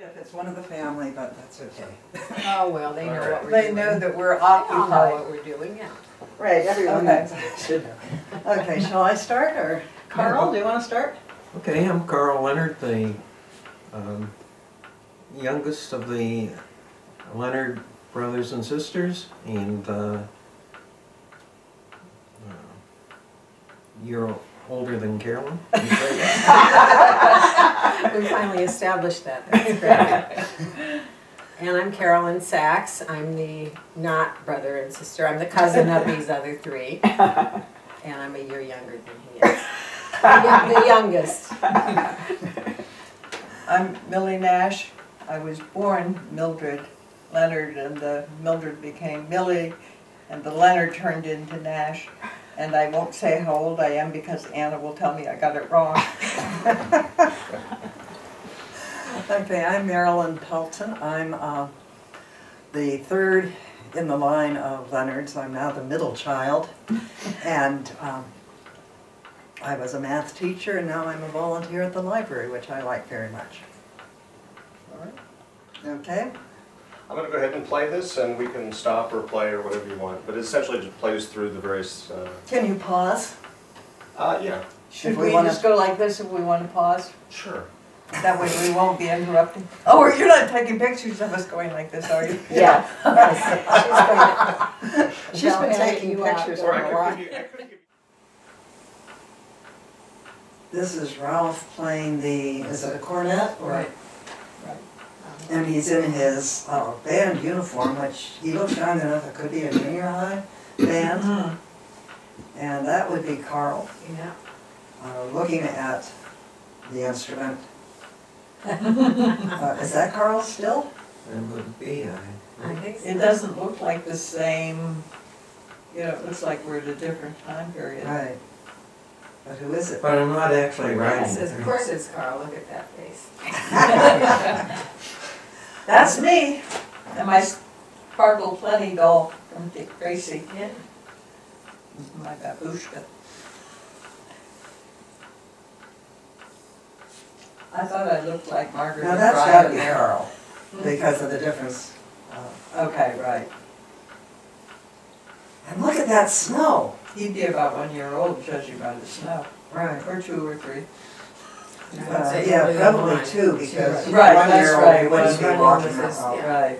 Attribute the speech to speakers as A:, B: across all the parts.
A: If it's one of the family, but that's okay.
B: Oh, well, they know what we're doing.
C: They know that we're
B: They all know
C: occupied.
B: what we're doing, yeah.
A: Right, everyone
C: Okay.
A: should know. Okay, shall I start, or Carl, do you want to start?
D: Okay, I'm Carl Leonard, the youngest of the Leonard brothers and sisters, and you're older than Carolyn.
B: We finally established that, that's great. And I'm Carolyn Sachs. I'm the not brother and sister. I'm the cousin of these other three. And I'm a year younger than he is. The youngest.
C: I'm Millie Nash. I was born Mildred Leonard, and the Mildred became Millie, and the Leonard turned into Nash. And I won't say how old I am because Anna will tell me I got it wrong.
A: Okay, I'm Marilyn Pelton. I'm the third in the line of Leonards. I'm now the middle child. And I was a math teacher, and now I'm a volunteer at the library, which I like very much. All right. Okay.
E: I'm going to go ahead and play this, and we can stop or play or whatever you want. But it essentially just plays through the various...
A: Can you pause?
E: Yeah.
C: Should
A: If
C: we
A: wanna-
C: just go like this if we want to pause?
E: Sure.
C: That way we won't be interrupting. Oh, you're not taking pictures of us going like this, are you?
B: Yeah.
A: She's been taking
B: you out.
A: pictures
E: Or
A: for
E: I
A: a
E: could
A: while.
E: give you... I could give you
A: This is Ralph playing the, is it a cornet? Or?
C: Right.
A: And he's in his band uniform, which he looks young enough, it could be a junior high band. And that would be Carl,
B: Yeah.
A: looking at the instrument. Is that Carl still?
D: It would be,
B: I think so.
C: It doesn't look like the same, you know, it looks like we're at a different time period.
A: Right. But who is it?
D: but I'm not actually writing
B: Yes,
D: it.
B: of course it's Carl, look at that face.
C: That's me, and my Sparkle Plenty doll from Dick Tracy.
B: Yeah.
C: My babushka. I thought I looked like Margaret
A: Now that's gotta be
C: O'Brien.
A: Carl, because of the difference.
C: Okay, right.
A: And look at that snow.
C: He'd be about 1 year old, judging by the snow,
A: Right.
C: or 2 or 3.
B: I'd say
A: Yeah,
B: younger than
A: probably
B: mine.
A: two, because
C: Right, that's
A: 1-year-old
C: right.
A: wouldn't be
B: Running
A: walking
B: with this,
A: around.
B: yeah.
C: Right.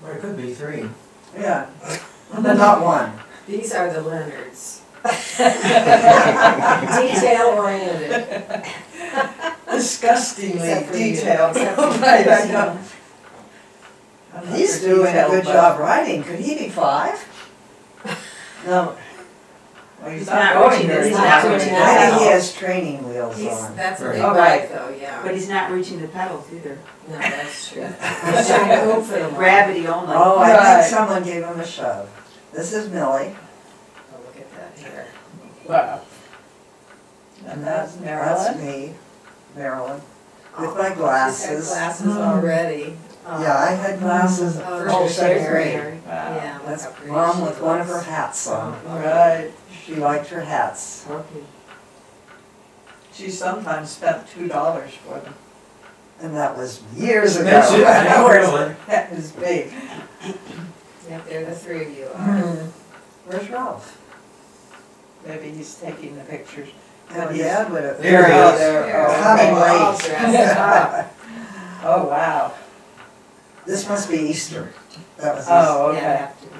D: Or it could be 3.
A: Yeah, but not one.
B: These are the Leonards. Detail oriented.
C: Disgustingly
B: Except for you.
C: detailed.
B: Except for you.
C: Right, I know. I'm not
A: He's
C: for
A: doing a
C: detail,
A: good
C: but-
A: job writing. Could he be 5? No,
C: Well, he's
F: He's
C: not
F: not
C: going
F: reaching
C: very
F: this-
B: He's
C: far.
B: not reaching
A: maybe
B: that.
A: he has training wheels
B: He's,
A: on.
B: that's a
D: Right.
B: big
C: Oh,
B: bike
C: right.
B: though, yeah.
F: But he's not reaching the pedals either.
B: No, that's true. He's trying to hope for the wall.
F: Gravity only.
A: Oh, I
C: Right.
A: think someone gave him a shove. This is Millie.
B: Oh, look at that hair.
C: Wow. And that's
A: That's
C: Marilyn.
A: me, Marilyn, with my
B: She's had
A: glasses.
B: glasses already. Oh.
A: Yeah, I had glasses at
B: Oh,
A: first or
B: there's
A: second
B: Mary.
A: grade.
C: Wow.
B: Yeah, look
A: That's
B: how pretty
A: Mom
B: she
A: with one of her
B: looks.
A: hats on.
C: Right.
A: She liked her hats.
B: Okay.
C: She sometimes spent $2 for them.
A: And that was years ago.
D: That's it,
A: I know where it's-
D: really.
C: That is big.
B: Yep, there the three of you are.
A: Where's Ralph?
C: Maybe he's taking the pictures.
A: And the ad would have.
D: There he
C: Oh,
D: is.
C: there.
B: There,
C: Oh,
A: Coming
B: we're all
A: late.
B: dressed up.
C: Oh, wow.
A: This must be Easter. That was
C: Oh,
B: Yeah,
C: okay.
B: have to be.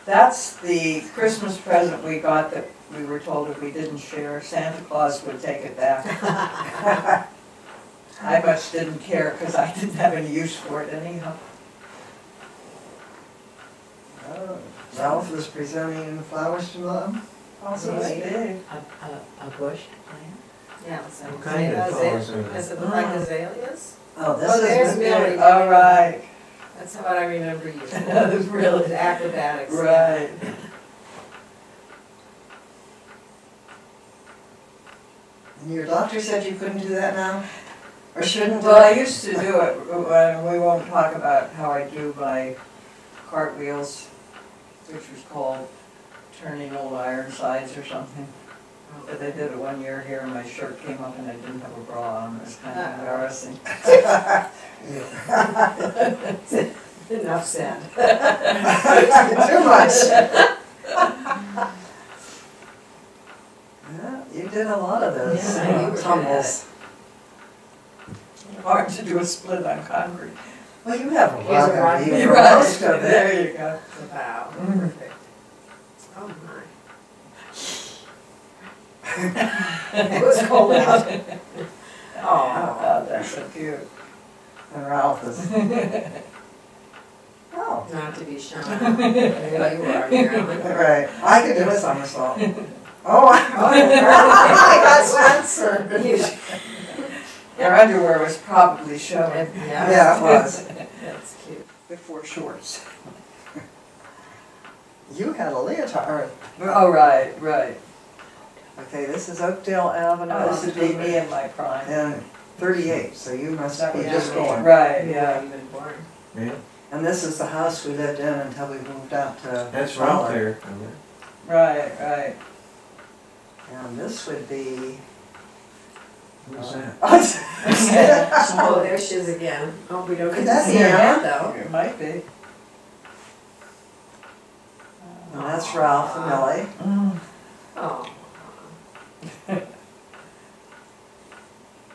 C: That's the Christmas present we got that we were told if we didn't share, Santa Claus would take it back. I much didn't care because I didn't have any use for it anyhow.
A: Oh, Ralph was presenting flowers to Mom.
C: He's
A: Possibly.
C: big.
F: A bush plant.
B: Yeah, it's like
D: What kind of flowers are they?
B: Does it look like azaleas?
A: Oh, this
B: Oh,
A: is
B: there's
A: the-
B: Millie.
C: All right,
B: That's what I remember you.
C: That is really-
B: The acrobatics. yeah.
C: right.
A: And your doctor said you couldn't do that now? Or shouldn't do
C: Well, I
A: it?
C: used to do it, and we won't talk about how I do my cartwheels, which was called turning old Ironsides or something. But they did it one year here and my shirt came up and I didn't have a bra on. It was kind of embarrassing.
B: Enough said.
A: Too much. Yeah, you did a lot of those
B: Yeah, you were good at
A: tumbles.
C: Hard to do a split on concrete.
A: Well, you have a
B: He has a
A: lot
B: rock
A: of
B: band.
A: you for most of it.
C: There you go.
B: Wow, perfect. Oh my. It was cold out.
C: Oh, God, that's so cute.
A: And Ralph is. Oh,
B: Not to be shy. There you are, Marilyn.
A: right. I could do a somersault. Oh, I got Spencer.
C: Their underwear was probably showing
A: Yeah, it was.
B: That's cute.
C: before shorts.
A: You had a leotard.
C: Oh, right, right.
A: Okay, this is Oakdale Avenue.
C: Oh, this would be me in my prime.
A: And 38, so you must
C: That
A: be
C: was
A: just
C: me.
A: born.
C: Right,
B: You
C: yeah.
B: haven't been born.
D: Yeah,
A: And this is the house we lived in until we moved out to.
D: that's Ralph
A: Charlotte.
D: there.
C: Right, right.
A: And this would be.
D: Who's that?
B: Oh, there she is again. Oh, we don't
A: Could
B: get
A: that
B: to
A: be
B: see her
A: Anna?
B: head though.
C: It might be.
A: And that's Ralph and Millie.
C: Mm.
B: Oh.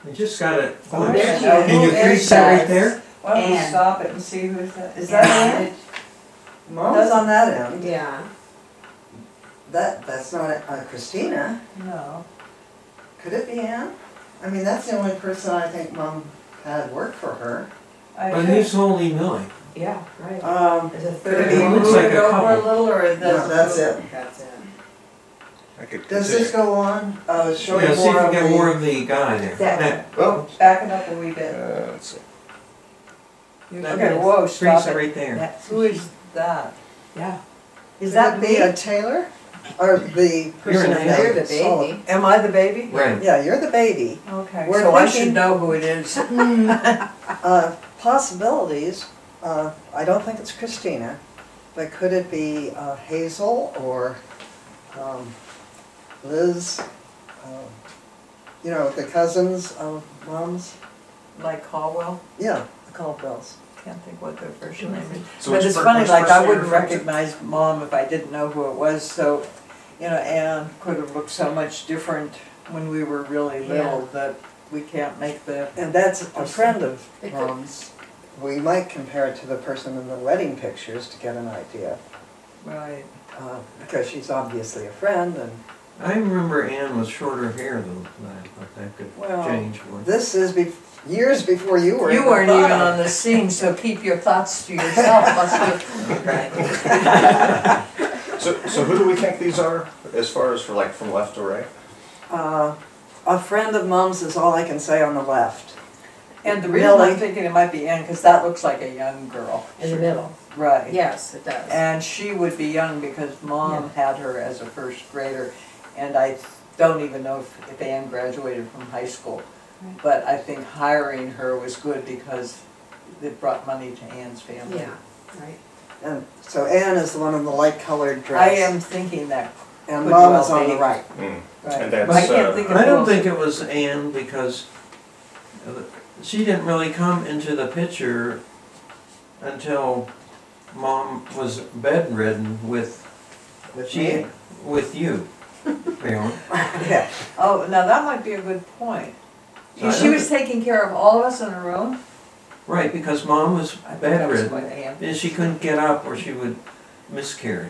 D: You just got it.
C: Oh,
B: there she
C: yeah.
B: is.
D: Can you
C: There
D: freeze
C: she
D: that right
C: is.
D: there?
C: Why don't we
F: Ann.
C: stop it and see who's that? Is that Ann?
A: Mom's on that end.
B: Yeah.
A: That's not Christina.
C: No.
A: Could it be Ann? I mean, that's the only person I think Mom had work for her.
C: I
D: But
C: think-
D: who's holding Millie?
B: Yeah, right.
A: There's
B: a
A: third
D: It
A: one.
D: looks
C: Move
D: like
C: it
D: a
C: over a
D: couple.
C: little, or
A: No, that's it.
B: That's it.
E: I could
A: Does
E: continue.
A: this go on? Show
D: Yeah,
A: you
D: see if
A: more
D: you
A: of
D: get more
A: the.
D: of the guy there.
B: That-
E: Oh,
C: back it up a wee bit.
E: let's see.
C: Okay, whoa,
D: Freeze
C: stop
D: it
C: it.
D: right there.
C: Who is that?
B: Yeah.
C: Is
A: Could
C: that
A: be
C: me?
A: a Taylor? Or the person
D: an
A: in
B: You're
A: the
B: the baby.
C: Am I the baby?
D: Right.
A: Yeah, you're the baby.
C: Okay,
A: We're
C: so I
A: thinking-
C: should know who it is.
A: Possibilities, I don't think it's Christina, but could it be Hazel or Liz? You know, the cousins of Mom's?
C: Like Caldwell?
A: Yeah, the Caldwells.
C: Can't think what their first name is.
E: So
C: But
E: which
C: it's
E: per-
C: funny,
E: which
C: like
E: person
C: I
E: are you
C: wouldn't
E: referring to?
C: recognize Mom if I didn't know who it was, so, you know, Ann could have looked so much different when we were really little that we can't make the,
A: And that's a friend of
B: It could-
A: Mom's. We might compare it to the person in the wedding pictures to get an idea,
C: right.
A: because she's obviously a friend and.
D: I remember Ann was shorter hair though, but that could
A: Well,
D: change for
A: This is years before you were.
C: You
A: even
C: weren't
A: thought
C: even
A: of.
C: on the scene, so keep your thoughts to yourself,
B: Right.
E: So who do we think these are, as far as for like from left to right?
A: A friend of Mom's is all I can say on the left.
C: And the reason
A: Really?
C: I'm thinking it might be Ann, because that looks like a young girl.
B: In the middle.
C: Right.
B: Yes, it does.
C: And she would be young because Mom had her as a first grader, and I don't even know if Ann graduated from high school.
B: Right.
C: But I think hiring her was good because it brought money to Ann's family.
B: Yeah, right.
A: And so Anne is the one in the light colored dress.
C: I am thinking that,
A: And
C: could
A: Mom
C: well
A: is on
C: be.
A: the right.
E: Mm.
C: right.
E: And
C: But I
E: that's,
C: can't think of
D: I
C: who
D: don't
C: else-
D: think it was Ann because she didn't really come into the picture until Mom was bedridden with
A: Me.
D: with you, Marilyn.
A: Yeah.
C: Oh, now that might be a good point.
D: So I
C: She
D: don't
C: was taking care of all of us on her own?
D: Right, because Mom was
C: I think that was
D: bedridden
C: what Ann.
D: and she couldn't get up or she would miscarry.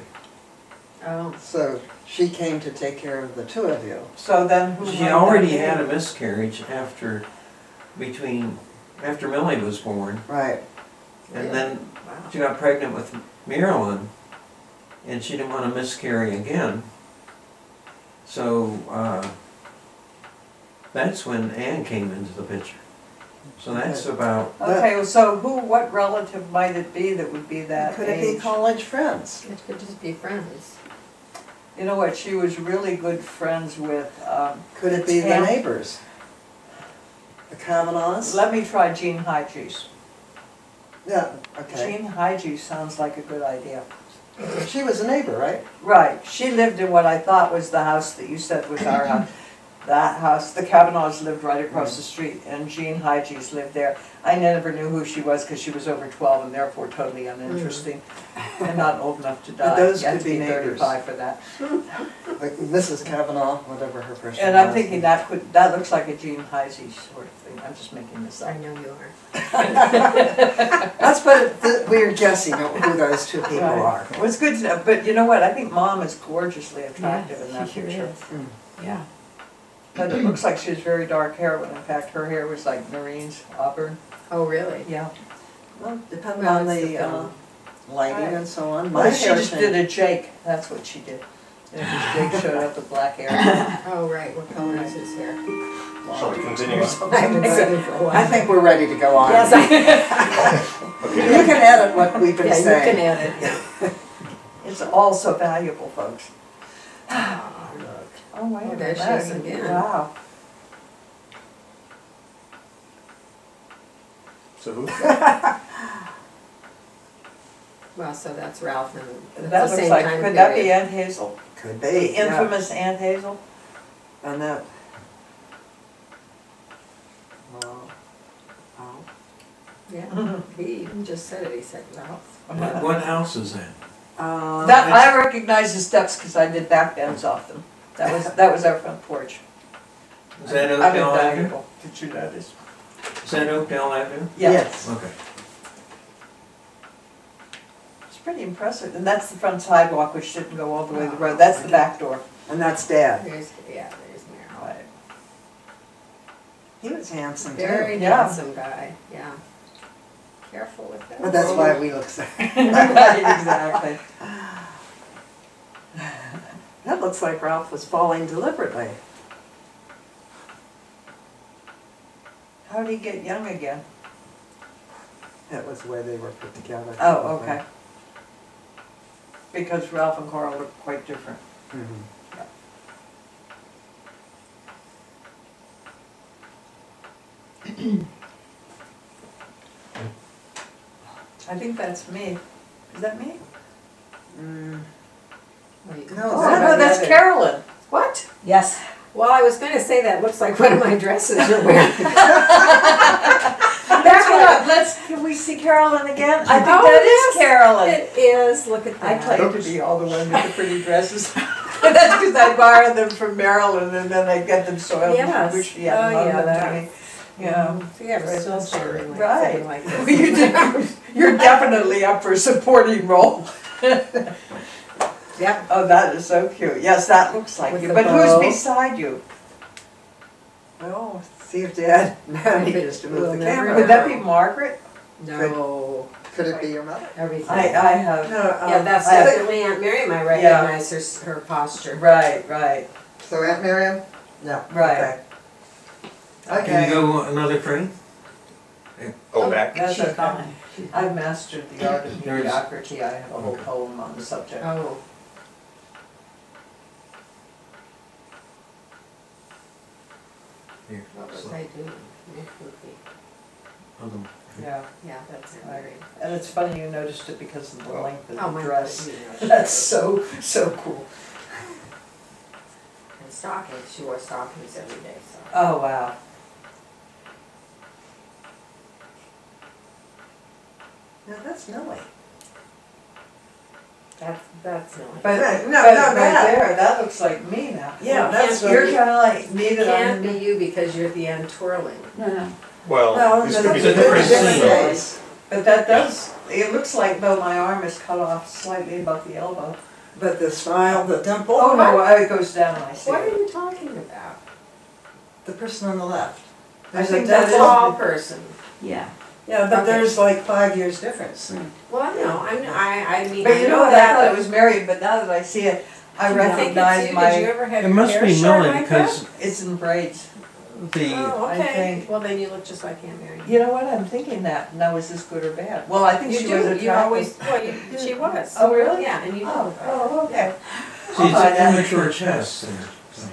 B: Oh,
A: So she came to take care of the two of you.
C: So then who
D: She
C: might
D: already
C: that be?
D: had a miscarriage after Millie was born,
A: Right.
D: and then
B: wow.
D: she got pregnant with Marilyn, and she didn't want to miscarry again. So that's when Ann came into the picture. So that's about,
C: Okay, so what relative might it be that would be that
A: Could it be
C: age?
A: college friends?
B: It could just be friends.
C: You know what, she was really good friends with,
A: Could it be the
C: Tam-
A: neighbors? The Kavanaughs?
C: let me try Jean Hyges.
A: Yeah, okay.
C: Jean Hyges sounds like a good idea.
A: She was a neighbor, right?
C: Right, she lived in what I thought was the house that you said was our house. That house, the Kavanaughs lived right across the street, and Jean Hyges lived there. I never knew who she was because she was over 12 and therefore totally uninteresting and not old enough to die.
A: But those
C: You had
A: could
C: to
A: be neighbors.
C: 35 for that.
A: Like Mrs. Kavanaugh, whatever her first name
C: And I'm
A: was.
C: thinking that looks like a Jean Hyges sort of thing. I'm just making this
B: I
C: up.
B: know you are.
A: That's what we're guessing who those two people
C: Right.
A: are.
C: Well, it's good to know, but you know what? I think Mom is gorgeously attractive in that
B: She sure
C: picture.
B: is. Yeah.
C: But it looks like she has very dark hair when in fact her hair was like Noreen's auburn.
B: Oh, really?
C: Yeah.
A: Well, depending
B: Well,
A: on
B: it's the
A: the
B: film.
A: lighting and so on.
C: Well,
A: My
C: she
A: hair
C: just did a Jake, that's what she did. And Jake showed up with black hair.
B: Oh, right, what color is his hair?
E: Shall we continue?
B: I've been saying for a while.
A: I think we're ready to go on.
B: Yes,
A: You can edit what we've been
B: yeah, you
A: saying.
B: can add it.
C: It's all so valuable, folks.
B: Oh, look.
C: Oh, wait a
B: Oh,
C: minute.
B: there she is again.
C: Wow.
E: So who?
B: Well, so that's Ralph and
C: That
B: the
C: looks
B: same
C: like,
B: time
C: could that be
B: period.
C: Aunt Hazel?
A: Could
C: The
A: be, yeah.
C: infamous Aunt Hazel?
A: And that,
B: Yeah, he even just said it, he said Ralph.
D: What house is that?
C: That, I recognize the steps because I did back bends off them. That was our front porch.
D: Is that
C: I'm
D: Oakdale Avenue?
C: invaluable. Did you notice?
D: Is that Oakdale Avenue?
C: Yeah.
A: yes.
D: Okay.
C: It's pretty impressive. And that's the front sidewalk, which didn't go all the way to the road. That's the back door.
A: And that's Dad.
B: There's Merrill.
C: Right.
A: He was handsome too.
B: Very
C: Yeah.
B: handsome guy, yeah. Careful with that.
A: But that's why we look so.
C: Exactly.
A: That looks like Ralph was falling deliberately.
C: How did he get young again?
A: That was the way they were put together.
C: Oh, okay. Because Ralph and Carl look quite different.
A: Mhm.
C: I think that's me. Is that me?
A: Mm.
B: Well, you can-
A: No,
C: Oh,
A: that-
C: no, that's Carolyn.
B: What? Yes. Well, I was gonna say that looks like one of my dresses you're wearing.
C: Back it up. Can we see Carolyn again? I think
B: Oh,
C: that
B: yes.
C: is Carolyn.
B: It is, look at
C: I
B: that.
C: claim to be all the one with the pretty dresses. That's because I borrowed them from Merrill and then I get them soiled.
B: Yes.
C: Wish she hadn't
B: Oh,
C: loaned
B: yeah,
C: them to me. Yeah.
B: So yeah, we're still standing like,
C: Right.
B: sitting like this.
C: Well, you did. You're definitely up for a supporting role.
B: Yep.
C: Oh, that is so cute. Yes, that looks like
B: With
C: you.
B: the
C: But
B: bow.
C: who's beside you?
A: Well, see if Dad manages to move
B: We'll
A: the
B: never
A: camera.
C: Would that be Margaret?
B: No,
A: Could it be your mother?
B: everything.
C: I have.
A: No,
B: Yeah, that's
C: I-
B: definitely Aunt Miriam, I recognize her posture.
C: Right, right.
A: So Aunt Miriam? No.
C: Right.
D: Can
C: Okay.
D: you go another frame?
E: Oh, back?
C: That's
B: She's
C: okay.
B: fine.
C: I've mastered the art of
D: There's-
C: mediocrity. I have a whole poem on the subject.
B: Oh,
D: Here.
B: what was
D: So,
B: I doing? Nick Goofy.
D: other-
C: Yeah.
B: Yeah, that's it.
C: Right. And it's funny you noticed it because of the length
B: Oh,
C: of
B: my
C: the dress.
B: goodness.
C: That's so cool.
B: And stockings, she wore stockings every day, so.
C: Oh, wow.
A: No, that's Millie.
B: That's no.
C: But,
A: No,
C: but
A: no,
C: right
A: that.
C: there, that looks like me now.
A: Yeah, that's
C: You're
A: what-
C: kind of like me that
B: Can't
C: I'm.
B: be you because you're at the end twirling.
C: No.
E: Well, this could be
D: that's
E: the
D: a
E: difference.
D: different scene.
A: days.
C: But that does, it looks like though my arm is cut off slightly above the elbow.
A: But the smile, the dimple.
C: Oh, no, it goes down and I see
B: What are
C: it.
B: you talking about?
A: The person on the left.
C: I
A: There's
C: think
A: a
C: that
B: A
C: is-
A: dental.
B: tall person.
F: Yeah.
A: Yeah, but
B: Okay.
A: there's like 5 years difference.
B: Well, I know, I mean,
C: But
B: I
C: you
B: know
C: know what, I thought
B: that.
C: it was married, but now that I see it, I
B: I think
C: recognize
B: it's you. Did you
C: my,
B: ever have
D: It
B: your
D: must
B: hair
D: be
B: short
D: Millie
B: like that?
D: because
C: it's in braids.
D: the,
B: Oh,
C: I
B: okay.
C: think-
B: Well, then you look just like Aunt Mary.
C: You know what, I'm thinking that, now is this good or bad? Well, I think
B: You
C: she was
B: do,
C: attractive.
B: you always, well, she was.
C: Oh, really?
B: Yeah, and you
C: Oh,
B: know.
C: oh, okay.
D: see, it's
C: buy that.
D: an immature chest there. So.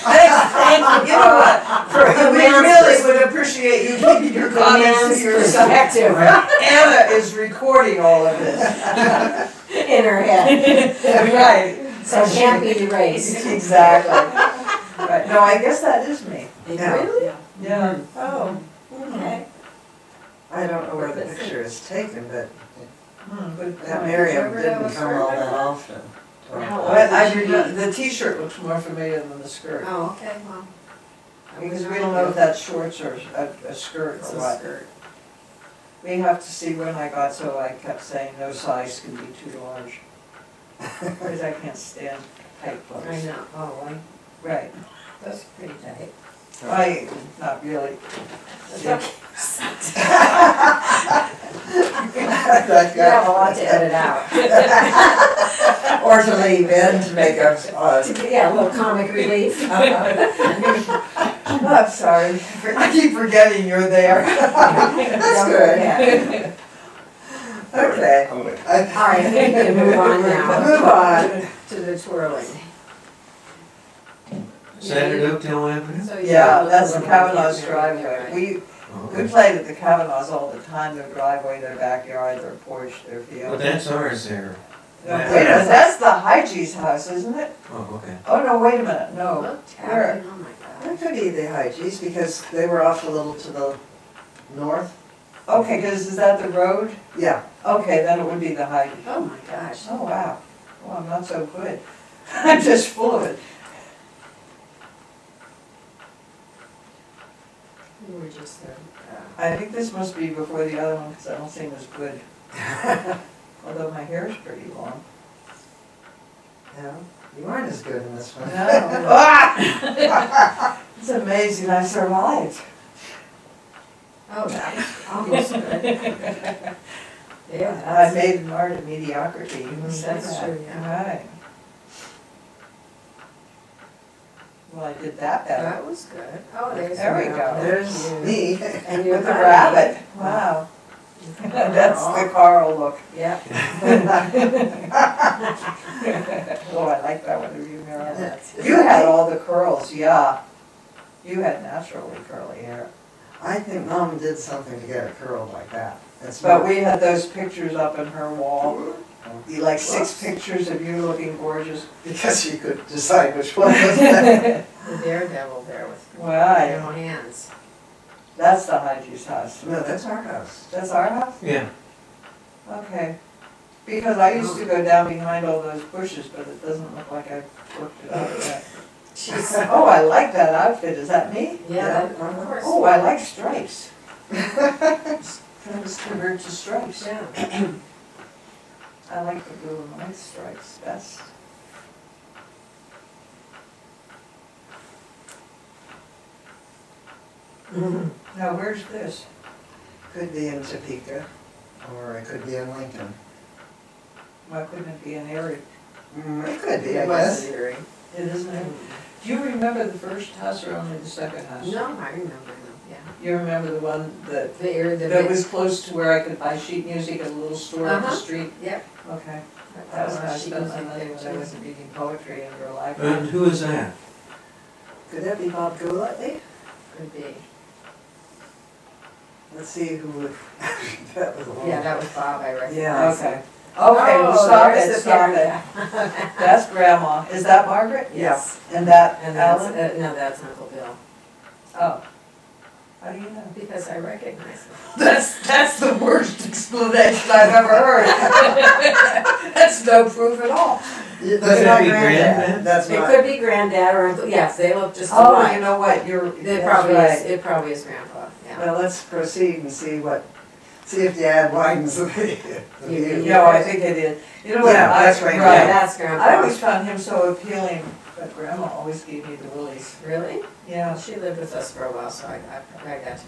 C: You know what, we really would appreciate you keeping your comments to
B: man's
C: yourself.
B: perspective.
C: Anna is recording all of this.
B: in her head.
C: Right.
B: So it can't be erased.
C: Exactly. Right. No, I guess that is me.
A: Yeah.
B: Really?
C: Yeah.
B: Oh, okay.
A: I don't know where the picture is taken, but
C: Good
A: that
C: point.
A: Miriam
B: Remember that
A: didn't
B: was
A: come
B: her?
A: all that often.
B: How old
C: But
B: is she?
C: the t-shirt looks more familiar than the skirt.
B: Oh, okay, well.
C: Because we don't know if that's shorts or a skirt
B: It's
C: or
B: a
C: what.
B: skirt.
C: We have to see when I got, so I kept saying no size can be too large. Because I can't stand tight clothes.
B: I know, oh,
C: Right.
B: that's pretty tight.
C: Not really.
B: That's
C: Yeah.
B: okay. You have a lot to edit out.
A: Or to leave in to make a,
B: Yeah, a little comic relief.
C: I'm sorry. I keep forgetting you're there.
A: that's good.
B: Yeah.
A: Okay.
E: I'm gonna-
B: All right, I think we can move on now.
A: Move on.
B: To the twirling.
D: Is that at Oakdale Avenue?
B: So
C: Yeah,
B: look
C: that's the
B: like
C: Kavanaugh's
B: you're
C: driveway.
B: right.
C: We
D: Okay.
C: played at the Kavanaughs all the time, their driveway, their backyard, their porch, their
D: Well,
C: field.
D: that's ours there.
C: Wait, that's the Hygee's house, isn't it?
D: Oh, okay.
C: Oh, no, wait a minute, no.
B: Look,
C: Where?
B: Tabby, oh my
A: That
B: gosh.
A: could be the Hygees because they were off a little to the north.
C: Okay, because is that the road?
A: Yeah.
C: Okay, then it would be the Hygees.
B: Oh my gosh.
C: Oh, wow. Well, I'm not so good. I'm just full of it.
B: We were just there.
C: I think this must be before the other one, because I don't seem as good. Although my hair is pretty long.
A: Yeah. You aren't as good in this one.
C: No. Ah! It's amazing I survived.
B: Oh, that was almost good. Yeah,
C: I
B: that's,
C: made an art of mediocrity. You can say
B: That's
C: that.
B: true, yeah.
C: Right. Well, I did that better.
B: that was good. Oh, there's.
C: There we
B: Merrill.
C: go.
A: There's
B: You.
A: me.
B: And you're
C: With the rabbit. Wow. That's the Carl look.
B: Yeah.
C: Oh, I like that one of you,
B: Yeah,
C: Merrill.
B: that's good.
C: You had all the curls, yeah. You had naturally curly hair.
A: I think Mom did something to get it curled like that. That's
C: But
A: what
C: we had those pictures up in her wall. Like 6 pictures of you looking gorgeous.
A: because she could decide which one was better.
B: The daredevil there with
C: Right.
B: no hands.
C: That's the Hygee's house.
A: No, that's our house.
C: That's our house?
D: Yeah.
C: Okay. Because I used to go down behind all those bushes, but it doesn't look like I've worked it out yet.
B: Jeez.
C: Oh, I like that outfit. Is that me?
B: Yeah, that- of course.
C: Oh, I like stripes. Kind of convert to stripes.
B: Yeah.
C: I like the blue and white stripes best. Now, where's this?
A: Could be in Topeka, or it could be in Lincoln.
C: Why couldn't it be an area?
A: It could be, I
B: It was
A: guess.
B: eerie.
C: It isn't. It? Do you remember the first house or only the second house?
B: No, I remember them, yeah.
C: You remember the one that
B: The ear, the.
C: that was close to where I could buy sheet music at a little store up the
B: Uh-huh.
C: street?
B: Yep.
C: Okay. That was nice.
B: She
C: That
B: was
C: was
B: in
C: another
B: there
C: one. I
B: too.
C: wasn't reading poetry under a library.
D: And who is that?
A: Could that be Bob Goulet?
B: Could be.
A: Let's see who would, that was a long.
B: Yeah, that was Bob, I recognize.
A: Yeah.
C: Okay. Okay, well, stop
B: there's
C: it,
B: the
C: stop
B: picture.
C: it. That's Grandma. Is that Margaret?
B: Yes.
C: And that
B: And that's,
C: Alan?
B: no, that's Uncle Bill,
C: Oh. How do you know?
B: because I recognize him.
C: That's the worst explanation I've ever heard. That's no proof at all.
A: That's
D: Could
A: not
D: it be
A: Granddad.
D: Granddad?
A: That's
B: It
A: not.
B: could be Granddad or Uncle, yes, they look just
C: Oh,
B: alike.
C: you know what, you're,
B: It
C: that's
B: probably
C: right.
B: is, it probably is Grandpa, yeah.
A: Well, let's proceed and see if the ad widens the view.
C: No, I think it is. You know what?
A: Yeah, that's right.
B: Yeah, that's Grandpa.
C: I always found him so appealing, but Grandma always gave me the willies.
B: Really?
C: Yeah.
B: She lived with us for a while, so I got to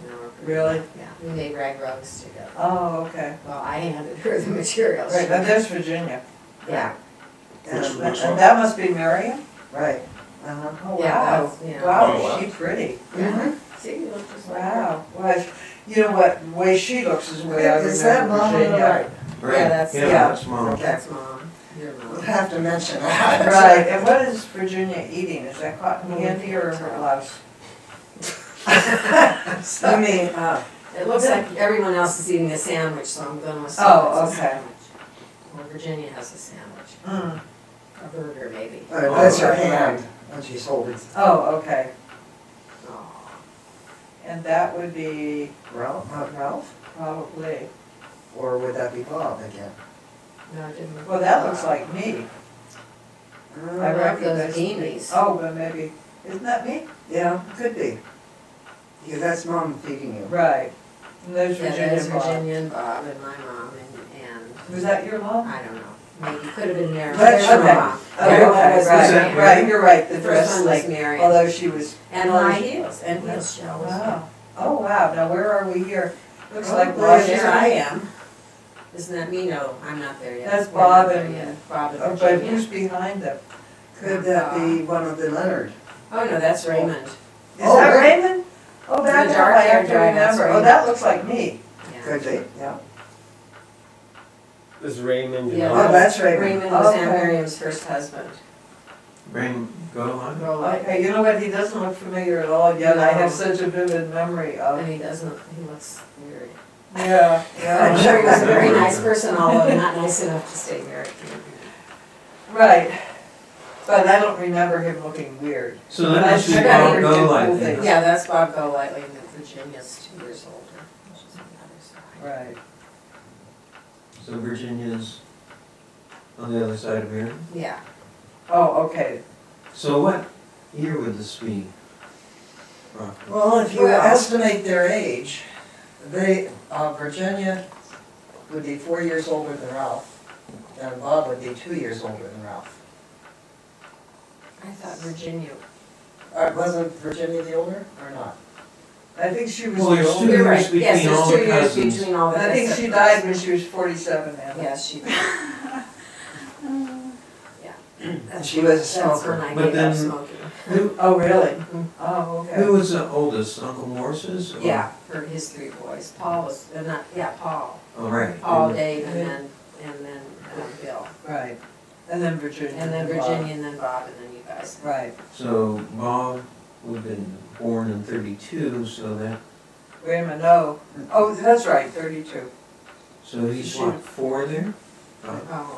B: know her. pretty
C: Really?
B: well. Yeah, we made rag rugs together.
C: Oh, okay.
B: Well, I handed her the materials.
C: Right, now there's Virginia.
B: Yeah.
A: And-
C: And that must be Miriam?
A: Right. Uh-huh.
C: Oh,
B: Yeah,
C: wow.
B: that's- yeah.
C: Wow,
E: Oh, wow.
C: is she pretty?
B: Yeah. See, you look just like her.
C: Wow. Well, you know what, the way she looks is the way I
A: Is that
C: remember
A: Mom on the
C: Virginia.
A: right?
D: Right.
B: Yeah, that's-
D: Yeah,
C: yeah.
D: that's Mom.
B: That's Mom, your
A: We'll
B: mom.
A: have to mention that.
C: Right, and what is Virginia eating? Is that cotton candy or her blouse?
A: I mean,
B: It looks like everyone else is eating a sandwich, so I'm gonna assume
C: Oh,
B: it's a
C: okay.
B: sandwich. Well, Virginia has a sandwich,
C: Mm.
B: a burger maybe.
A: That's her hand, when she's holding.
C: Oh, okay.
B: Oh,
C: And that would be
A: Ralph, not Ralph?
C: probably,
A: Or would that be Bob again?
B: no, it didn't look.
C: well, that looks like me. I
B: love those
C: recognize me.
B: beanies.
C: Oh, but maybe, isn't that me?
A: Yeah, could be. Yeah, that's Mom feeding you.
C: Right. And there's
B: Yeah,
C: Virginia
B: there's
C: and Bob.
B: Virginia and Bob and my mom and
C: Was that your mom?
B: I don't know, maybe could have been Merrill.
A: That's
B: There's
C: okay.
B: mom.
C: Oh,
B: Merrill
C: okay,
B: was
C: right,
B: Mary.
C: right, you're right, the
B: The
C: dress,
B: first one was
C: like,
B: Mary.
C: although she was.
B: And high heels, and heels show.
C: Wow. Oh, wow, now where are we here? Looks
A: Oh,
C: like
A: well,
C: Washington.
B: There I am. Isn't that me? No, I'm not there yet.
C: That's
B: We're not
C: Bob
B: there
C: and-
B: yet. Bob and
C: Oh, but
B: Virginia.
C: who's behind them?
A: Could that be one of the Leonard?
B: Oh, no, that's Raymond.
C: Is
A: Oh,
C: that
A: really?
C: Raymond? Oh, that
B: The
C: now I have
B: dark-haired
C: to
B: guy, that's
C: remember. Oh,
B: Raymond.
C: that looks like me.
B: Yeah.
A: Could be, yeah.
G: This is Raymond.
B: Yeah.
A: Oh, that's Raymond.
B: Raymond was Aunt
C: Okay.
B: Miriam's first husband.
D: Bring, go on.
B: Rollo.
C: Okay, you know what, he doesn't look familiar at all, yet I have
B: No.
C: such a vivid memory
B: And
C: of.
B: he doesn't, he looks weird.
C: Yeah,
B: I'm
C: yeah.
B: sure he was a very nice person, although not nice enough to stay married to me.
C: Right. But I don't remember him looking weird.
D: So
C: But
D: that
C: I
D: must be
C: sure
D: Bob
C: remember two cool
D: Golightly.
C: things.
B: Yeah, that's Bob Golightly, and then Virginia's 2 years older. She's on the other side.
C: Right.
D: So Virginia's on the other side of here.
B: Yeah.
C: Oh, okay.
D: So what year would this be? Roughly?
A: Well, if you
B: Well-
A: estimate their age, Virginia would be 4 years older than Ralph, and Bob would be 2 years older than Ralph.
B: I thought Virginia.
A: Wasn't Virginia the older, or not?
C: I think she was
D: Well,
C: the
D: there's
C: older.
D: two
B: You're right,
D: between
B: yes,
D: all
B: there's
D: the
B: 2 years
D: cousins.
B: between all the.
C: I think she died when she was 47, Anna.
B: Yes, she did.
A: And she was a
B: That's when
A: smoker.
B: I
D: But
B: gave up
D: then-
B: smoking.
A: Who,
C: Oh, really?
B: Mhm.
C: Oh, okay.
D: Who was the oldest, Uncle Morris's? or-
B: Yeah, for his 3 boys. Paul was, Paul.
D: Oh, right.
B: Paul,
D: And-
B: Dave, and then Bill.
C: Right. And then Virginia.
B: And then
C: Bob.
B: Virginia, and then Bob, and then you guys.
C: Right.
D: So Bob would have been born in 32, so that,
C: Wait a minute, no. Oh, that's right, 32.
D: so he's what, 4 there?
B: Oh,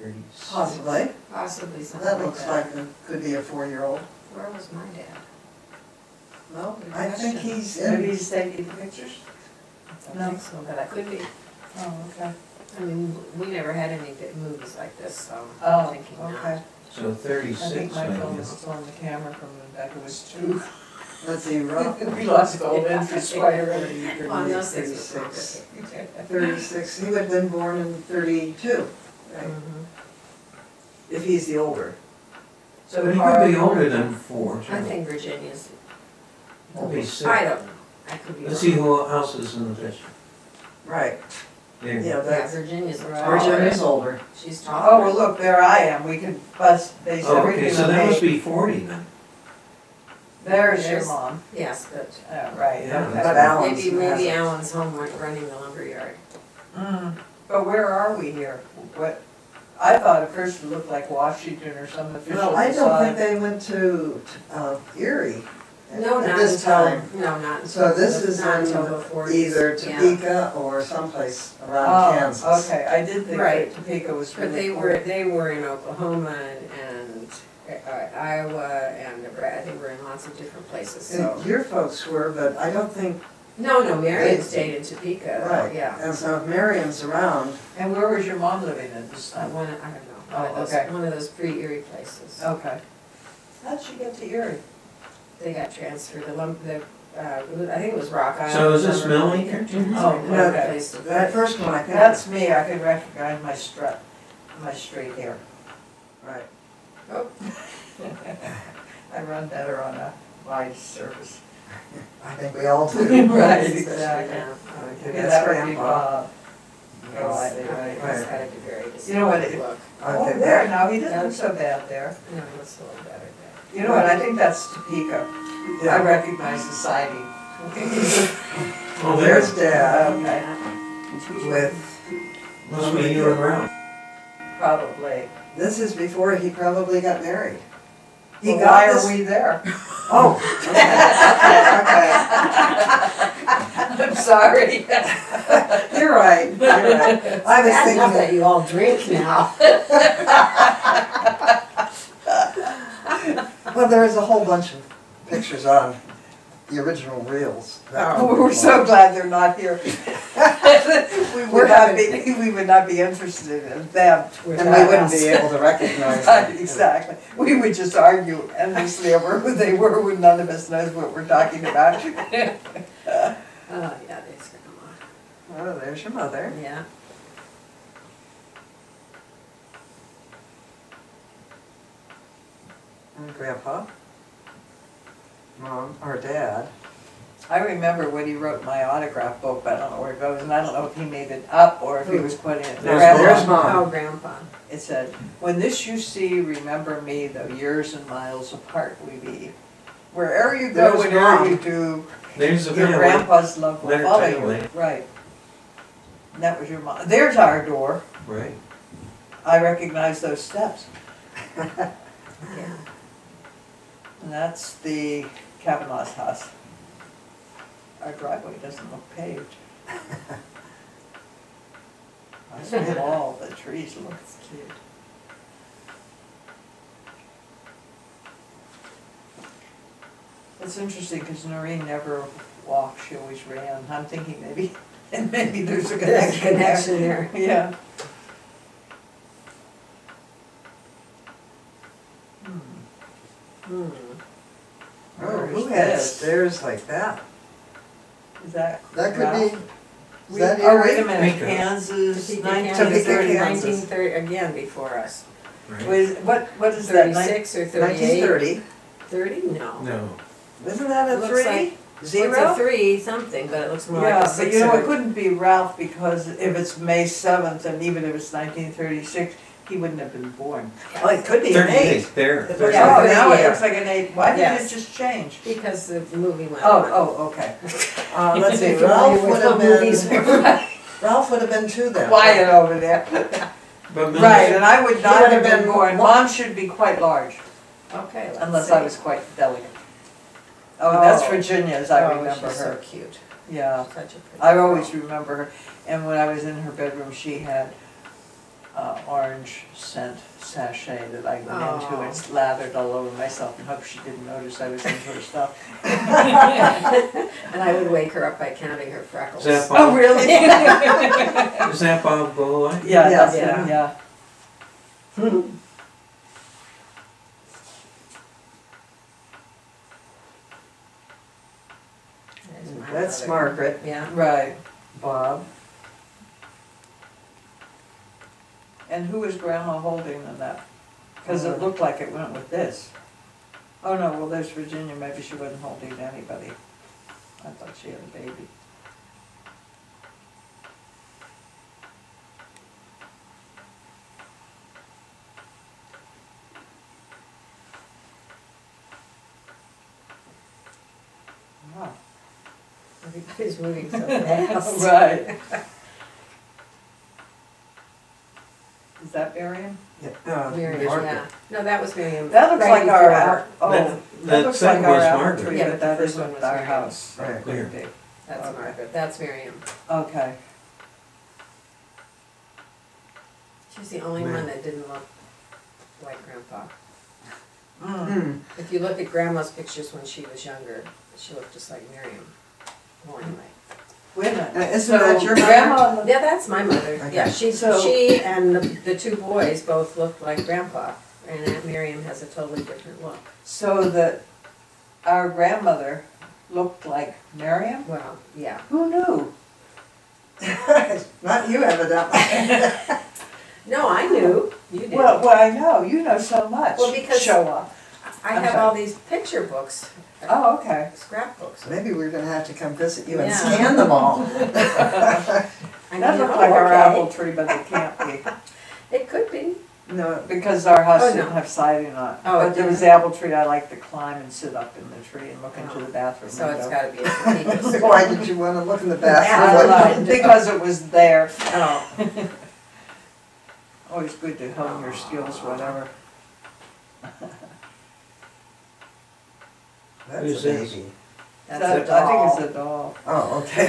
D: 36.
A: Possibly.
B: possibly something
A: That
B: like
A: looks
B: that.
A: like it could be a 4-year-old.
B: Where was my dad?
A: No,
B: Good
A: I think
B: question.
A: he's
C: Maybe
A: in.
C: he's taking the pictures?
B: I don't think so, but I could be.
C: Oh, okay.
B: I mean, we never had any big movies like this, so
C: Oh,
B: I'm thinking not.
C: okay.
D: So
C: I
D: 36
C: think my
D: maybe.
C: phone is still on the camera from when Becca was 2.
A: Let's see, Ralph.
C: We lost all interest quite early.
B: On those things was
A: 36.
B: complicated.
A: 36, he would have been born in 32, right?
B: Mhm.
A: If he's the older.
C: So
D: But he
C: Tara-
D: could be older than 4.
B: I think Virginia's,
D: Could be 6.
B: I don't know, I could be wrong.
D: Let's see who else is in the picture.
A: Right,
D: There.
A: yeah,
B: Yeah,
A: that's,
B: Virginia's
C: Right.
B: taller.
A: Virginia's older.
B: She's
C: Oh,
B: taller.
C: well, look, there I am. We could base
D: Oh,
C: everything
D: okay, so
C: on
D: that must
C: me.
D: be 40 then.
C: There's your
B: There's-
C: mom.
B: Yes, but
C: Right,
D: Yeah,
C: okay.
D: that's
A: But Alan's
B: maybe
A: has it.
B: Alan's home running the lumberyard.
C: Mm. But where are we here? What, I thought at first it looked like Washington or some official
A: Well, I don't think
C: facade.
A: they went to Erie
B: No,
A: at
B: not
A: this
B: until,
A: time.
B: no, not until.
A: So this is
B: not
A: in
B: until the 40s.
A: either
B: Yeah.
A: Topeka or someplace around Kansas.
C: Oh, okay, I did think
B: Right.
C: that Topeka was
B: But
C: really
B: they were in Oklahoma and Iowa and Nebraska. They were in lots of different places, so.
A: And your folks were, but I don't think,
B: No, Marion stayed in Topeka,
A: right.
B: yeah.
A: And so if Marion's around,
C: And where was your mom living at this time?
B: I don't know,
C: Oh, okay.
B: one of those pre-Erie places.
C: Okay. How'd she get to Erie?
B: They got transferred, I think it was Rock Island.
D: So is this
B: or-
D: Millie here?
B: Mhm.
C: Oh,
B: Another
C: okay.
B: place to
A: that
B: put.
A: first one I think.
C: That's me, I could recognize my strut, my straight hair.
A: Right.
B: Oh.
C: I run better on a wide surface.
A: I think we all do.
C: Right,
B: Especially
C: exactly.
B: now.
A: Okay,
C: Okay,
A: that's
C: that would be
A: Grandpa.
C: Bob. Golightly,
B: It's
C: right.
B: gotta be very
C: You know what it-
B: look.
C: Oh,
A: Okay,
C: there, now he doesn't look so bad there.
B: No, it looks a little better there.
C: You know what, I think that's Topeka. I
A: Yeah.
C: recognize the siding.
D: Oh,
A: There's
D: there's,
A: Dad
C: Okay,
A: with,
D: must be you and Ralph.
C: probably.
A: this is before he probably got married. He
C: Well,
A: got
C: why
A: this.
C: are we there?
A: Oh, okay, okay, okay.
C: I'm sorry.
A: You're right, you're right. I was
B: Bad enough that
A: thinking,
B: you all drink now.
A: well, there's a whole bunch of pictures on the original reels.
C: We're so glad they're not here. We would not be interested in them.
A: And we wouldn't be able to recognize them.
C: Exactly. We would just argue endlessly over who they were when none of us knows what we're talking about.
B: Oh, yeah, there's Grandma.
A: Oh, there's your mother.
B: Yeah.
A: And Grandpa. Mom, or Dad.
C: I remember when he wrote my autograph book, but I don't know where it goes, and I don't know if he made it up or if he was putting it.
A: There's Mom.
B: Oh, Grandpa.
C: It said, "When this you see, remember me, though years and miles apart we be. Wherever you go,
A: There's
C: whatever
A: Mom.
C: you do,
D: There's the
C: your
D: family.
C: grandpa's love will
D: Leonard
C: follow you."
D: family.
C: Right. And that was your mom. There's our door.
D: Right.
C: I recognize those steps.
B: Yeah.
C: And that's the Kavanaugh's house. Our driveway doesn't look paved. The wall, the trees look.
B: That's cute.
C: It's interesting because Noreen never walked, she always ran. I'm thinking maybe, and maybe there's a
B: There's a
C: connection
B: connection
C: there.
B: there.
C: Yeah.
B: Hmm.
A: Oh,
C: Where
A: who
C: is
A: had
C: this?
A: stairs like that?
C: Is that?
A: That could
C: Ralph?
A: be, is
C: We-
A: that
C: oh, wait a
A: Erie?
C: minute,
D: Topeka.
C: Kansas,
B: Topeka,
C: 1930.
A: Kansas.
B: 1930, again before us.
D: Right.
C: What is that?
B: 36 or 38?
A: 1930.
B: 30? No.
D: No.
A: Isn't that a
B: It looks
A: three?
B: like-
A: Zero?
B: It's a 3 something, but it looks more like
C: Yeah,
B: a
C: but
B: 6
C: you know,
B: or
C: it couldn't be Ralph because if it's May 7th and even if it's 1936, he wouldn't have been born.
A: Oh, it could be an
D: 38,
A: eight.
D: there.
A: It
C: Oh,
A: looks
B: Yeah,
A: like an
C: now it
A: eight.
C: looks like an 8. Why did
B: Yes.
C: it just change?
B: because the movie went on.
C: Oh, okay.
A: Let's see,
B: Familiar
A: Ralph
B: with
A: would
B: what
A: have
B: movies
A: been,
B: were.
A: Ralph would have been 2 then.
C: Quiet over there.
D: But
C: Right, and I would not
A: would
C: have
A: have
C: been
A: been
C: born.
A: more-
C: Mom should be quite large,
B: Okay, let's
C: unless
B: see.
C: I was quite delicate. Oh, that's
B: Oh.
C: Virginia's, I
B: Oh,
C: remember
B: she's
C: her.
B: so cute.
C: Yeah,
B: Such a pretty
C: I
B: girl.
C: always remember her. And when I was in her bedroom, she had orange scent sachet that I went into
B: Oh.
C: and slathered all over myself and hoped she didn't notice I was into her stuff.
B: And I would wake her up by counting her freckles.
D: Is that
C: Oh,
D: Bob?
C: really?
D: Is that Bob Bullock?
C: Yeah,
A: Yeah.
C: that's
B: Yeah.
C: it, yeah.
B: There's my
A: That's
B: mother.
A: Margaret.
B: Yeah.
C: Right.
A: Bob.
C: And who was Grandma holding in that? Because it looked like it went with this. Oh, no, well, there's Virginia, maybe she wasn't holding anybody. I thought she had a baby. Wow.
B: Everybody's moving so fast.
C: Right. Is that Miriam?
A: Yeah,
B: Miriam,
A: Margaret.
B: yeah. No, that was Miriam.
C: That looks
B: right
C: like our,
B: before.
C: oh,
D: That-
C: that
D: that
C: looks like
D: second
C: our
D: was
C: apple
D: Margaret.
C: tree,
B: Yeah,
C: but
B: but the
C: that
B: first one
C: isn't
B: was
C: our
B: Miriam.
C: house.
A: Right.
C: It could be.
B: That's
C: Okay.
B: Margaret. That's Miriam.
C: Okay.
B: She's the only
A: Man.
B: one that didn't look like Grandpa.
A: Hmm.
B: If you look at Grandma's pictures when she was younger, she looked just like Miriam. Well, anyway.
C: Wait a minute.
A: Isn't that your mother?
C: Grandma,
B: Yeah, that's my mother.
A: Okay.
B: Yeah,
C: So-
B: she and the 2 boys both look like Grandpa. And Aunt Miriam has a totally different look.
C: so that our grandmother looked like Miriam?
B: Well, yeah.
C: Who knew?
A: Not you evidently.
B: No, I knew. You did.
C: Well, I know, you know so much.
B: Well, because-
C: Show up.
B: I
C: I'm
B: have
C: sorry.
B: all these picture books,
C: Oh, okay.
B: scrapbooks.
A: Maybe we're gonna have to come visit you and
B: Yeah.
A: scan them all.
B: I
C: That
B: mean,
C: looked
B: oh,
C: like our
B: okay.
C: apple tree, but it can't be,
B: It could be.
A: No,
C: because our house
B: Oh,
C: didn't
B: no.
C: have siding on it.
B: Oh, it
C: But there was
B: didn't?
C: the apple tree, I like to climb and sit up in the tree and look into the bathroom
B: So it's
C: window.
B: gotta be a Topeka's.
A: why did you wanna look in the
C: I
A: bathroom?
C: don't know, because it was there.
B: Oh,
C: Always good to hone your skills, whatever.
A: That's
D: Who's
A: a
D: this?
A: baby.
B: That's a
C: I think
B: doll.
C: it's a doll.
A: Oh, okay.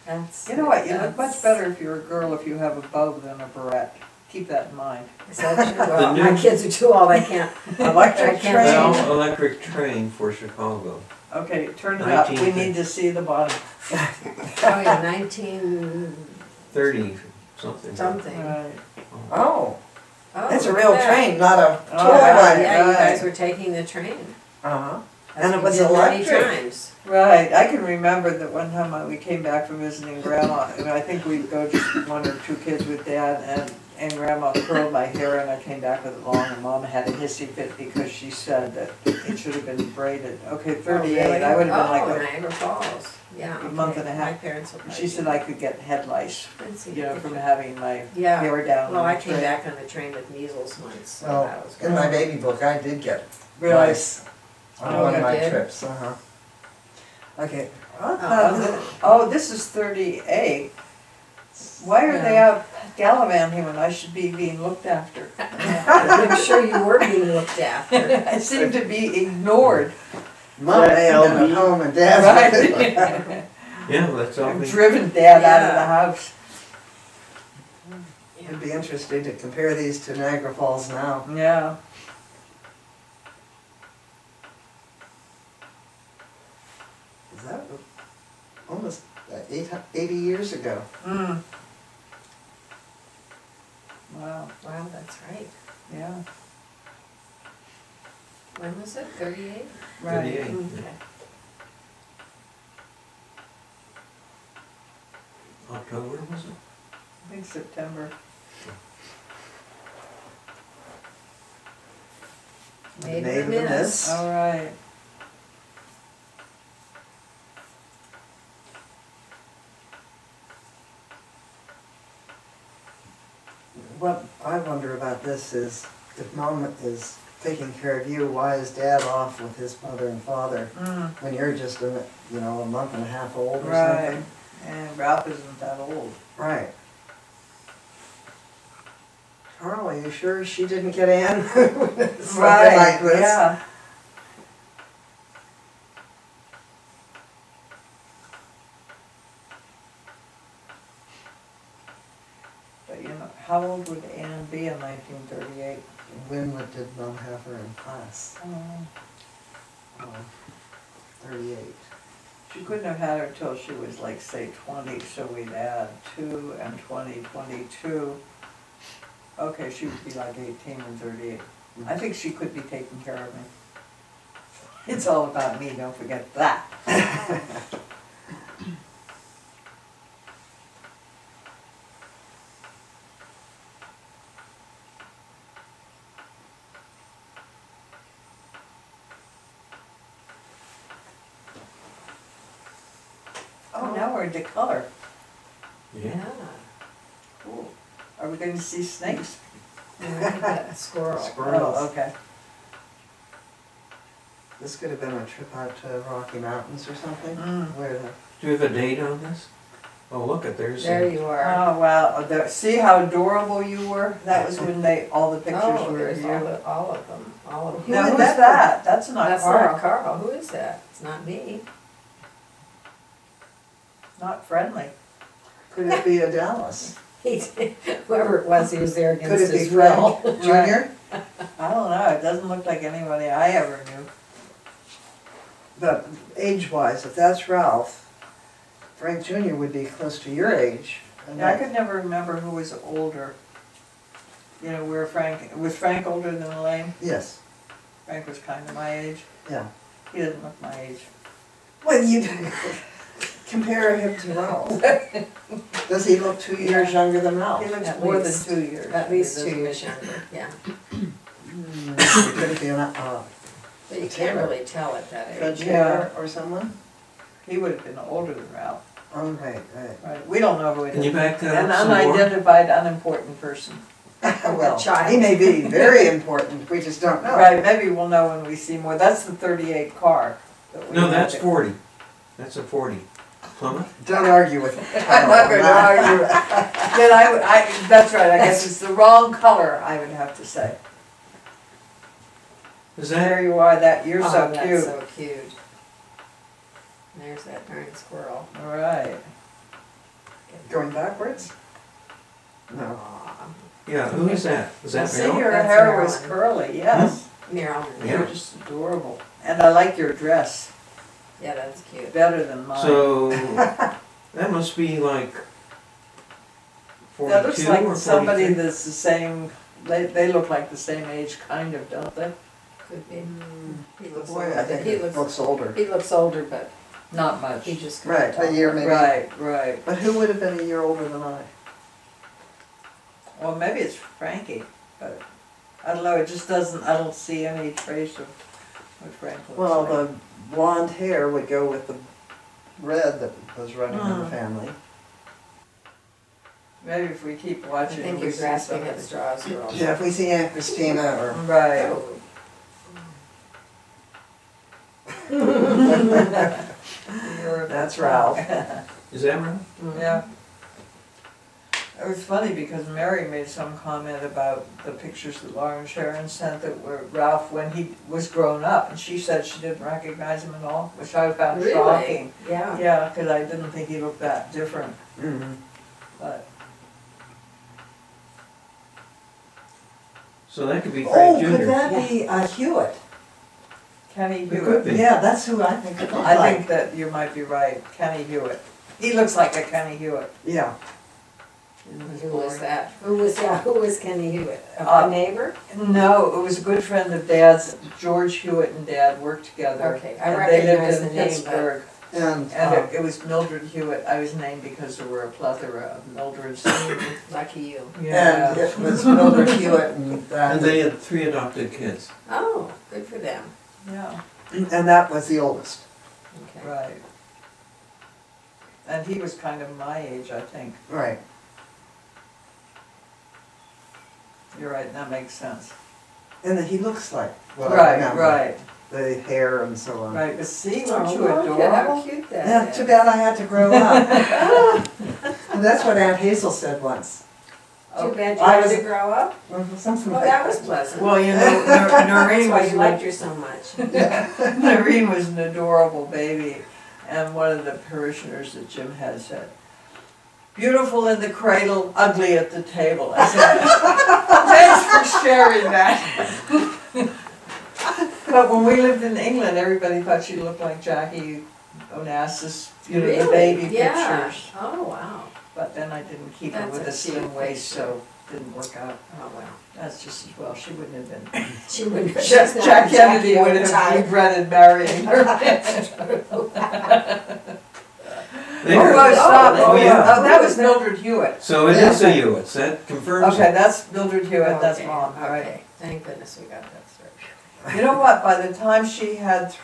B: That's.
C: You know what, you look
B: that's-
C: much better if you're a girl if you have a bow than a barrette. Keep that in mind.
B: Is that true? Well,
D: The
B: my
D: new-
B: kids are too old, I can't.
A: Electric
B: I can't
A: train.
B: change.
D: Well, electric train for Chicago.
C: Okay, turn it up, we
D: 1950.
C: need to see the bottom.
B: Oh, yeah, 19
D: 30 something.
B: something.
C: Right.
A: Oh,
B: Oh,
A: it's a
B: look
A: real
B: at that.
A: train, not a
C: Oh,
A: toy
C: right,
A: ride.
B: Yeah, you
C: Right.
B: guys were taking the train.
A: Uh-huh.
B: As
A: And it
B: we
A: was
B: did many
A: electric.
B: times.
C: Right, I can remember that one time when we came back from visiting Grandma, and I think we'd go just one or two kids with Dad, and Grandma curled my hair and I came back with it long, and Mom had a hissy fit because she said that it should have been braided. Okay, 38,
B: Oh, really?
C: I would have been
B: Oh,
C: like
B: Niagara Falls, yeah.
C: a month
B: okay.
C: and a half.
B: My parents were.
C: she said I could get head lice,
B: Didn't see
C: you know,
B: the
C: from
B: picture.
C: having my
B: Yeah,
C: hair down.
B: well,
C: on
B: I
C: the
B: came
C: train.
B: back on the train with measles once, so
A: Well,
B: that was
A: in
B: good.
A: my baby book, I did get
C: Really?
A: lice on
B: Oh,
A: one
B: you
A: of my
B: did?
A: trips. Uh-huh. Okay.
C: Oh, this is 38. Why are they out gallivanting when I should be being looked after?
B: I'm sure you were being looked after.
C: I seem to be ignored.
A: Mom may have been at home and Dad's with it.
C: Right.
D: Yeah, that's all.
C: I've driven Dad out of the
B: Yeah.
C: house.
A: It'd be interesting to compare these to Niagara Falls now.
C: Yeah.
A: Is that almost 80 years ago?
C: Mm. Wow.
B: Wow, that's right.
C: Yeah.
B: When was it, 38?
C: Right.
D: 38.
B: Okay.
D: October, was it?
C: I think September.
B: Made
A: Made
B: in
A: in
B: a
A: a
B: miss.
A: miss.
C: All right.
A: What I wonder about this is, if Mom is taking care of you, why is Dad off with his mother and father
C: Mm.
A: when you're just a month and a half old or
C: Right.
A: something?
C: And Ralph isn't that old.
A: Right. Carl, are you sure she didn't get in? Something like this.
C: Yeah. But you know, how old would Anne be in 1938?
A: When did Mom have her in class? Oh, 38.
C: She couldn't have had her till she was like, say, 20, so we'd add 2 and 20, 22. Okay, she would be like 18 and 38. I think she could be taking care of me. It's all about me, don't forget that. Oh, now we're into color.
B: Yeah.
C: Cool. Are we going to see snakes?
B: Yeah, I think that squirrel.
A: Squirrels.
C: Oh, okay.
A: This could have been a trip out to Rocky Mountains or something.
C: Mm.
A: Where the
D: Do you have a date on this? Oh, look at there's.
B: There you are.
C: Oh, wow. See how adorable you were? That was when all the pictures
B: Oh,
C: were of
B: there's
C: you.
B: all of them, all of them.
C: Now, who's that? That's not
B: That's
C: Carl.
B: not Carl, who is that? It's not me.
C: Not friendly.
A: could it be a Dallas?
B: Whoever it was, he was there
A: Could
B: against
A: it be
B: his will.
A: Frank Jr.?
C: I don't know. It doesn't look like anybody I ever knew.
A: But age-wise, if that's Ralph, Frank Jr. would be close to your age. And
C: Yeah, I
A: that-
C: could never remember who was older. You know, where was Frank older than Elaine?
A: Yes,
C: Frank was kind of my age.
A: yeah.
C: He doesn't look my age.
A: Well, you compare him to Ralph. Does he look 2 years younger than Ralph?
C: He looks
B: At
C: more
B: least.
C: than 2 years.
B: At least
C: He
B: 2
C: doesn't-
B: years younger, yeah.
A: Could it be
B: But you can't really tell at that
A: Fred
B: age.
A: Taylor or someone?
C: He would have been older than Ralph.
A: Oh, right, right.
C: Right. We don't know who it
D: Can you
C: is.
D: back that
C: An
D: up some more?
C: unidentified, unimportant person.
A: Well,
B: child.
A: he may be very important, we just don't know.
C: Right, maybe we'll know when we see more. That's the 38 car. that we
D: No,
C: had
D: that's
C: to-
D: 40. That's a 40. Plymouth?
A: Don't argue with him.
C: I'm not going to argue. Then that's right, I guess it's the wrong color, I would have to say.
D: Is
C: There
D: that,
C: you are, you're
B: Oh,
C: so
B: that's
C: cute.
B: so cute. there's that darn squirrel.
C: All right.
A: Going backwards? No.
B: Aw,
D: Yeah, who is that? Is that
C: See,
D: Merrill?
C: your
B: That's
C: hair was
B: Marilyn.
C: curly, yes.
B: Meryl.
D: Yeah.
C: You're just adorable. And I like your dress
B: Yeah, that's cute.
C: better than mine.
D: So, that must be like 42
C: That looks
D: or
C: like
D: 43?
C: somebody that's the same, they look like the same age, kind of, don't they?
B: Could be. He
A: The
B: looks
A: boy,
B: older.
A: I think,
B: He looks,
A: looks older.
B: he looks older, but
C: Not much.
B: he just.
A: Right, a year maybe.
C: Right, right.
A: But who would have been a year older than I?
C: Well, maybe it's Frankie, but I don't know, it just doesn't, I don't see any trace of what Frank looks
A: Well,
C: like.
A: the blonde hair would go with the red that was running in the family.
C: Maybe if we keep
B: I
C: watching.
B: think
C: we
B: you're
C: see
B: grasping
C: somebody.
B: at straws, girl.
A: Yeah, if we see Aunt Christina or
C: Right. You're-
A: that's Ralph.
D: Is that right?
C: Yeah. It was funny because Mary made some comment about the pictures that Laura and Sharon sent that were Ralph when he was grown up, and she said she didn't recognize him at all, which I found
B: Really?
C: shocking.
B: Yeah.
C: Yeah, because I didn't think he looked that different,
A: Mhm.
C: but.
D: So that could be
A: Oh,
D: Frank
A: could
D: Jr.
A: that be Hewitt?
C: Kenny
D: It
C: Hewitt.
D: could be.
A: Yeah, that's who I think it looked
C: I
A: like.
C: think that you might be right, Kenny Hewitt. He looks like a Kenny Hewitt.
A: Yeah.
B: Who was that? Who was Kenny Hewitt? A
C: Uh,
B: neighbor?
C: No, it was a good friend of Dad's. George Hewitt and Dad worked together.
B: Okay, I
C: and they
B: recognize
C: lived
B: the
C: in
B: name, but.
C: Pittsburgh.
A: And
C: And it was Mildred Hewitt. I was named because there were a plethora of Mildreds.
B: Lucky you.
A: and it was Mildred Hewitt
D: And
A: and
D: they had 3 adopted kids.
B: Oh, good for them.
C: Yeah,
A: that was the oldest.
B: Okay.
C: right. And he was kind of my age, I think.
A: Right.
C: You're right, that makes sense.
A: And that he looks like what I
C: Right,
A: remember.
C: right,
A: The hair and so on.
C: right. But see,
B: Oh,
C: aren't you
B: look at
C: adorable?
B: how cute that
A: Yeah,
B: is.
A: too bad I had to grow up. And that's what Aunt Hazel said once.
B: Too bad you
A: I
B: had
A: was-
B: to grow up?
A: Something
B: Well,
A: like
B: that was pleasant.
C: Well, you know, Noreen
B: That's why
C: was
B: you liked her so much.
C: Noreen was an adorable baby, and one of the parishioners that Jim had said, "Beautiful in the cradle, ugly at the table." I said, "Thanks for sharing that." But when we lived in England, everybody thought she looked like Jackie Onassis, you know, the
B: Really?
C: baby
B: Yeah.
C: pictures.
B: Oh, wow.
C: But then I didn't keep her
B: That's
C: with
B: a
C: a slim
B: cute
C: waist,
B: picture.
C: so it didn't work out.
B: Oh, well.
C: That's just as well. She wouldn't have been.
B: She wouldn't.
C: Jack Kennedy would have regretted marrying her.
D: There.
C: Oh, stop.
D: Oh, yeah.
C: Oh, that was Mildred Hewitt.
D: So it is a Hewitts, that confirms
C: Okay,
D: it.
C: that's Mildred Hewitt, that's
B: Okay,
C: Mom, all right.
B: Okay, thank goodness we got that straight.
C: You know what, by the time she had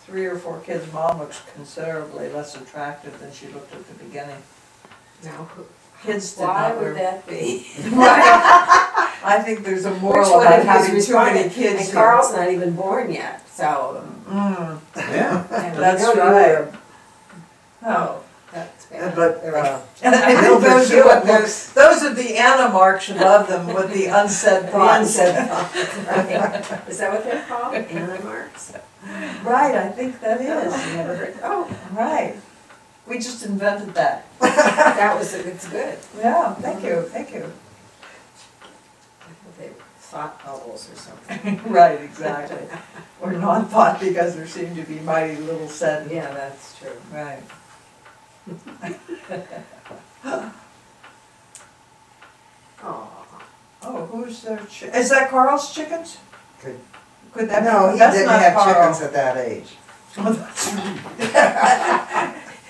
C: 3 or 4 kids, Mom looks considerably less attractive than she looked at the beginning.
B: Now,
C: Kids did
B: why
C: not
B: would
C: wear.
B: that be?
C: I think there's a
B: Which
C: moral
B: one
C: about
B: of
C: having
B: his
C: too many
B: responded?
C: kids
B: And
C: here.
B: Carl's not even born yet, so.
C: Mm,
D: Yeah.
B: and
C: That's
B: no, you
C: right.
B: were- Oh, that's bad.
A: But
C: and I think
A: Mildred
C: those are
A: Hewitt
C: what
A: looks-
C: those are the Anna marks above them with the unsaid
B: The
C: thoughts.
B: unsaid thoughts, right. Is that what they're called? Anna marks?
C: Right, I think that is.
B: I never heard, oh,
C: Right. We just invented that.
B: that was, it's good.
C: Yeah, thank you, thank you.
B: I thought they were thought bubbles or something.
C: Right, exactly. Or non-thought because there seemed to be mighty little said.
B: Yeah, that's true.
C: Right.
B: Oh,
C: Oh, who's their is that Carl's chickens?
A: Could-
C: Could that be?
A: no, he
C: That's
A: didn't
C: not
A: have
C: Carl.
A: chickens at that age.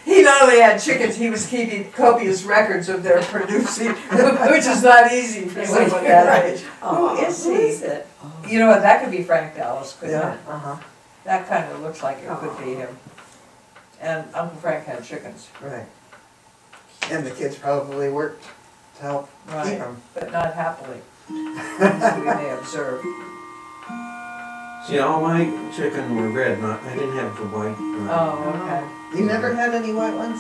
C: He not only had chickens, he was keeping copious records of their producing, which is not easy for someone that age.
B: oh,
C: Who is
B: who
C: he?
B: is it?
C: You know what, that could be Frank Dallas, couldn't
A: Yeah.
C: it?
A: Uh-huh.
C: That kind of looks like it could be him. And Uncle Frank had chickens,
A: Right. And the kids probably worked to help keep
C: right,
A: them.
C: but not happily, as we may observe.
D: See, all my chicken were red, not, I didn't have the white.
C: Oh, okay.
A: You never had any white ones?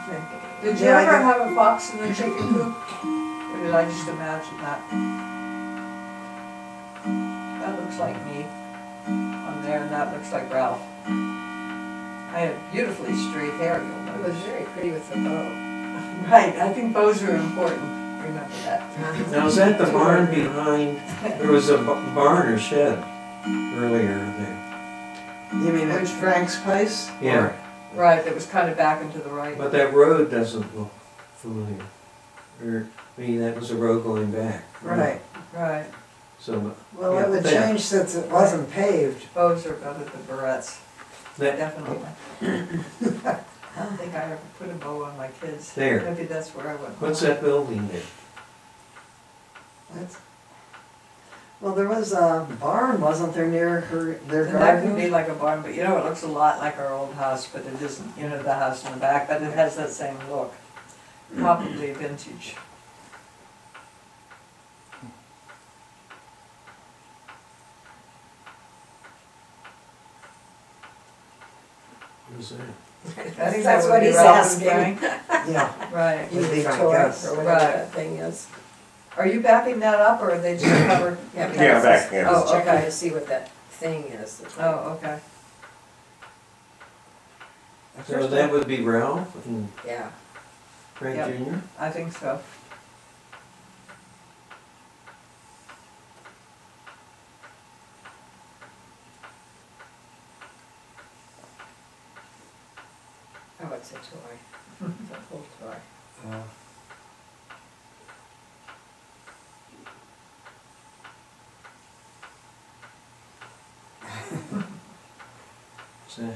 C: Okay. Did you
A: Yeah, I
C: ever
A: did.
C: have a fox in the chicken coop? Or did I just imagine that? That looks like me on there, and that looks like Ralph. I had beautifully straight hair, you'll
B: It was
C: notice.
B: very pretty with the bow.
C: Right, I think bows are important, remember that.
D: Now, is that the barn behind, there was a barn or shed earlier there?
A: You mean at Frank's place?
D: Yeah,
C: Right, that was kind of back and to the right.
D: but that road doesn't look familiar. Or, maybe that was a road going back.
A: Right.
C: Right,
D: So,
A: Well,
D: Yeah,
A: it would
D: there.
A: change since it wasn't paved.
C: bows are better than barrettes,
D: that,
C: definitely. I don't think I ever put a bow on my kids.
D: There.
C: Maybe that's where I went.
D: what's that building there?
A: That's- Well, there was a barn, wasn't there, near their
C: And that could
A: garden?
C: be like a barn, but you know, it looks a lot like our old house, but it isn't, you know, the house in the back, but it has that same look. Probably vintage.
D: What is that?
C: I think
B: That's
C: that would
B: what
C: be
B: he's
C: relevant,
B: asking.
C: Frank.
A: Yeah,
C: Right.
A: Would be my
B: Tour
A: guess.
B: or whatever
C: Right.
B: that thing is.
C: Are you backing that up, or are they just covered?
E: Yeah, back, yeah.
B: Just
C: Oh,
B: checking
C: okay.
B: to see what that thing is.
C: Oh, okay.
D: So that would be Ralph and
B: Yeah.
D: Frank
C: Yep.
D: Jr.?
C: I think so.
B: Oh, it's a toy. It's a full toy.
A: Uh,
D: Is that,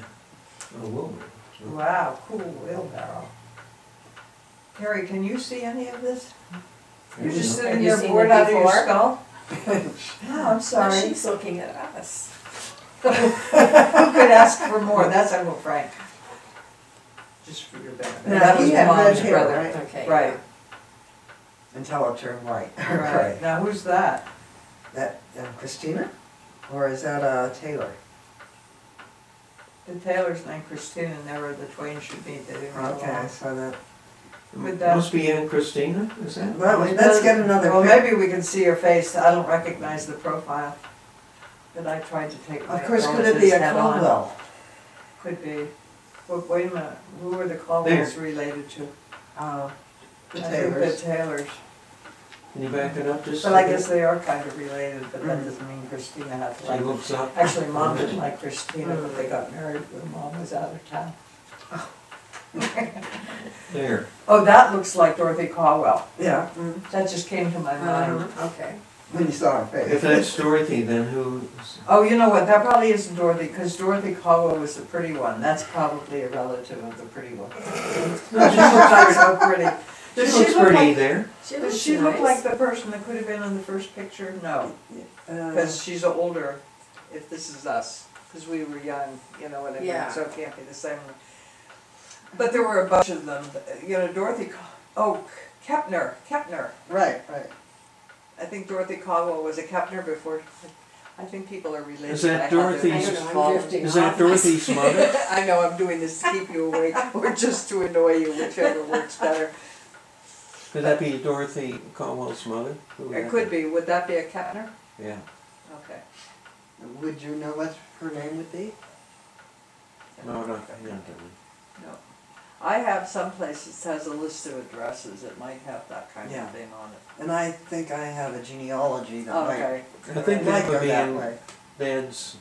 D: oh, Wilbur.
C: Wow, cool wheelbarrow. Harry, can you see any of this? You're just
B: Have
C: sitting
B: you
C: there
B: seen
C: bored
B: it
C: out of your
B: before?
C: skull? Oh, I'm sorry.
B: She's looking at us.
C: Who could ask for more? That's Uncle Frank. Just for your benefit.
A: Now,
C: That
A: he
C: was
A: had
C: Mom's
A: red hair,
C: brother.
A: right?
B: Okay.
C: Right,
A: Until it turned white.
C: right. Now, who's that?
A: That, Christina? Or is that Taylor?
C: The Taylor's named Christina, and never the twain should meet. They didn't get
A: Okay,
C: along.
A: so that,
C: With that-
D: Must be Aunt Christina, is that?
A: well, let's get another
C: Well,
A: pic.
C: maybe we can see her face. I don't recognize the profile. But I tried to take my
A: Of course, could it be a
C: relative's head on.
A: Caldwell?
C: Could be. Well, wait a minute, who are the Caldwells related to?
A: The
C: I think
A: Taylors.
C: the Taylors.
D: Can you back it up just a
C: But I
D: bit?
C: guess they are kind of related, but that doesn't mean Christina had to
D: She
C: like.
D: looks up.
C: Actually, Mom didn't like Christina, but they got married when Mom was out of town.
D: There.
C: Oh, that looks like Dorothy Caldwell.
A: Yeah,
C: That just came to my mind.
B: Okay.
A: when you saw her face.
D: If that's Dorothy, then who?
C: Oh, you know what, that probably isn't Dorothy, because Dorothy Caldwell was the pretty one. That's probably a relative of the pretty one.
D: No,
C: She looks like so pretty.
D: She
C: Does
D: looks
C: she look
D: pretty
C: like,
D: there.
B: She
C: does
B: looks
C: she look
B: nice.
C: like the person that could have been in the first picture? No, because she's older, if this is us, because we were young, you know what I mean?
B: Yeah.
C: So it can't be the same. But there were a bunch of them, you know, Kepner.
A: Right, right.
C: I think Dorothy Caldwell was a Kepner before, I think people are related.
D: Is that
C: I have their
D: Dorothy's-
C: names
B: I don't know, I'm
C: fallen.
B: drifting
D: Is that
B: off.
D: Dorothy's mother?
C: I know, I'm doing this to keep you awake, or just to annoy you, whichever works better.
D: Could that be Dorothy Caldwell's mother? Who would
C: It
D: that
C: could be, would that be a Kepner?
D: Yeah.
C: Okay.
A: Would you know what her name would be?
D: No, not really.
C: No. I have some places that has a list of addresses, it might have that kind
A: Yeah.
C: of thing on it.
A: And I think I have a genealogy that might,
C: Okay.
D: I think
A: might
D: that
A: go
D: would be
A: that
D: in
A: way.
D: Dad's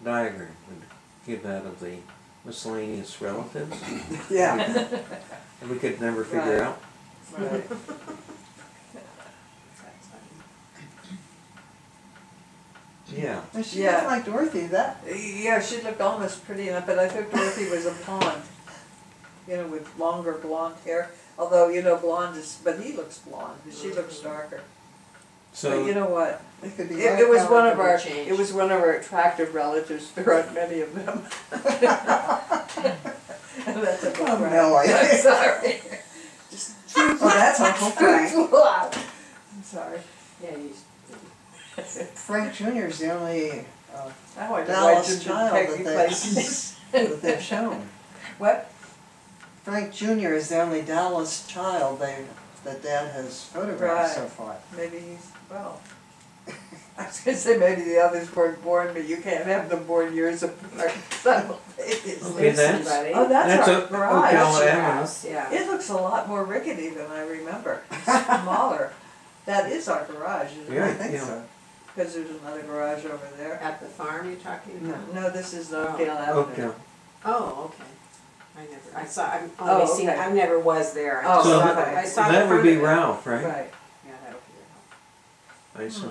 D: diagram, would give that of the miscellaneous relatives.
A: Yeah,
D: And we could never figure
C: Right.
D: out.
C: Right.
D: Yeah.
A: and she
C: Yeah.
A: looked like Dorothy, that,
C: Yeah, she looked almost pretty enough, but I thought Dorothy was a blonde. You know, with longer blonde hair, although, you know, blonde is, but he looks blonde, she looks darker. But you
D: So,
C: know what?
A: it could be.
C: It was one of
B: color
C: our,
B: could change.
C: it was one of our attractive relatives, there aren't many of them. That's a
A: Oh, Melly.
C: I'm sorry. Just
A: Oh, that's Uncle Frank.
C: I'm sorry.
B: Yeah, you.
A: Frank Jr. is the only
C: Now I know I
A: Dallas
C: didn't
A: child
C: take
A: that
C: you
A: they,
C: places.
A: that they've shown.
C: What?
A: Frank Jr. is the only Dallas child that Dad has photographed so
C: Right.
A: far.
C: Maybe he's, well, was gonna say maybe the others weren't born, but you can't have them born years apart simultaneously.
D: Okay, that's,
B: Somebody.
A: Oh, that's our
D: a
A: garage.
D: Hotel
B: That's your
D: Avenue.
B: house, yeah.
A: It looks a lot more rickety than I remember. It's smaller. That is our garage, isn't
D: Yeah,
A: it?
D: I think
A: Yeah.
D: so.
A: Because there's another garage over there.
B: At the farm you're talking about?
A: No, this is
B: Oh.
A: Oakdale Avenue.
D: Okay.
B: Oh, okay. I saw, I've
A: Oh,
B: only seen,
A: okay.
B: I never was there. I
A: Oh,
B: just saw
A: okay.
B: the- I saw the
D: That would
B: front
D: be
B: of it.
D: Ralph, right?
A: Right.
B: Yeah, that would be
D: I see.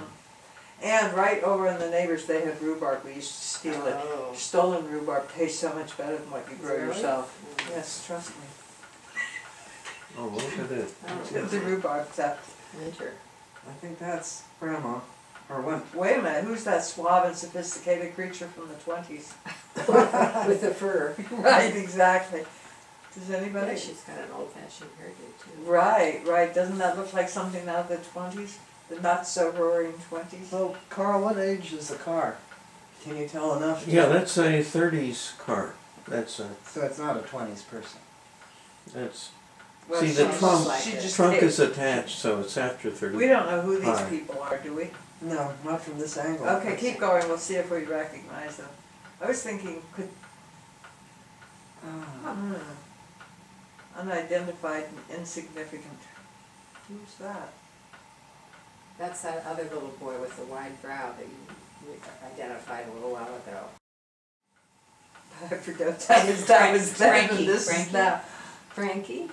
A: And right over in the neighbors, they have rhubarb. We used to steal it.
B: Oh.
A: Stolen rhubarb tastes so much better than what you grow
B: Really?
A: yourself.
B: Mm.
A: Yes, trust me.
D: Oh, look at it.
B: Oh,
A: The rhubarb theft.
B: winter.
A: I think that's Grandma. Or when? Wait a minute, who's that suave and sophisticated creature from the 20s?
B: With the fur.
A: Right, exactly. Does
B: Yeah,
A: anybody?
B: she's got an old fashioned hairdo too.
A: Right, right. Doesn't that look like something out of the 20s? The not so roaring 20s?
G: So, Carl, what age is the car? Can you tell enough? to-
D: Yeah, that's a 30s car. That's a,
G: So it's not a 20s person.
D: that's,
A: Well,
D: see, the
A: she-
D: trunk,
B: like
A: she
B: it.
A: just
D: trunk
A: did.
D: is attached, so it's after 30.
A: We don't know who these
D: Hi.
A: people are, do we?
G: No, not from this angle.
A: Okay, keep going. We'll see if we recognize them. I was thinking, could
G: Ah,
A: unidentified and insignificant. Who's that?
B: That's that other little boy with the wide brow that you identified a little while ago.
A: I forgot that was then and
B: Frankie,
A: this is
B: Frankie.
A: now.
B: Frankie?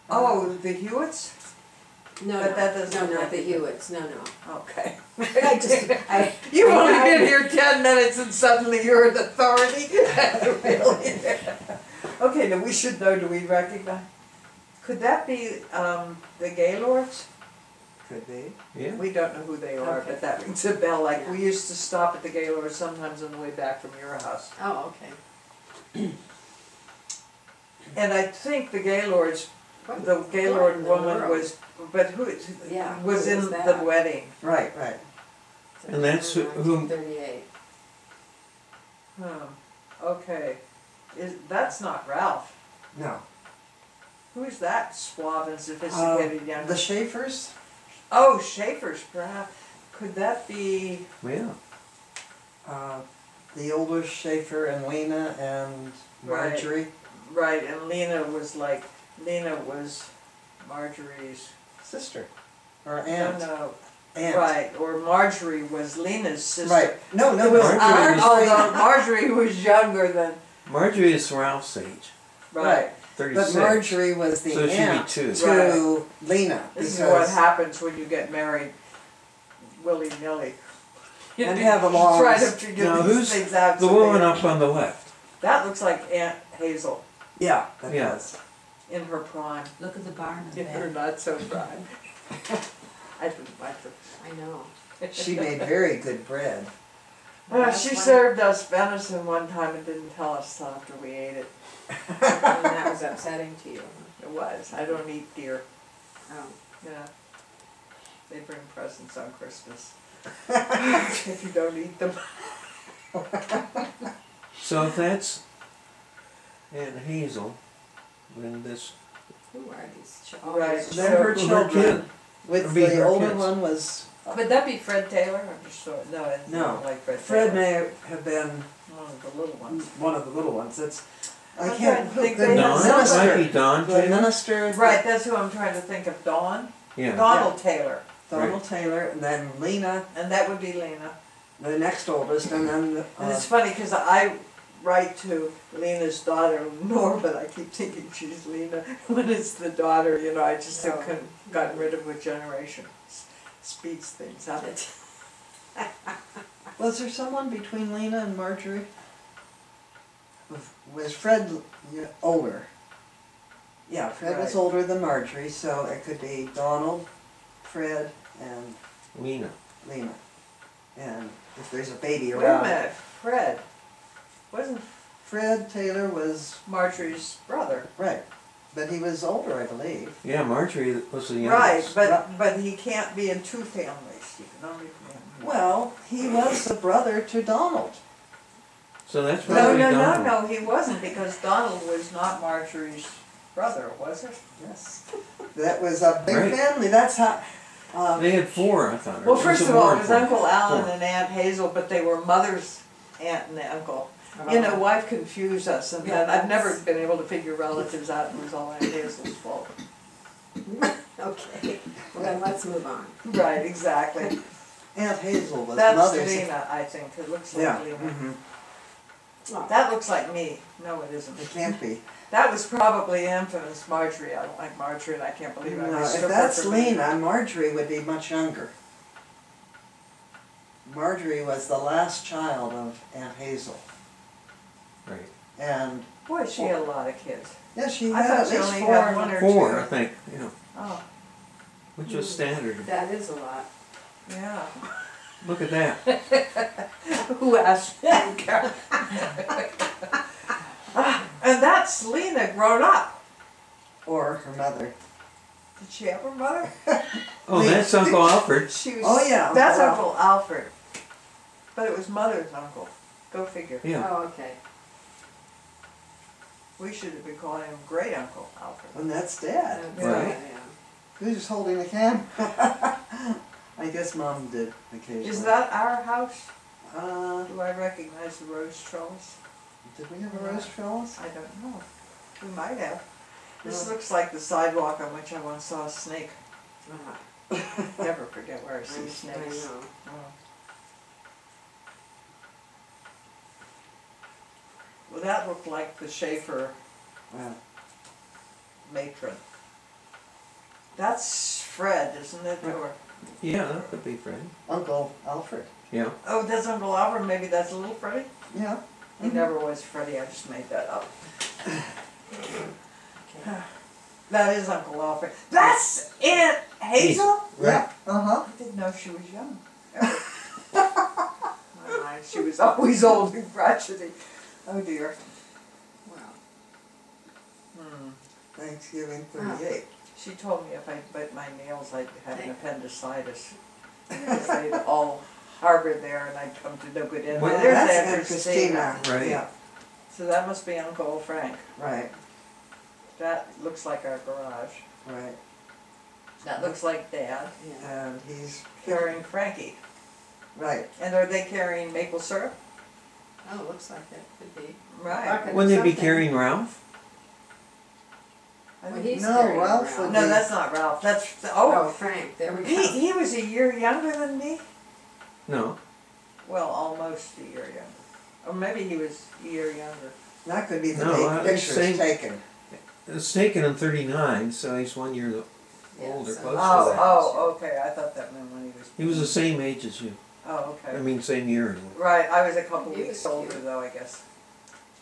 A: Oh, the Hewitts?
B: No,
A: But
B: no,
A: that doesn't
B: no, not
A: look
B: the
A: good.
B: Hewitts, no, no.
A: Okay.
B: I just, I.
A: You've
B: I-
A: only
B: I-
A: been here 10 minutes and suddenly you're an authority? Really? Okay, now we should know, do we recognize? Could that be the Gaylords?
G: could be.
D: Yeah.
A: We don't know who they are,
B: Okay.
A: but that rings a bell, like we
B: Yeah.
A: used to stop at the Gaylords sometimes on the way back from your house.
B: Oh, okay.
A: And I think the Gaylords,
B: What-
A: the
B: what
A: Gaylord
B: in the
A: woman
B: world?
A: was, but who,
B: Yeah,
A: was
B: who
A: in
B: was
A: the
B: that?
A: wedding.
G: Right, right.
D: And that's who-
B: 1938.
A: Okay. That's not Ralph.
G: No.
A: Who is that suave and sophisticated young?
G: The Schaefers?
A: Oh, Schaefer's perhaps. Could that be?
D: Yeah.
G: The older Schaefer and Lena and
A: Right.
G: Marjorie.
A: Right, and Lena was Marjorie's
G: Sister. Or aunt.
A: No,
G: Aunt.
A: right, or Marjorie was Lena's sister.
G: Right. No, no,
A: It was
G: no.
D: Marjorie was-
A: although Marjorie was younger than,
D: Marjorie is Ralph's age,
A: right.
D: 36.
G: But Marjorie was the
D: So she'd be
G: aunt
D: two.
G: to Lena.
A: This is what happens when you get married willy-nilly.
G: And have a long-
A: Try to figure
D: Now,
A: these
D: who's
A: things out.
D: the
A: so
D: woman
A: they-
D: up on the left.
A: That looks like Aunt Hazel
G: Yeah, that
D: Yeah.
G: does.
A: in her prime.
F: Look at the barn in
A: In
F: the
A: her
F: back.
A: not so prime. I didn't like her.
B: I know.
G: She made very good bread.
B: That's
A: She
B: why-
A: served us venison one time and didn't tell us till after we ate it.
B: And that was upsetting to you.
A: It was. I don't eat deer.
B: Oh.
A: Yeah. They bring presents on Christmas. If you don't eat them.
D: So if that's Aunt Hazel, then this,
B: Who are these
A: Right.
B: children?
G: Then her
A: So-
G: children. With
D: It'd be
G: the
D: her
G: older
D: kids.
G: one was,
A: Would that be Fred Taylor? I'm just sure. No, it's
G: No.
A: not like Fred
G: Fred
A: Taylor.
G: may have been
A: One of the little ones.
G: one of the little ones. It's, I
A: I'm
G: can't
A: trying to
G: think
A: think
G: the
A: they have
D: Don, it
A: some-
D: might be
G: minister.
D: Don
G: The
D: Taylor.
G: minister.
A: Right, that's who I'm trying to think of. Dawn?
D: Yeah.
A: Donald Taylor.
G: Donald Taylor, and then Lena,
A: And that would be Lena.
G: the next oldest, and then
A: And it's funny because I write to Lena's daughter, Norma, but I keep thinking she's Lena. When it's the daughter, you know, I just have gotten rid of with generation. Speeds things up.
G: was there someone between Lena and Marjorie? Was Fred older? Yeah, Fred was
A: Right.
G: older than Marjorie, so it could be Donald, Fred, and
D: Lena.
G: Lena. And if there's a baby
A: Wait a
G: around.
A: minute, Fred. Wasn't
G: Fred Taylor was,
A: Marjorie's brother?
G: right, but he was older, I believe.
D: Yeah, Marjorie was the
A: Right,
D: youngest.
A: but he can't be in two families. You can only be in one.
G: Well, he was the brother to Donald.
D: So that's
A: No,
D: probably
A: no, no,
D: Donald.
A: no, he wasn't, because Donald was not Marjorie's brother, was it?
G: Yes. That was a big
D: Right.
G: family, that's how,
D: They had 4, I thought.
C: Well,
D: or
C: first
D: it
C: of all,
D: more
C: it
D: than
C: was
D: 4?
C: Uncle Alan
D: 4.
C: and Aunt Hazel, but they were mother's aunt and uncle. You know, wife confused us, and then I've never been able to figure relatives out, and it was all Aunt Hazel's fault.
B: Okay, well then let's move on.
C: Right, exactly.
G: Aunt Hazel was
C: That's
G: mother's.
C: Lena, I think. It looks like
G: Yeah.
C: Lena.
G: Mhm.
C: That looks like me. No, it isn't.
G: It can't be.
C: That was probably infamous Marjorie. I don't like Marjorie, and I can't believe I
G: No,
C: mistook
G: if
C: her
G: that's
C: for me.
G: Lena, Marjorie would be much younger. Marjorie was the last child of Aunt Hazel.
D: Right.
G: And,
C: Boy, she had a lot of kids.
G: yeah, she
C: I
G: had
C: thought
G: at
C: she
G: least
C: only
G: 4.
C: had one or
D: 4,
C: two.
D: I think. Yeah,
C: Oh,
D: which was standard.
B: That is a lot.
C: yeah.
D: Look at that.
C: Who asked you, Carol? And that's Lena grown up.
G: Or her mother.
C: Did she have her mother?
D: Oh, that's Uncle Alfred.
C: She was,
G: Oh, yeah,
C: that's
G: Uncle
C: Uncle Alfred. But it was mother's uncle. Go figure.
D: Yeah.
B: Oh, okay.
C: We should have been calling him Great Uncle Alfred.
G: And that's Dad.
B: That's
D: Right.
B: yeah.
G: Who's holding the camera? I guess Mom did occasionally.
C: Is that our house?
G: Uh,
C: Do I recognize the rose trellis?
G: did we have a rose trellis?
C: I don't know. We might have. This
G: No.
C: looks like the sidewalk on which I once saw a snake.
B: Uh-huh.
C: Never forget where I see
B: I
C: snakes.
B: know.
C: Oh. Well, that looked like the Schaefer
G: Well,
C: matron. That's Fred, isn't it? Or,
D: Yeah, that could be Fred.
G: Uncle Alfred.
D: Yeah.
C: oh, that's Uncle Albert. Maybe that's little Freddie.
G: Yeah.
C: He never was Freddie. I just made that up. That is Uncle Alfred. That's Aunt Hazel.
G: Yeah. Uh-huh.
C: I didn't know she was young. My mind, she was always old and crotchety. Oh dear.
B: Wow.
C: Hmm.
G: Thanksgiving 38.
C: She told me if I bit my nails, I'd have an appendicitis. Because they'd all harbored there, and I'd come to no good end.
D: Well,
C: There's
G: That's
C: Aunt
G: Aunt
C: Christina.
G: Christina.
D: Right.
G: Yeah,
C: So that must be Uncle Frank.
G: right,
C: That looks like our garage.
G: right.
C: That looks like Dad
B: Yeah.
G: And he's,
C: carrying Frankie.
G: right.
C: And are they carrying maple syrup?
B: Oh, looks like that could be.
C: Right.
B: Bucket or
D: Wouldn't they be
B: something.
D: carrying Ralph?
C: I
B: Well,
C: think-
B: he's
G: No,
B: carrying
G: Ralph
B: around.
G: would
C: No, that's not Ralph. That's,
B: Oh,
C: oh,
B: Frank, there we go.
C: he was a year younger than me?
D: No.
C: Well, almost a year younger. Or maybe he was a year younger.
G: That could be the
D: No,
G: date
D: I
G: the
D: was
G: picture
D: saying-
G: is taken.
D: It was taken in 39, so he's 1 year
B: Yeah,
D: older,
B: so-
D: close
C: Oh,
D: to that.
C: oh, okay, I thought that meant when he was.
D: He was the same age as you.
C: Oh,
D: I
C: okay.
D: mean, same year anyway.
C: Right, I was a couple
B: He
C: weeks
B: was
C: older
B: cute.
C: though, I guess.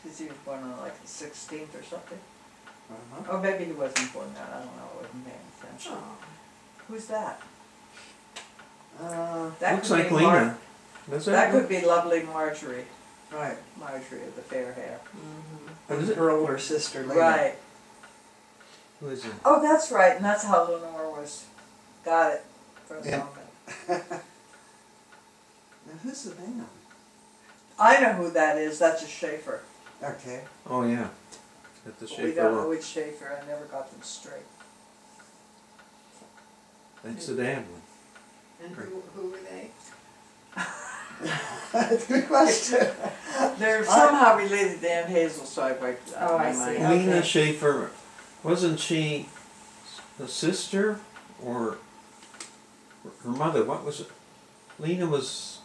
C: Cause he was born on like the 16th or something.
G: Uh-huh.
C: Or maybe he wasn't born that, I don't know, I wasn't paying attention.
B: Oh.
C: Who's that?
G: Uh,
C: That
D: Looks
C: could
D: like
C: be
D: Lena. Does
C: That could be lovely Marjorie.
G: right.
C: Marjorie with the fair hair.
B: Mhm.
D: What is it?
G: Her older sister later.
C: Right.
D: Who is it?
C: Oh, that's right, and that's how Lenore was. Got it for a
D: Yeah.
C: moment.
G: Now who's the band?
C: I know who that is. That's a Schaefer.
G: Okay.
D: Oh, yeah. At the
C: But we
D: Schaefer
C: don't know
D: look.
C: which Schaefer. I never got them straight.
D: That's the dad one.
B: And who were they?
G: That's a good question.
C: They're somehow related to Aunt Hazel, so I wiped it out
B: Oh,
C: of my
B: I see.
C: mind.
B: Yeah.
D: Lena
B: Okay.
D: Schaefer, wasn't she a sister or her mother? What was it? Lena was,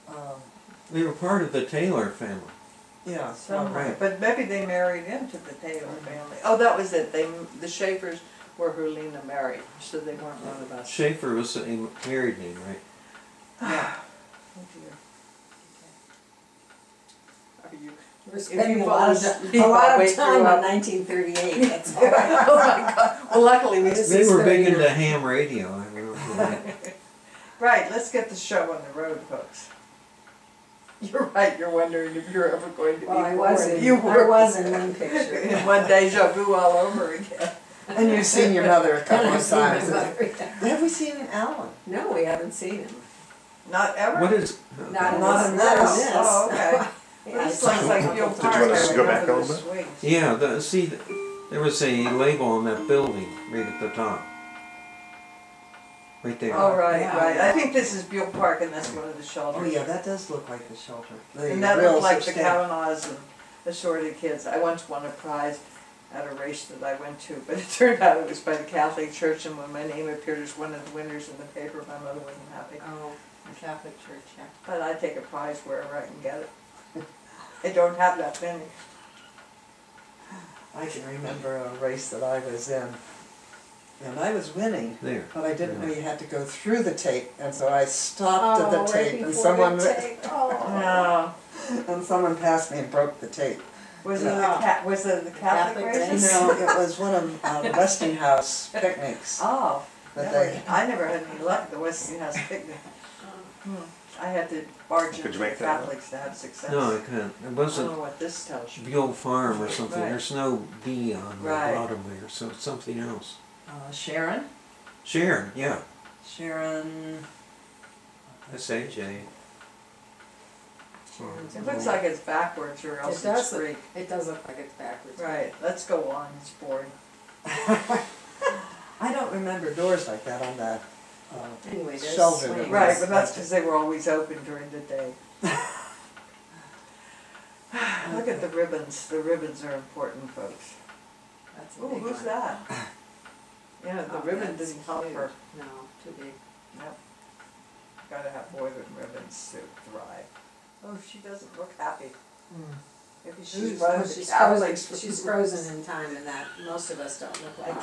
G: Um,
D: they were part of the Taylor family.
G: yeah.
C: Somehow.
D: right.
C: But maybe they married into the Taylor family. Oh, that was it. The Schaefers were who Lena married, so they weren't one of us.
D: Schaefer was a married name, right?
G: Yeah.
C: Oh dear. Are you?
B: We're
C: If
B: spending
C: you
B: a lot
C: fall
B: of,
C: asleep,
B: a lot
C: I'll
B: of
C: wake you
B: time
C: up.
B: in 1938, that's all.
C: Oh my God. Well, luckily we just.
D: They were big into ham radio. I don't know if you know that.
C: Right, let's get the show on the road, folks. You're right, you're wondering if you're ever going to be
B: Well, I
C: born.
B: was in,
C: You
B: I
C: were.
B: was in one picture.
C: In one deja vu all over again.
G: And you've seen your mother a couple
B: And I've
G: of
B: seen my
G: times.
B: mother.
G: Have we seen Alan?
B: No, we haven't seen him.
C: Not ever?
D: What is?
B: Not in
G: Not
B: this.
G: in
B: Not in
G: this.
B: this.
C: Oh, okay.
B: Yeah,
C: This looks like Bill
E: Did you
C: Park.
E: want us to go
C: I
E: back a
C: remember
E: little
C: the swings.
D: Yeah, see, there was a label on that building right at the top. right there.
A: Oh, right,
F: Yeah.
A: right. I think this is Buell Park and that's one of the shelters.
G: Oh, yeah, that does look like the shelter.
A: And that looked like the Kavanaughs and assorted kids. I once won a prize at a race that I went to, but it turned out it was by the Catholic Church, and when my name appeared as one of the winners in the paper, my mother wasn't happy.
B: Oh, the Catholic Church, yeah.
A: But I take a prize wherever I can get it. I don't have that many.
G: I can remember a race that I was in, and I was winning,
D: There.
G: but I didn't know you had to go through the tape, and so I stopped at the
B: Oh, right
G: tape, and
B: before
G: someone
B: the tape. Oh.
A: No.
G: and someone passed me and broke the tape.
A: Was it the
B: Yeah.
A: was it the Catholic
B: Catholic
A: races?
G: No, it was one of the Westinghouse picnics
A: Oh,
G: that
A: never-
G: they.
A: I never had any luck at the Westinghouse picnic. I had to barge
E: Could
A: into
E: you
A: the
E: make that up?
A: Catholics to have success.
D: No, I can't. It
A: I don't
D: wasn't
A: know what this tells you.
D: Buell Farm or something.
A: Right.
D: There's no B on the
A: Right.
D: bottom there, so it's something else.
G: Sharon?
D: Sharon, yeah.
G: Sharon.
D: S-A-J.
A: It looks like it's backwards or else
B: It does
A: it's Greek.
B: It does look like it's backwards.
A: Right, let's go on, it's boring.
G: I don't remember doors like that on that
B: Anyway, there's
G: shelter.
B: swings.
A: Right, but that's because they were always open during the day. Look at the ribbons are important, folks.
B: That's a
A: Ooh,
B: big
A: who's
B: one.
A: that? Yeah, the
B: Oh,
A: ribbon
B: that's
A: didn't help
B: cute.
A: her.
B: No, too big.
A: Yep. Gotta have more than ribbons to thrive. Oh, she doesn't look happy. Maybe she's
B: She's
A: running
B: frozen.
A: Catholics.
B: She's frozen in time, and that most of us don't look like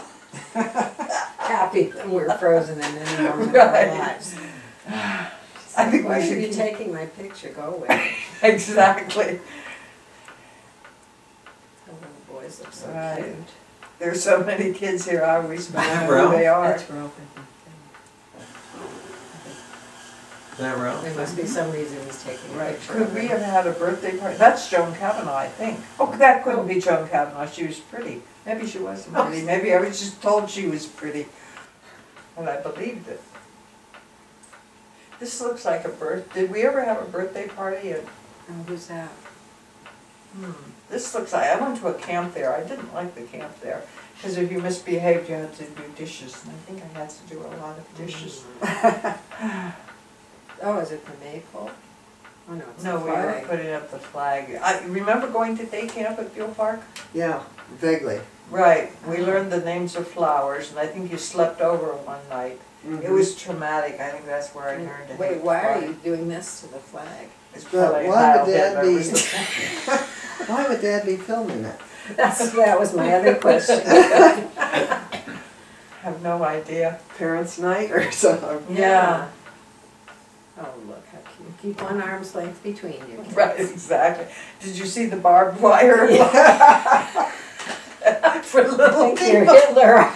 B: happy that we're frozen in any moment of our
A: Right.
B: lives.
A: I think
B: Why
A: we
B: are
A: should
B: you
A: keep-
B: taking my picture? Go away.
A: Exactly.
B: The little boys look so
A: Right.
B: cute.
A: There's so many kids here, I always remember
D: Ralph?
A: who they are.
B: That's Ralph.
D: Is that right?
B: There must be some reason he's taking a
A: Right,
B: picture.
A: could
B: of
A: we
B: it.
A: have had a birthday party? That's Joan Kavanaugh, I think. Oh, that couldn't be Joan Kavanaugh, she was pretty. Maybe she wasn't pretty, maybe I was just told she was pretty. And I believed it. This looks like a did we ever have a birthday party at,
B: Oh, who's that?
A: this looks like, I went to a camp there, I didn't like the camp there. Because if you misbehaved, you had to do dishes, and I think I had to do a lot of dishes.
B: Oh, is it the maypole? Oh, no, it's
A: No,
B: the
A: we were
B: flag.
A: putting up the flag. I remember going to day camp at Buell Park?
G: Yeah, vaguely.
A: Right, we learned the names of flowers, and I think you slept over one night. It was traumatic, I think that's where I learned to hate
B: Wait, why are
A: flag.
B: you doing this to the flag?
A: It's
G: But
A: probably
G: why
A: Heil
G: would Dad
A: Hitler
G: be?
A: was the-
G: Why would Dad be filming it?
B: That was my other question.
A: Have no idea.
G: Parents' night or something?
A: Yeah.
B: Oh, look how cute. Keep one arm's length between you. kids.
A: Right, exactly. Did you see the barbed wire? For little
B: Think you're
A: people.
B: Hitler.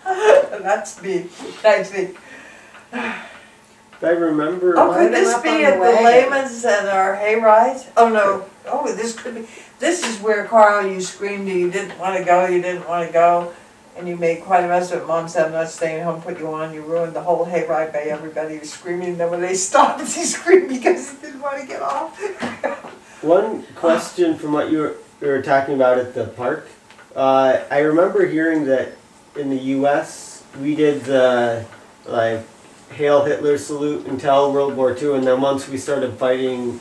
A: That's me, I think.
H: If I remember,
A: Oh,
B: Load
A: could
B: him
A: this
B: up
A: be
B: on the
A: at the
B: wagon.
A: Lehman's at our hayride? Oh, no. Oh, this could be. This is where, Carl, you screamed you didn't want to go, and you made quite a mess of it. Mom said, I'm not staying home, put you on. You ruined the whole hayride by everybody was screaming. And then when they stopped, he screamed because he didn't want to get off.
H: one question from what you were talking about at the park, I remember hearing that in the U.S. we did the like Hail Hitler salute until World War II, and then once we started fighting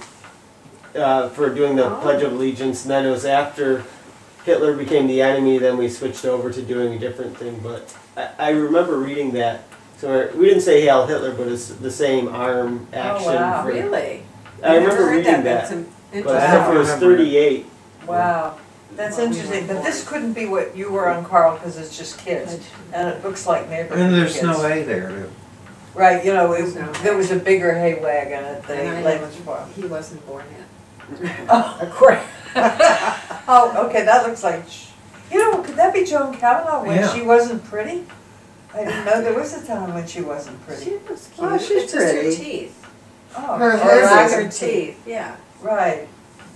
H: for doing the Pledge of Allegiance, and then it was after Hitler became the enemy, then we switched over to doing a different thing. But I remember reading that. So we didn't say Hail Hitler, but it's the same arm action.
A: wow.
H: For,
B: Really?
H: I remember
B: Never heard
H: reading
B: That's
H: that.
B: interesting.
H: But I think it was 38.
A: Wow. That's interesting, but this couldn't be what you were on, Carl, because it's just kids. And it looks like neighborhood
D: And there's
A: kids.
D: no A there, too.
A: Right, you know,
B: There's no
A: there was a bigger hay wagon at the
B: And I
A: Lehman's farm.
B: He wasn't born yet.
A: Oh, great. Oh, okay, that looks like, you know, could that be Joan Kavanaugh when
D: Yeah.
A: she wasn't pretty? I didn't know there was a time when she wasn't pretty.
B: She was cute.
G: Oh, she's
B: It's just her
G: pretty.
B: teeth.
A: Oh,
G: Her
A: or
G: hair
A: lack
G: is-
A: of
B: Her teeth, yeah.
A: Right.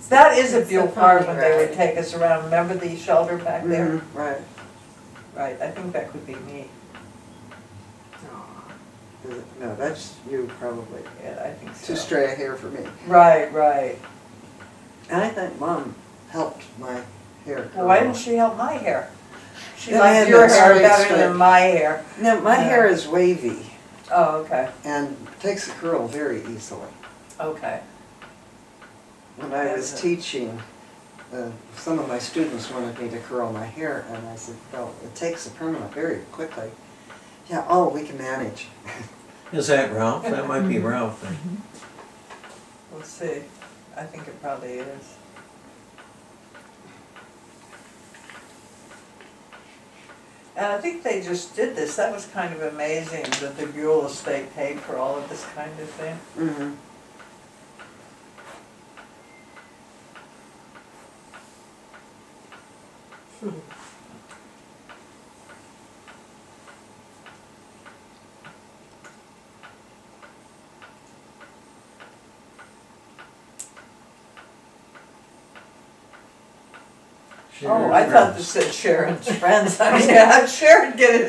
A: That is a
B: It's
A: Buell
B: the
A: Park
B: funny
A: when they would
B: ride.
A: take us around. Remember the shelter back there?
G: Mhm, right.
A: Right, I think that could be me.
B: Aw.
G: No, that's you probably.
A: Yeah, I think so.
G: Too stray a hair for me.
A: Right, right.
G: And I think Mom helped my hair.
A: Well, why didn't she help my hair?
C: She
A: And
C: likes
A: then
C: your
A: it's
C: hair
A: straight,
C: better
A: straight.
C: than my hair.
A: No, my
C: Yeah.
A: hair is wavy
C: Oh, okay,
A: and takes a curl very easily.
C: okay.
A: When I was
C: Yes.
A: teaching, some of my students wanted me to curl my hair, and I said, well, it takes a permanent very quickly. Yeah, oh, we can manage.
D: Is that Ralph? That might be Ralph then.
C: We'll see. I think it probably is. And I think they just did this. That was kind of amazing that the Buell estate paid for all of this kind of thing.
A: Mm-hmm.
C: Oh, I thought this said Sharon's friends. I mean, how'd Sharon get it?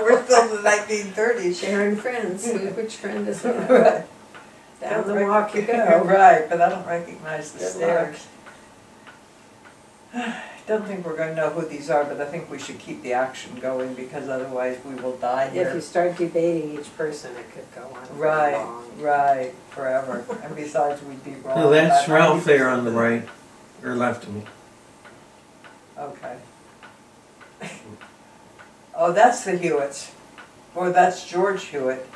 C: We're still in the 1930s.
B: Sharing friends, which friend is that?
C: Right.
B: Down the walk you go.
C: Right, but I don't recognize the
B: Good
C: stairs. I don't think we're gonna know who these are, but I think we should keep the action going because otherwise we will die
B: If you
C: here.
B: start debating each person, it could go on for
C: Right,
B: long.
C: right, forever. And besides, we'd be wrong.
D: No, that's
C: about
D: Ralph there
C: 90%.
D: on the right, or left of me.
C: Okay. Oh, that's the Hewitts. Or that's George Hewitt.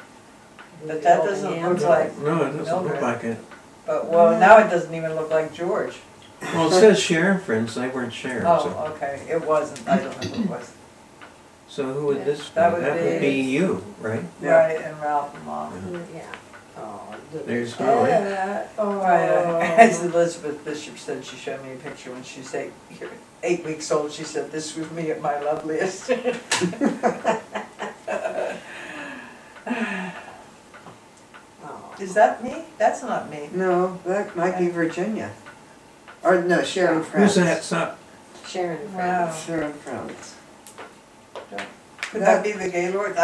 C: But that doesn't look like,
D: No, it doesn't look
C: Mildred.
D: like it.
C: but well, now it doesn't even look like George.
D: Well, it says Sharon friends, they weren't sharing,
C: Oh,
D: so.
C: okay, it wasn't, I don't know who it was.
D: So who would this be?
C: That would
D: That would
C: be-
D: be you, right?
A: Yeah.
C: Right, and Ralph and Mom.
B: Yeah. Oh, look at
D: There's Holly.
B: that. Oh.
C: Right, as Elizabeth Bishop said, she showed me a picture when she was 8 weeks old. She said, "This was me at my loveliest."
B: Oh.
C: Is that me? That's not me.
A: No, that might be Virginia. Or no, Sharon Friends.
D: Who's that? Stop.
B: Sharon
C: Wow.
B: friends.
A: Sharon Friends.
C: Could that be the Gaylord?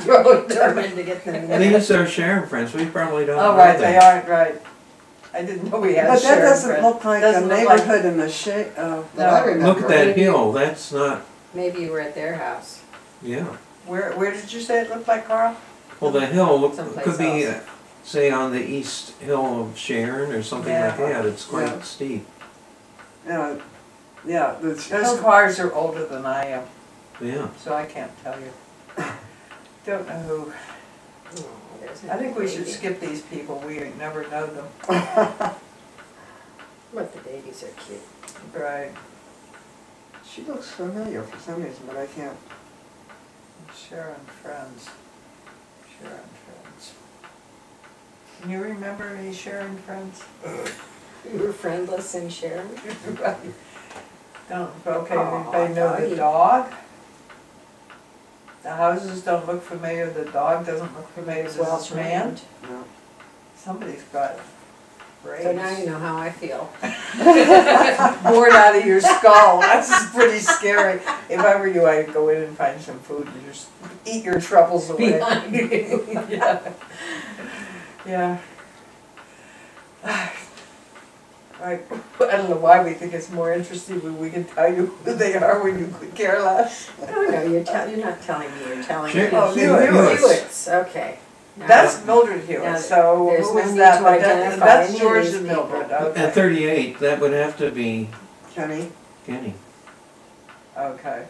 B: You're determined to get them.
D: These are Sharon friends, we probably don't know
C: Oh, right, they
D: them.
C: aren't right. I didn't know we had
A: But that
C: Sharon
A: doesn't
C: friends.
A: look like
C: Doesn't
A: a
C: look like-
A: neighborhood in the shape that
C: No.
A: I remember.
D: Look at that hill, that's not,
B: Maybe you were at their house.
D: yeah.
C: Where did you say it looked like, Carl?
D: Well, the hill
B: Someplace
D: could be,
B: else.
D: say, on the east hill of Sharon or something like
C: Yeah.
D: that, it's
A: Yeah.
D: quite steep.
A: Yeah, yeah.
C: Those cars are older than I am,
D: Yeah.
C: so I can't tell you. Don't know who.
B: Oh, there's
C: I think we should
B: baby.
C: skip these people. We never know them.
B: But the babies are cute.
C: Right.
A: She looks familiar for some reason, but I can't.
C: Sharon Friends. Sharon Friends. Can you remember any Sharon Friends?
B: You were friendless in Sharon?
C: Right. Don't, okay,
B: Aw,
C: anybody know the
B: doggy.
C: dog? The houses don't look familiar, the dog doesn't look familiar,
B: It's
C: does
B: well
C: this man?
B: trained.
A: No.
C: Somebody's got brains.
B: So now you know how I feel.
C: Bored out of your skull, that's pretty scary. If I were you, I'd go in and find some food and just eat your troubles away.
B: Behind you.
C: Yeah. Yeah. I don't know why we think it's more interesting when we can tell you who they are when you could care less.
B: No, you're not telling me, you're telling
D: Sure.
B: me.
C: Oh,
D: Hewitt.
B: Hewitts, okay. Now-
C: That's Mildred Hewitt,
B: Now,
C: so
B: there's
C: who
B: no
C: was
B: need
C: that?
B: to
C: But
B: identify
C: that's
B: any of
C: George
B: these
C: and
B: people.
C: Mildred,
D: At
C: okay.
D: 38, that would have to be
A: Kenny?
D: Kenny.
C: Okay.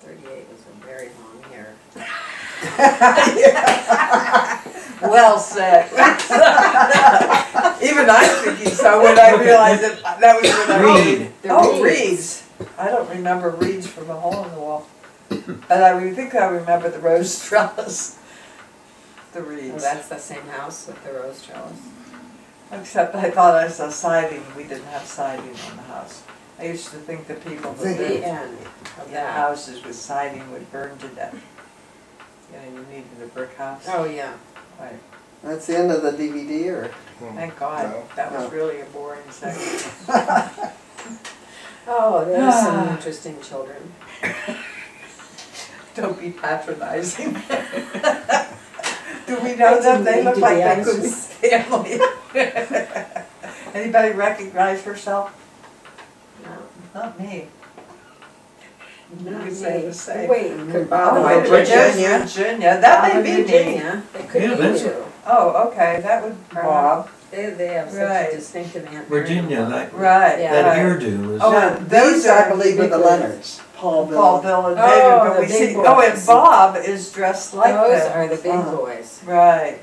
B: 38 was a very long hair.
C: Well said. Even I'm thinking so when I realized that was when I
D: Reed.
B: The
C: Oh,
B: Reeds.
C: reeds. I don't remember reeds from a hole in the wall. But I think I remember the rose trellis. The
B: Oh,
C: reeds.
B: that's the same house with the rose trellis.
C: Except I thought I saw siding. We didn't have siding on the house. I used to think the people that
B: The
C: lived
B: end of
C: in
B: that.
C: houses with siding would burn to death. You know, you needed a brick house.
B: Oh, yeah.
C: Right.
A: That's the end of the DVD, or?
C: Thank God.
E: No.
C: That was
A: No.
C: really a boring section.
B: Oh, there's some interesting children.
C: Don't be patronizing. Do we know
B: I
C: them?
B: didn't
C: They
B: mean
C: look
B: to
C: like
B: be,
C: they
B: I'm
C: could be
B: just-
C: family. Anybody recognize herself?
B: No.
C: Not me.
B: Not
C: You say
B: me.
C: the same.
B: Wait, could Bob
C: Oh,
B: have
C: Virginia. Virginia, that
B: Bob
C: may
B: and
C: be me.
B: Virginia? It could
D: Yeah,
B: be
D: that's-
B: you.
C: Oh, okay, that would be Bob.
B: They have such
C: Right.
B: a distinctive Aunt
D: Virginia,
B: Mary.
D: that,
C: Right,
B: Yeah.
D: that
C: right.
D: hairdo is.
C: Oh,
A: Now,
C: and those
A: these, I
C: are
A: believe, are the
B: big
A: Leonards. Paul, Bill.
C: Paul, Bill, and
B: Oh,
C: David, but
B: the
C: we
B: big
C: see, oh, and
B: boys.
C: Bob is dressed like
B: Those
C: them.
B: are the big
A: Uh-huh.
B: boys.
C: Right,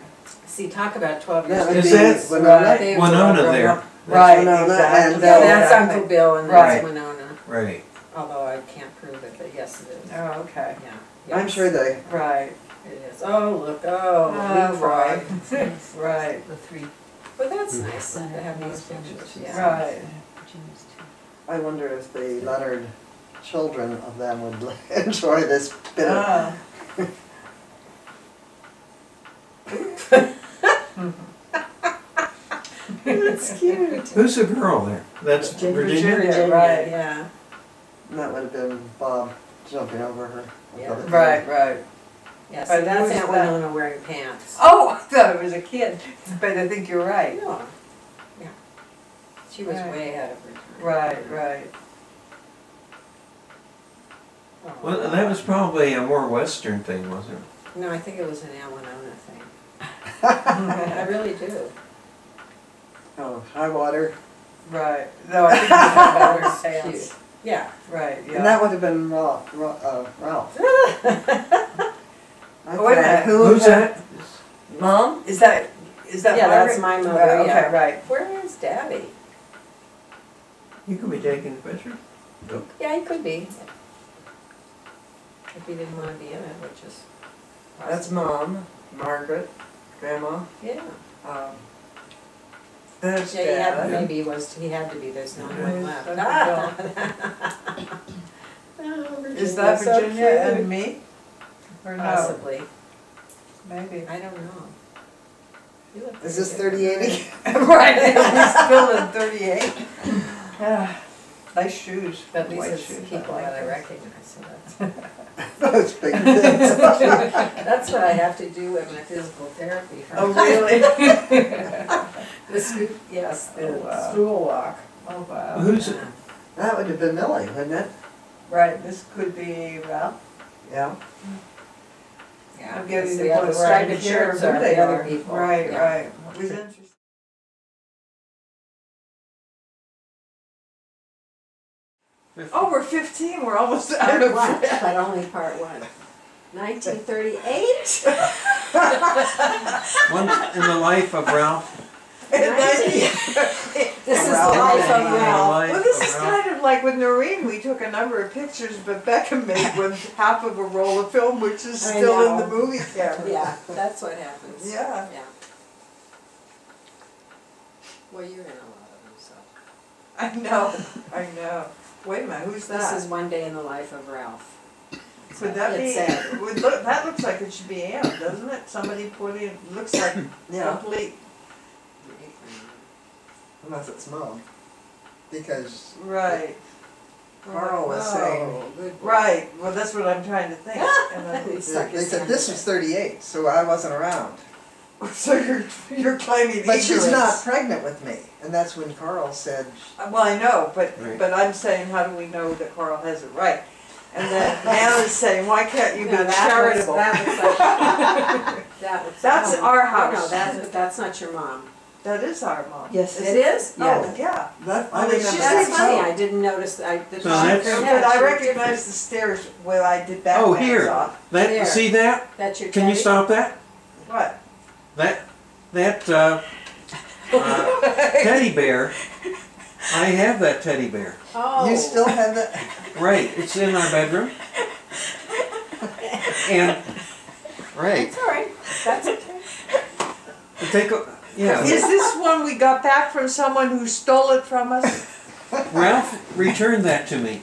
B: See, talk about 12 years
A: That would
D: Is
A: be
D: that-
A: Winona.
B: They were
D: Winona
B: grown
D: there.
B: up.
C: right,
A: Winona
C: exactly.
A: and,
B: Yeah, that's
C: exactly.
B: Uncle Bill and
C: Right.
B: that's Winona.
D: Right.
B: Although I can't prove it, but yes, it is.
C: Oh, okay,
B: Yeah.
A: I'm
B: Yes,
A: sure they,
C: right.
B: it is. Oh, look, oh, Leroy.
C: right. Right,
F: The three.
B: But that's nice to have these pictures, yeah.
C: right.
F: Virginia's two.
A: I wonder if the Leonard children of them would enjoy this bit of.
C: Ah.
B: That's cute.
D: Who's the girl there? That's Virginia?
C: Virginia. Right.
B: Yeah.
A: That would have been Bob jumping over her.
B: Yeah.
C: Right, right.
B: Yeah,
C: But
B: so that's
C: who's
B: Aunt
C: that?
B: Winona wearing pants.
C: Oh, I thought it was a kid, but I think you're right.
B: No. Yeah. She was
C: Right.
B: way ahead of her time.
C: Right, right.
B: Oh,
D: Well, that was probably a more Western thing, wasn't it?
B: No, I think it was an Aunt Winona thing. I really do.
A: Oh, high water.
C: Right. No, I think you're talking about her
B: Cute.
C: pants.
B: Yeah.
C: Right,
A: And
C: yeah.
A: that would have been Ralph.
C: Wait a
A: Okay,
C: minute.
D: Who's that?
C: Mom? Is that
B: Yeah, that's my mother,
C: Right,
B: yeah.
C: okay, right.
B: Where is Daddy?
D: You could be taking a picture.
B: Yeah, he could be. If he didn't want to be in it, which is
C: That's Mom, Margaret, Grandma.
B: Yeah.
C: There's
B: Yeah, he had,
C: Dad.
B: maybe he had to be, there's no one left. Oh,
C: Is that
B: Virginia's so
C: Virginia
B: cute.
C: and me? Or no?
B: Possibly.
C: Maybe.
B: I don't know. You look
A: Is this
B: pretty good.
A: 3080?
C: Right, he's still in 38. Nice shoes.
B: But these
C: White
B: are
C: shoes,
B: people
C: like
B: that I
C: those.
B: recognize, so that's.
A: Those big things.
B: That's what I have to do in my physical therapy.
C: Oh, really?
B: The scoop, yes, the
C: Oh, wow.
B: stool walk.
C: Oh, wow.
D: Who's it?
B: Yeah.
A: That would have been Millie, wouldn't it?
C: Right, this could be Ralph.
A: Yeah.
B: Yeah,
C: I'm getting
B: the
C: to
B: other
C: put
B: striped
C: right here
B: shirts
C: who
B: are
C: they
B: the other
C: are.
B: people.
C: Right,
B: Yeah.
C: right. It was interesting. Oh, we're 15, we're almost out
B: Part
C: of
B: one,
C: breath.
B: but only part one. 1938?
D: Once in the life of Ralph.
B: This is the
A: Ralph.
B: life of
D: In the
B: Ralph.
D: life
C: Well, this
D: of
C: is
D: Ralph.
C: kind of like with Noreen, we took a number of pictures, but Becca made one half of a roll of film, which is
B: I
C: still in
B: know.
C: the movie camera.
B: Yeah, that's what happens.
C: Yeah.
B: Yeah. Well, you're in a lot of them, so.
C: I know, I know. Wait a minute, who's
B: This
C: that?
B: is one day in the life of Ralph.
C: Would that be,
B: It's sad.
C: that looks like it should be Ann, doesn't it? Somebody put in, looks like
A: Yeah,
C: complete,
A: unless it's Mom. Because
C: right.
A: Carl was
B: Oh,
A: saying,
B: good boy.
C: Right, well, that's what I'm trying to think. And then,
B: He stuck
A: they
B: his
A: said
B: hand
A: this
B: in
A: was
B: there.
A: 38, so I wasn't around.
C: so you're claiming
A: But she's not
C: ignorance.
A: pregnant with me. And that's when Carl said,
C: Well, I know, but
D: Right.
C: I'm saying, how do we know that Carl has it right? And then Ann is saying, why can't you be
B: No,
C: charitable?
B: that was
C: That's our house.
B: No, that's not your mom.
C: That is our mom.
A: yes,
B: It is?
C: Oh, yeah.
A: That,
C: I
A: I
C: mean,
A: remember
B: That's
A: that.
B: funny, I didn't notice,
D: So that's-
C: But I recognize the stairs when I did that.
D: Oh, here.
B: There.
D: That, see that?
B: That's your
D: Can you
B: teddy?
D: stop that?
C: What?
D: That teddy bear, I have that teddy bear.
B: Oh.
A: You still have that?
D: Right, it's in our bedroom. And, right,
B: That's all right, that's okay.
D: yeah,
C: Is this one we got back from someone who stole it from us?
D: Ralph returned that to me.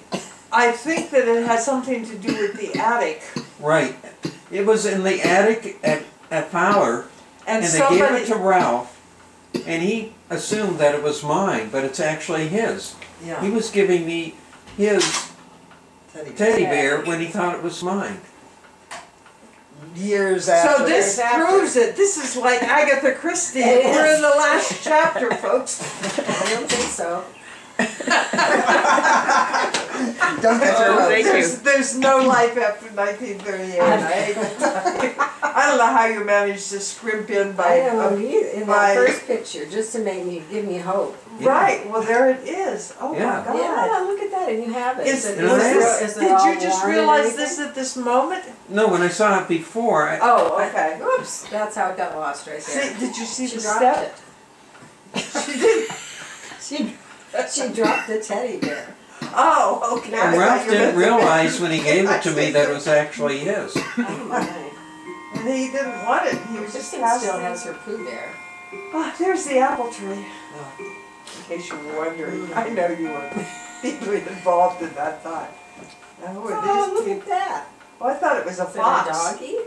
C: I think that it has something to do with the attic.
D: Right. It was in the attic at Fowler,
C: And
D: and they gave
C: somebody,
D: it to Ralph, and he assumed that it was mine, but it's actually his. He
C: yeah.
D: was giving me his teddy bear when he thought it was mine.
A: Years after.
C: So this proves it. This is like Agatha Christie.
B: It is.
C: We're in the last chapter, folks.
B: I don't think so.
G: Don't get your
C: Oh,
G: hopes.
C: there's no life after 1938. I hate to tell you. I don't know how you managed to scrimp in by.
B: I know, in
C: by-
B: that first picture, just to give me hope.
C: Right. Well, there it is. Oh
D: Yeah.
C: my God.
B: Yeah, look at that, and you have it.
C: Is,
B: it
C: was this,
B: is it
C: did
B: all
C: you just
B: worn and
C: realize
B: everything?
C: this at this moment?
D: No, when I saw it before,
C: Oh, okay.
B: Oops, that's how it got lost right there.
C: See, did you see
B: She
C: the
B: dropped
C: step?
B: it.
C: She did.
B: She dropped the teddy bear.
C: Oh, okay. I
D: and
C: thought
D: Ralph
C: you
D: didn't
C: meant-
D: realize when he gave it to me that it was actually his.
B: Oh my.
C: And he didn't want it. He was
B: This
C: just
B: thing
C: passing.
B: still has her Pooh Bear.
C: Oh, there's the apple tree. In case you were wondering, I know you were deeply involved in that time. Now, who are
B: Oh,
C: these
B: look
C: people?
B: at that.
C: Oh, I thought it was a
B: Is it a
C: fox.
B: doggy?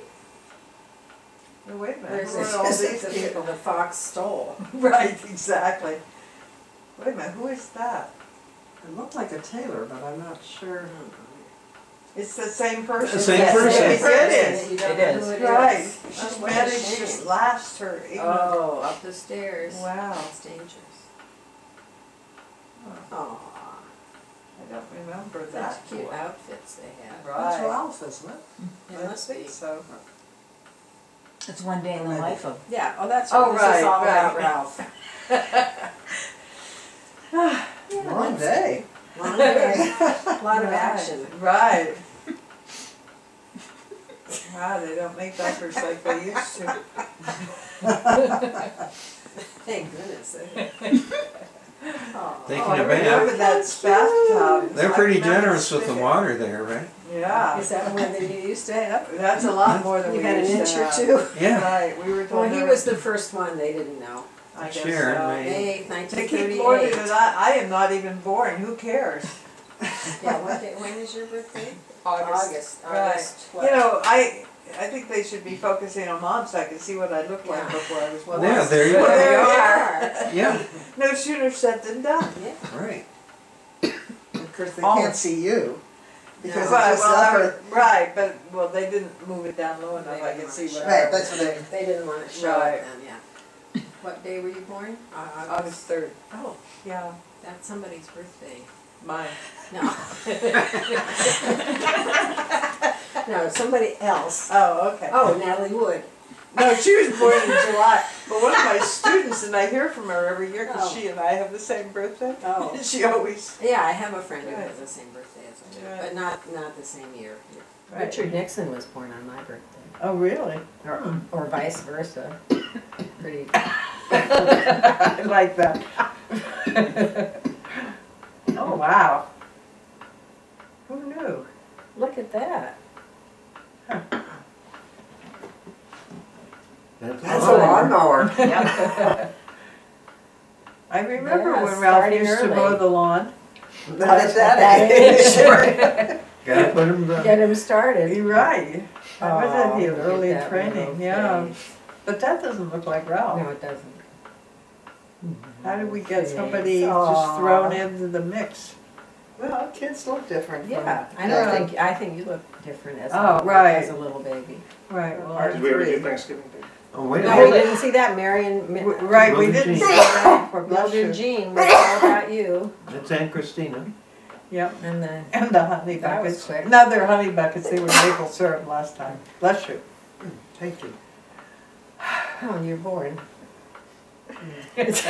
C: No, wait a minute.
B: There's
C: Who are all these
B: the
C: people?
B: the fox stole.
C: Right, exactly. Wait a minute, who is that?
A: It looked like a tailor, but I'm not sure.
C: It's the same person.
D: The same
C: Yes,
D: person.
C: It is.
B: You don't
F: It
B: know
F: is.
B: who it
C: Right.
B: is.
C: She's
B: Oh, what a
C: managed to
B: shame.
C: last her. Even.
B: Oh, up the stairs.
C: Wow.
B: That's dangerous. Oh,
C: I don't remember
B: such
C: that.
B: cute
C: boy.
B: outfits they have.
A: That's
C: Right.
A: Ralph, isn't it?
B: It must be.
C: So.
F: It's one day in the life of.
B: Yeah, oh, that's
C: Oh,
B: right. This
C: right,
B: is all
C: right.
B: about Ralph. Yeah,
A: Long
B: that's-
A: day.
B: Long day. A lot of
C: Right.
B: action.
C: Right. Wow, they don't make diapers like they used to.
B: Thank goodness. Oh.
D: Taking
C: I
D: a bath.
C: remember that bathtub.
D: They're
C: I
D: pretty
C: remember
D: generous with the
C: sitting-
D: water there, right?
C: Yeah,
B: Is that more than you used to have?
C: that's a lot more than
B: You
C: we
B: had an
C: used
B: inch
C: to
B: or
C: have.
B: two?
D: Yeah.
C: Right, we were told.
B: Well, he
C: there
B: was the first one, they didn't know.
C: I guess
D: Sharon
C: so.
D: made-
B: May 8th,
C: They keep warning
B: 1938.
C: that I am not even born. Who cares?
B: Yeah, what day, when is your birthday?
C: Right.
B: August 12th.
C: You know, I think they should be focusing on mom so I can see what I looked like
B: Yeah.
C: before I was born.
D: Yeah, there you
C: Well,
D: go.
C: there you
B: are.
D: Yeah,
C: No sooner said than done.
B: Yeah.
D: right.
A: Of course, they
C: Oh.
A: can't see you. Because
B: No.
A: it's
C: Right,
A: just
C: well,
A: upper.
C: right, but, well, they didn't move it down low enough, I could see what I
A: Right, that's what I,
B: They didn't want to show
C: Right.
B: it then, yeah. What day were you born?
C: August 3rd.
B: Oh,
C: Yeah,
B: that's somebody's birthday.
C: mine.
B: No. No, somebody else.
C: Oh, okay.
B: Oh, Natalie Wood.
C: No, she was born in July, but one of my students, and I hear from her every year because
B: Oh.
C: she and I have the same birthday.
B: Oh.
C: She always.
B: Yeah, I have a friend who
C: Right.
B: has the same birthday as I do,
C: Right.
B: but not the same year.
C: Right.
B: Richard Nixon was born on my birthday.
C: Oh, really?
B: Or vice versa. Pretty.
C: I like that. Oh, wow. Who knew?
B: Look at that.
A: that's a lawnmower.
C: I remember
B: Yeah,
C: when Ralph
B: starting
C: used to
B: early.
C: mow the lawn.
A: Not at that
B: That
A: age.
D: Gotta put them to.
B: Get him started.
C: You're right. I was
B: Oh,
C: in here
B: look at
C: early in
B: that
C: training,
B: little
C: yeah.
B: face.
C: But that doesn't look like Ralph.
B: No, it doesn't.
C: How did we get
B: Face.
C: somebody just
B: Aw.
C: thrown into the mix?
A: Well, kids look different. from-
B: Yeah, I think you look different as
C: Oh,
B: a,
C: right.
B: as a little baby.
C: Right, well,
A: Or
C: I'm
E: Did we ever do
C: three.
E: Thanksgiving Day?
D: Oh, wait a
B: No, we
D: minute.
B: didn't see that, Marion.
C: Right, we
D: Mildred
C: didn't
D: Jean.
C: see that. For bless you.
B: Mildred Jean, was all about you.
D: That's Aunt Christina.
C: Yep,
B: And the,
C: and the honey
B: That was
C: buckets.
B: quick.
C: No, they're honey buckets, they were maple syrup last time. Bless you.
A: Thank you.
B: oh, you're born.
C: That's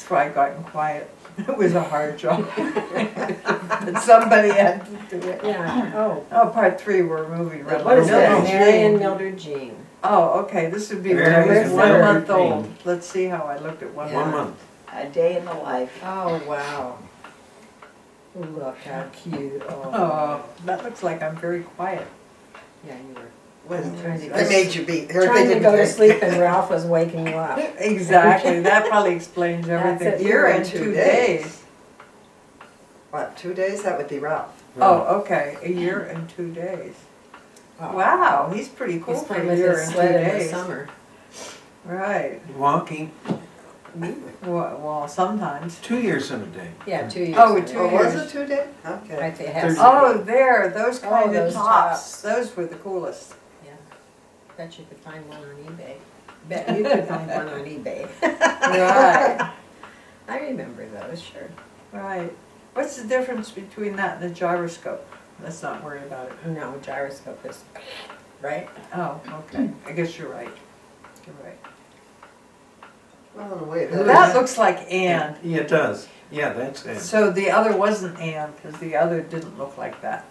C: why I got quiet. It was a hard job. But somebody had to do it.
B: Yeah, oh.
C: Oh, part 3, we're moving right
A: What is
C: along.
A: that?
B: Marion Mildred Jean.
C: Oh, okay, this would be when I
D: Mary
C: was
B: Mildred
C: 1 month
D: Jean.
C: old. Let's see how I looked at 1
B: Yeah.
D: 1
C: month.
D: month.
F: A day in the life.
B: Oh, wow. Look how cute.
C: Oh, that looks like I'm very quiet.
B: Yeah, you were
A: When
B: trying to
A: they made you be. or they
B: trying to
A: didn't
B: go to
A: make-
B: sleep and Ralph was waking you up.
C: Exactly, that probably explains
B: That's
C: everything.
B: it.
C: You're in
A: In 2
C: 2
A: days.
C: days.
A: What, 2 days? That would be Ralph.
C: Oh, okay, a year and 2 days. Wow, he's pretty cool
B: He's
C: for
B: playing
C: a
B: with
C: year
B: his
C: and 2
B: sled in the
C: days.
B: summer.
C: Right,
D: Walking
C: well, sometimes.
D: 2 years in a day.
B: Yeah, 2 years.
C: Oh,
B: ago.
C: 2
A: Oh, was
C: years.
A: it 2 days?
B: I
A: Okay.
B: think it has to
C: Oh,
B: be.
C: there, those
B: Oh,
C: kind of
B: those
C: tops,
B: tops.
C: those were the coolest.
B: Yeah. Bet you could find one on eBay. Bet you could find one on eBay.
C: Right,
B: I remember those, sure.
C: right. What's the difference between that and a gyroscope? Let's not worry about it.
B: No, gyroscope is, right?
C: Oh, okay. I guess you're right. You're right.
G: Well, in a way,
C: That looks like Anne.
D: Yeah, it does. Yeah, that's it.
C: So the other wasn't Anne, because the other didn't look like that.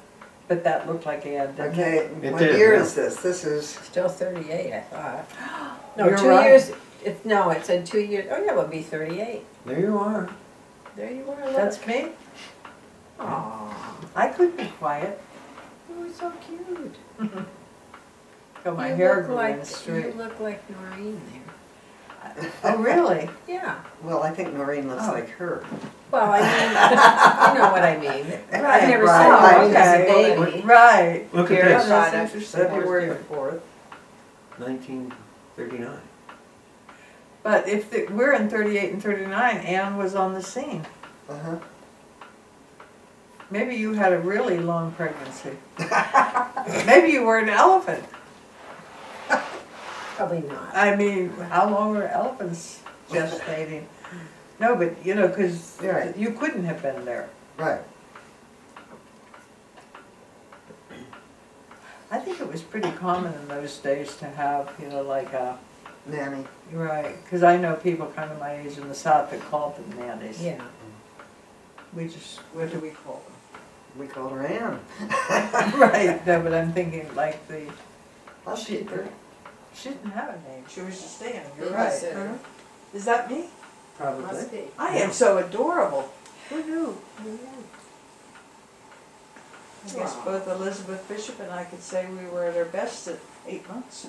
C: But that looked like Anne, didn't it?
G: Okay,
D: It
G: what
D: did,
G: year
D: yeah.
G: is this? This is,
B: Still 38, I thought. No,
C: You're
B: 2
C: right.
B: years, no, it said 2 years, oh yeah, it would be 38.
D: There you are.
B: There you are, look.
C: That's me?
B: Aw,
C: I could be quiet.
B: you were so cute.
C: Got my
B: You
C: hair
B: look
C: grew
B: like-
C: in straight.
B: You look like Noreen there.
C: Oh, really?
B: Yeah,
G: well, I think Noreen looks
C: Oh.
G: like her.
B: well, I mean, you know what I mean.
C: Right,
B: I've never
G: right,
B: seen
G: right.
B: Noreen as a
C: Okay.
B: baby.
C: Right.
D: Look at
C: Here,
D: this.
C: that's
B: Product.
C: interesting. February 4th.
D: 1939.
C: But if we're in 38 and 39, Anne was on the scene.
G: Uh-huh.
C: Maybe you had a really long pregnancy. Maybe you were an elephant.
B: Probably not.
C: I mean, how long are elephants gestating? No, but you know, because
G: Right.
C: you couldn't have been there.
G: Right.
C: I think it was pretty common in those days to have, you know, like a,
G: Nanny.
C: right, because I know people kind of my age in the South that called them nannies.
B: Yeah.
C: We just, what do we call them?
G: We called her Anne.
C: Right, no, but I'm thinking like the,
G: Housekeeper.
C: she didn't have a name, she was just Anne, you're
B: Babysitter.
C: right.
G: Uh-huh.
C: Is that me?
G: Probably.
B: Must be.
C: I am so adorable. Who knew? I guess
B: Wow.
C: both Elizabeth Bishop and I could say we were at our best at 8 months.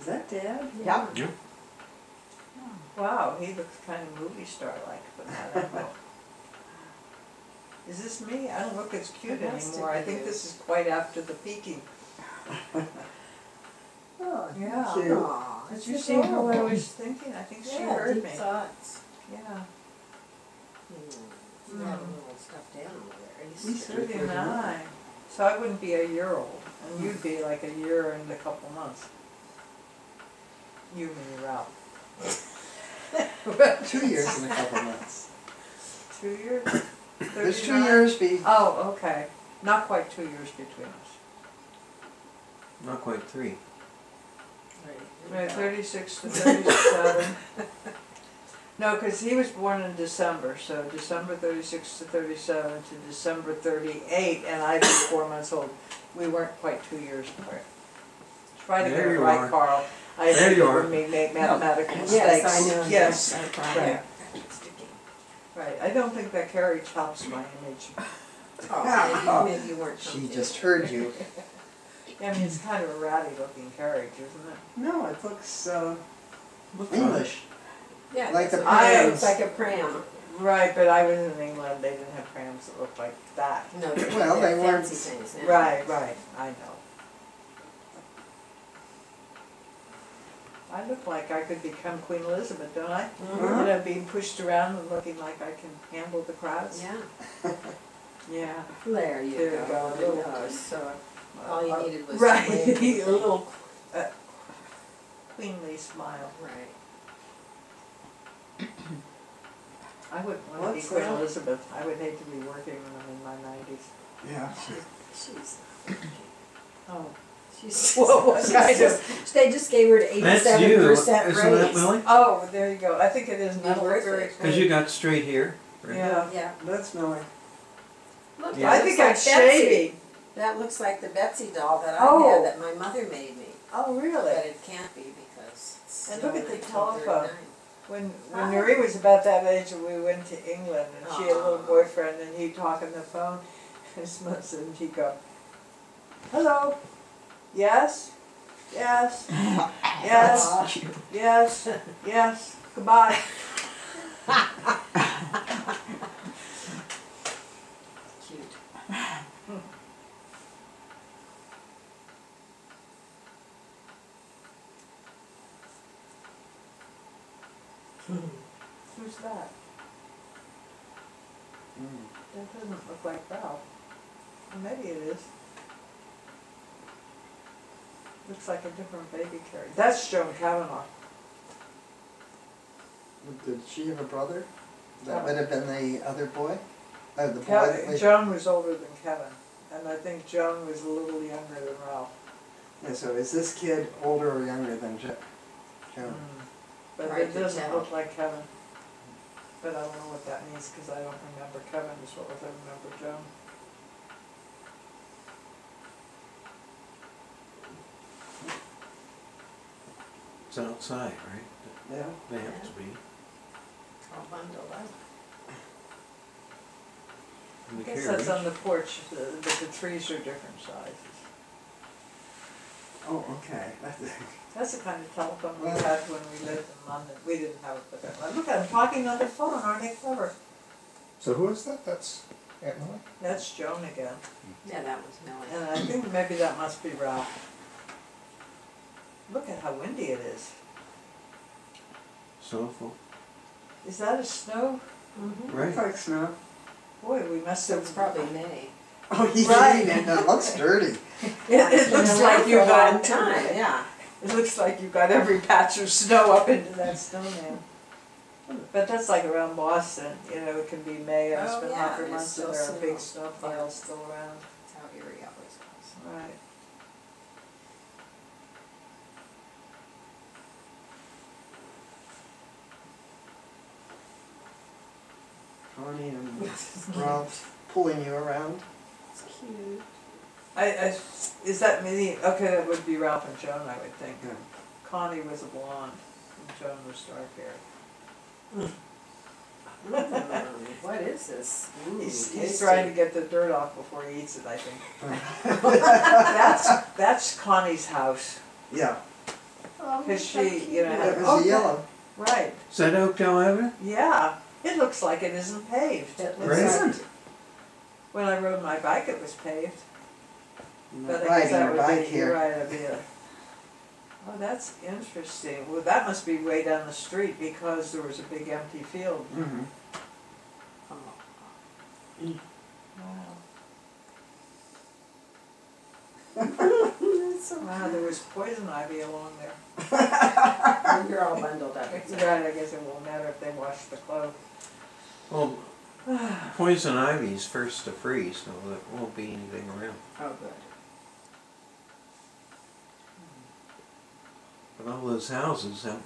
G: Is that Dad?
B: Yeah.
D: Yeah.
C: Wow, he looks kind of movie star-like, but I don't know. Is this me? I don't look as cute
B: It has to
C: anymore. I
B: be
C: think
B: you.
C: this is quite after the peaking.
B: Oh,
C: Yeah.
G: Cute.
B: Aw,
C: Did
B: it's
C: you see how I
B: adorable.
C: was thinking? I think she
B: Yeah,
C: heard
B: deep
C: me.
B: thoughts.
C: Yeah.
B: You have a little stuffed animal there.
C: He's 39. So I wouldn't be a year old, and you'd be like a year and a couple months. You and Ralph.
G: 2 years and a couple months.
C: 2 years?
G: There's 2
C: 39?
G: years be.
C: Oh, okay. Not quite 2 years between us.
D: Not quite 3.
C: Right, 36 to 37. No, because he was born in December, so December 36 to 37 to December 38, and I'd be 4 months old. We weren't quite 2 years apart. Try to get
D: There
C: it
D: you
C: right,
D: are.
C: Carl. I
D: There
C: hate
D: you
C: it
D: are.
C: when we make mathematical mistakes.
B: Yes, I know.
C: Yes,
B: I tried.
C: right, right. I don't think that carriage helps my image.
B: Oh, maybe you weren't
G: She
B: comfy.
G: just heard you.
C: I mean, it's kind of a ratty looking carriage, isn't it?
G: No, it looks
D: Look
G: English.
B: Yeah,
G: Like
B: that's
G: the
B: what-
C: prams.
B: It's like a pram.
C: Right, but I was in England, they didn't have prams that looked like that.
B: No,
G: Well,
B: they're
G: they weren't-
B: fancy things now.
C: Right, right, I know. I look like I could become Queen Elizabeth, don't I?
B: Mhm.
C: You know, being pushed around and looking like I can handle the crowds.
B: Yeah,
C: Yeah.
B: there you
C: There you
B: go.
C: go.
B: There you go. So all you needed was
C: Right,
B: to wave.
C: a little queenly smile.
B: Right.
C: I wouldn't want to be
G: What's
C: Queen
G: that?
C: Elizabeth. I would hate to be working when I'm in my 90s.
G: Yeah.
B: She's.
C: Oh.
B: She's.
C: Well, what
B: she's
C: kind of-
B: just- They just gave her an
D: That's you,
B: 87%
D: isn't that
B: raise.
D: Millie?
C: Oh, there you go. I think it is.
B: Be
C: Not
B: worth
C: very
B: it.
D: Because you got straight here. Right?
C: Yeah.
B: Yeah.
G: That's Millie.
B: Look,
D: Yeah.
C: I
B: that
C: think
B: looks
C: I'm
B: like Betsy.
C: shady.
B: That looks like the Betsy doll that I
C: Oh.
B: had that my mother made me.
C: Oh,
B: But
C: really?
B: it can't be because it's
C: And
B: still
C: look at the
B: 1939.
C: telephone. When
B: Hi.
C: Marie was about that age and we went to England and she had a little
B: Aw.
C: boyfriend and he'd talk on the phone and she'd go, hello, yes, yes, yes, yes, yes, goodbye.
B: Cute.
C: Who's that? That doesn't look like Ralph. Or maybe it is. Looks like a different baby carriage. That's Joan Kavanaugh.
G: Did she have a brother? That would have been the other boy? The boy that
C: Kevin,
G: was...
C: Joan was older than Kevin, and I think Joan was a little younger than Ralph.
G: Yeah, so is this kid older or younger than Joan?
C: But
B: Hard
C: it
B: to
C: doesn't
B: tell.
C: look like Kevin. But I don't know what that means, because I don't remember Kevin as well as I remember Joan.
D: It's outside, right?
G: Yeah.
D: They have to be.
B: All bundled up.
D: In
C: I
D: the
C: guess that's
D: carriage.
C: on the porch, but the trees are different sizes.
G: Oh, okay.
C: That's the kind of telephone we had when we lived in London. We didn't have it, but look at them talking on the phone, aren't they clever?
E: So who is that? That's Aunt Millie?
C: That's Joan again.
B: Yeah, that was Millie.
C: And I think maybe that must be Ralph. Look at how windy it is.
D: Snowfall.
C: Is that a snow?
B: Mm-hmm.
D: Right.
G: Looks like snow.
C: Boy, we must
B: So
C: have.
B: it's probably May.
G: Oh, he's
C: Right.
G: eating it. It looks dirty.
C: It looks like you
B: for a long
C: got
B: time, yeah.
C: It looks like you got every patch of snow up into that snowman. But that's like around Boston, you know, it can be May and it's
B: Oh,
C: been
B: yeah,
C: hot for
B: there's
C: months and
B: still
C: there are big
B: snow.
C: snow piles still around.
B: That's how Erie always goes.
C: Right.
G: Connie and Ralph pulling you around.
B: It's cute.
C: Is that me? Okay, that would be Ralph and Joan, I would think.
G: Yeah.
C: Connie was a blonde and Joan was dark hair.
B: What is this? Ooh,
C: He's
B: tasty.
C: trying to get the dirt off before he eats it, I think. That's Connie's house.
G: Yeah.
B: Oh,
C: Because
B: so
C: she, you know,
G: It was
C: oh,
G: the yellow.
C: right,
D: Is that Oakdale Avenue?
C: yeah. It looks like it isn't paved.
B: It looks
D: Right.
B: like-
G: Isn't?
C: When I rode my bike, it was paved.
G: You're
C: But
G: not
C: I guess
G: riding
C: that
G: your
C: would
G: bike
C: be, you're
G: here.
C: right, it'd be a. Oh, that's interesting. Well, that must be way down the street because there was a big empty field.
G: Mm-hmm.
B: Oh.
C: Wow. Wow, there was poison ivy along there.
B: You're all bundled up.
C: Right, I guess it won't matter if they wash the clothes.
D: Well, poison ivy's first to freeze, so there won't be anything around.
B: Oh, good.
D: But all those houses, I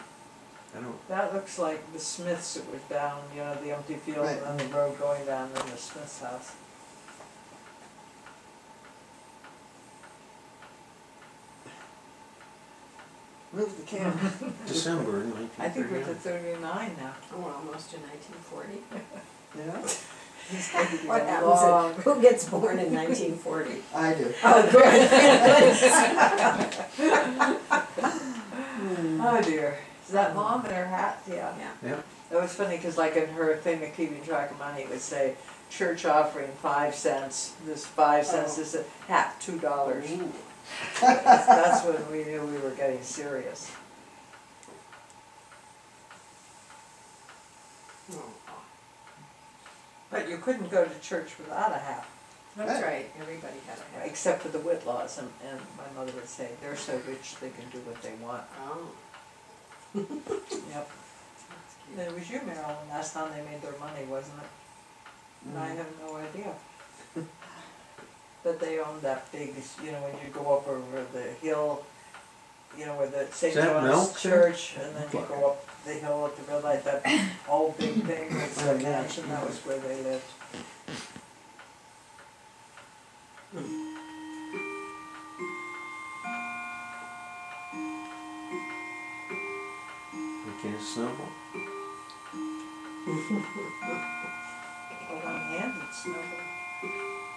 D: don't.
C: That looks like the Smiths that was down, you know, the empty field
G: Right.
C: and then the road going down in the Smiths' house.
G: Move the camera.
D: December
C: I think we're to
D: 1939.
C: 39 now.
B: Oh, we're almost to 1940.
G: Yeah.
C: It's going to be
B: What
C: a
B: happens?
C: long-
B: Who gets born in 1940?
G: I do.
B: Oh, good.
C: Oh dear. Is that mom in her hat? Yeah.
B: Yeah.
D: Yeah.
C: That was funny because like in her thing of keeping track of money, it would say church offering 5 cents, this 5 cents,
B: Oh.
C: this a hat, $2.
B: Ooh.
C: That's when we knew we were getting serious.
B: Oh,
C: But you couldn't go to church without a hat,
B: that's right. Everybody had a hat.
C: except for the Whitlaws, and my mother would say, they're so rich they can do what they want.
B: Oh,
C: Yep.
B: that's
C: And
B: cute.
C: it was you, Marilyn, last time they made their money, wasn't it? And I have no idea. But they owned that big, you know, when you go up over the hill, you know, where the St.
D: Is that
C: John's
D: Milk?
C: Church, and then you go up the hill at the red light, that old big thing, it's
G: Oh,
C: a
G: yeah.
C: mansion, that was where they lived.
D: You can't snowball.
C: Oh, one-handed snowball.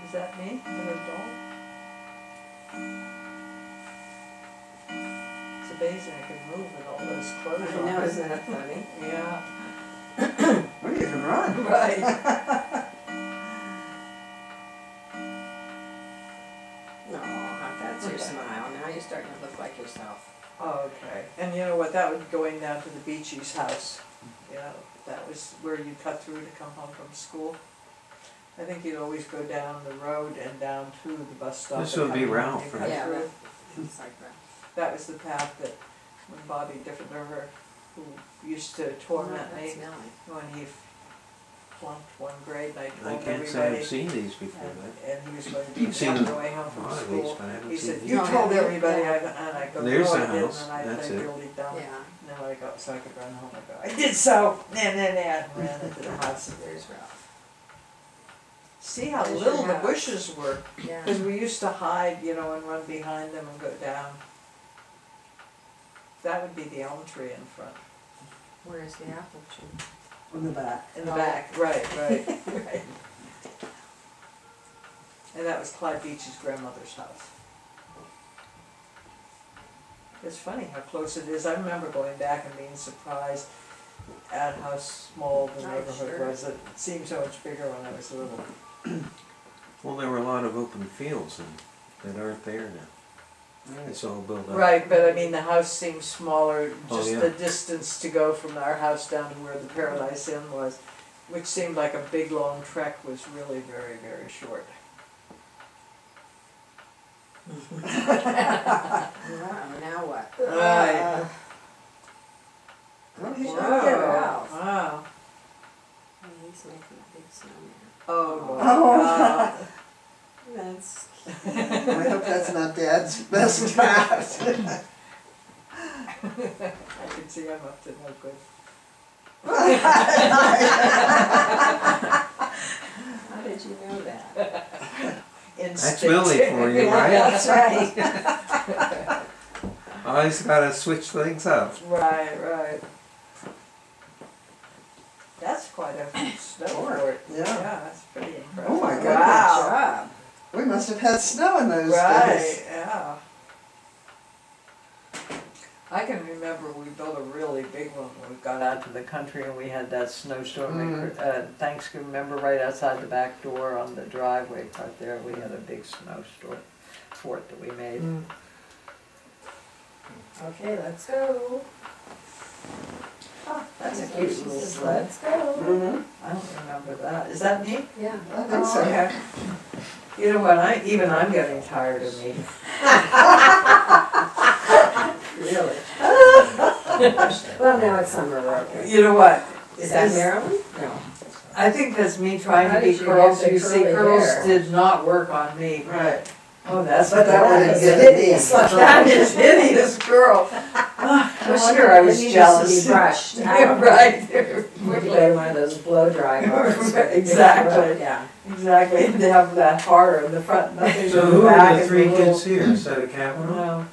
C: Is that me, an adult? It's amazing I can move with all those clothes
B: I
C: on.
B: know, isn't that funny?
C: Yeah,
G: Well, you can run.
C: right.
B: No, that's your smile. Now you're starting to look like yourself.
C: Oh, okay. And you know what, that was going down to the Beachy's house. You know, that was where you cut through to come home from school. I think you'd always go down the road and down to the bus stop.
D: This
C: and
D: would be
C: come in
D: Ralph,
C: and
D: right?
C: cut
B: Yeah,
C: through.
B: it's like that.
C: That was the path that when Bobby Diffenderfer, who used to torment
B: Oh,
C: me
B: that's Nellie.
C: when he flunked one grade, and I
D: I
C: told
D: can't say
C: everybody,
D: I've seen these before, but
C: and he was going to be
D: You've seen
C: on the way home
D: a
C: from
D: lot of
C: school.
D: these, but I haven't
C: He
D: seen
C: said,
D: these.
C: "You
B: No,
C: told
B: yeah.
C: everybody,"
B: Yeah.
C: and I go,
D: There's
C: "No,
D: the
C: I didn't,"
D: house.
C: and I
D: That's
C: played
D: it.
C: really dumb.
B: Yeah,
C: No, I got so I could run home. I go, I did so, and then I ran into the house.
B: there's Ralph.
C: See how
B: There's
C: little
B: your
C: the
B: house.
C: bushes were,
B: Yeah.
C: because we used to hide, you know, and run behind them and go down. That would be the elm tree in front,
B: Where's the apple tree?
G: In the back.
C: in the
B: Oh.
C: back, right, right, right. And that was Clyde Beach's grandmother's house. It's funny how close it is. I remember going back and being surprised at how small the
B: Oh,
C: neighborhood
B: sure.
C: was. It seemed so much bigger when I was little.
D: Well, there were a lot of open fields that aren't there now. It's all built up.
C: Right, but I mean, the house seems smaller,
D: Oh,
C: just
D: yeah.
C: the distance to go from our house down to where the Paradise Inn was, which seemed like a big, long trek, was really very, very short.
B: Wow, now what?
C: Right.
G: Oh, he's
B: Wow.
G: not
C: Wow,
G: there.
C: wow.
B: Oh, he's making a big snowman.
C: Oh, Lord.
G: Oh.
B: That's
G: I hope that's not Dad's best cat.
C: I can see I'm up to no good.
B: How did you know that?
D: That's Billy for you, right?
C: That's right.
D: Always gotta switch things up.
C: Right, right. That's quite a snow fort.
G: Yeah.
C: Yeah, that's pretty impressive.
G: Oh my God.
C: Wow.
B: Job.
G: We must have had snow in those
C: Right,
G: days.
C: yeah. I can remember we built a really big one when we got out to the country and we had that snowstorm. Thanksgiving, remember right outside the back door on the driveway right there, we had a big snowstorm fort that we made.
B: Okay, let's go.
C: Oh, that's a cute little sled.
B: Let's go.
G: Mm-hmm.
C: I don't remember that. Is that me?
B: Yeah.
G: I think so.
C: Okay. You know what, I'm getting tired of me. Really?
B: Well, now it's summer, we're okay.
C: You know what?
B: Is that Maryland? No.
C: I think that's me trying
B: How
C: to be
B: did you
C: curls.
B: get the
C: You see,
B: curly
C: curls
B: hair?
C: did not work on me.
G: Right.
C: Oh, that's
G: But that
C: what
G: would
C: is
G: have
C: hideous.
G: been
C: That is hideous, girl. No wonder I was
B: It needs
C: jealous.
B: to be brushed.
C: Yeah, right.
B: Would you wear one of those blow dry bars?
C: Exactly.
B: Yeah.
C: Exactly. And to have that horror in the front, nothing
D: So
C: in
D: who
C: the back.
D: are the
C: and
D: three
C: little-
D: kids here instead of Kavanaugh?
C: No.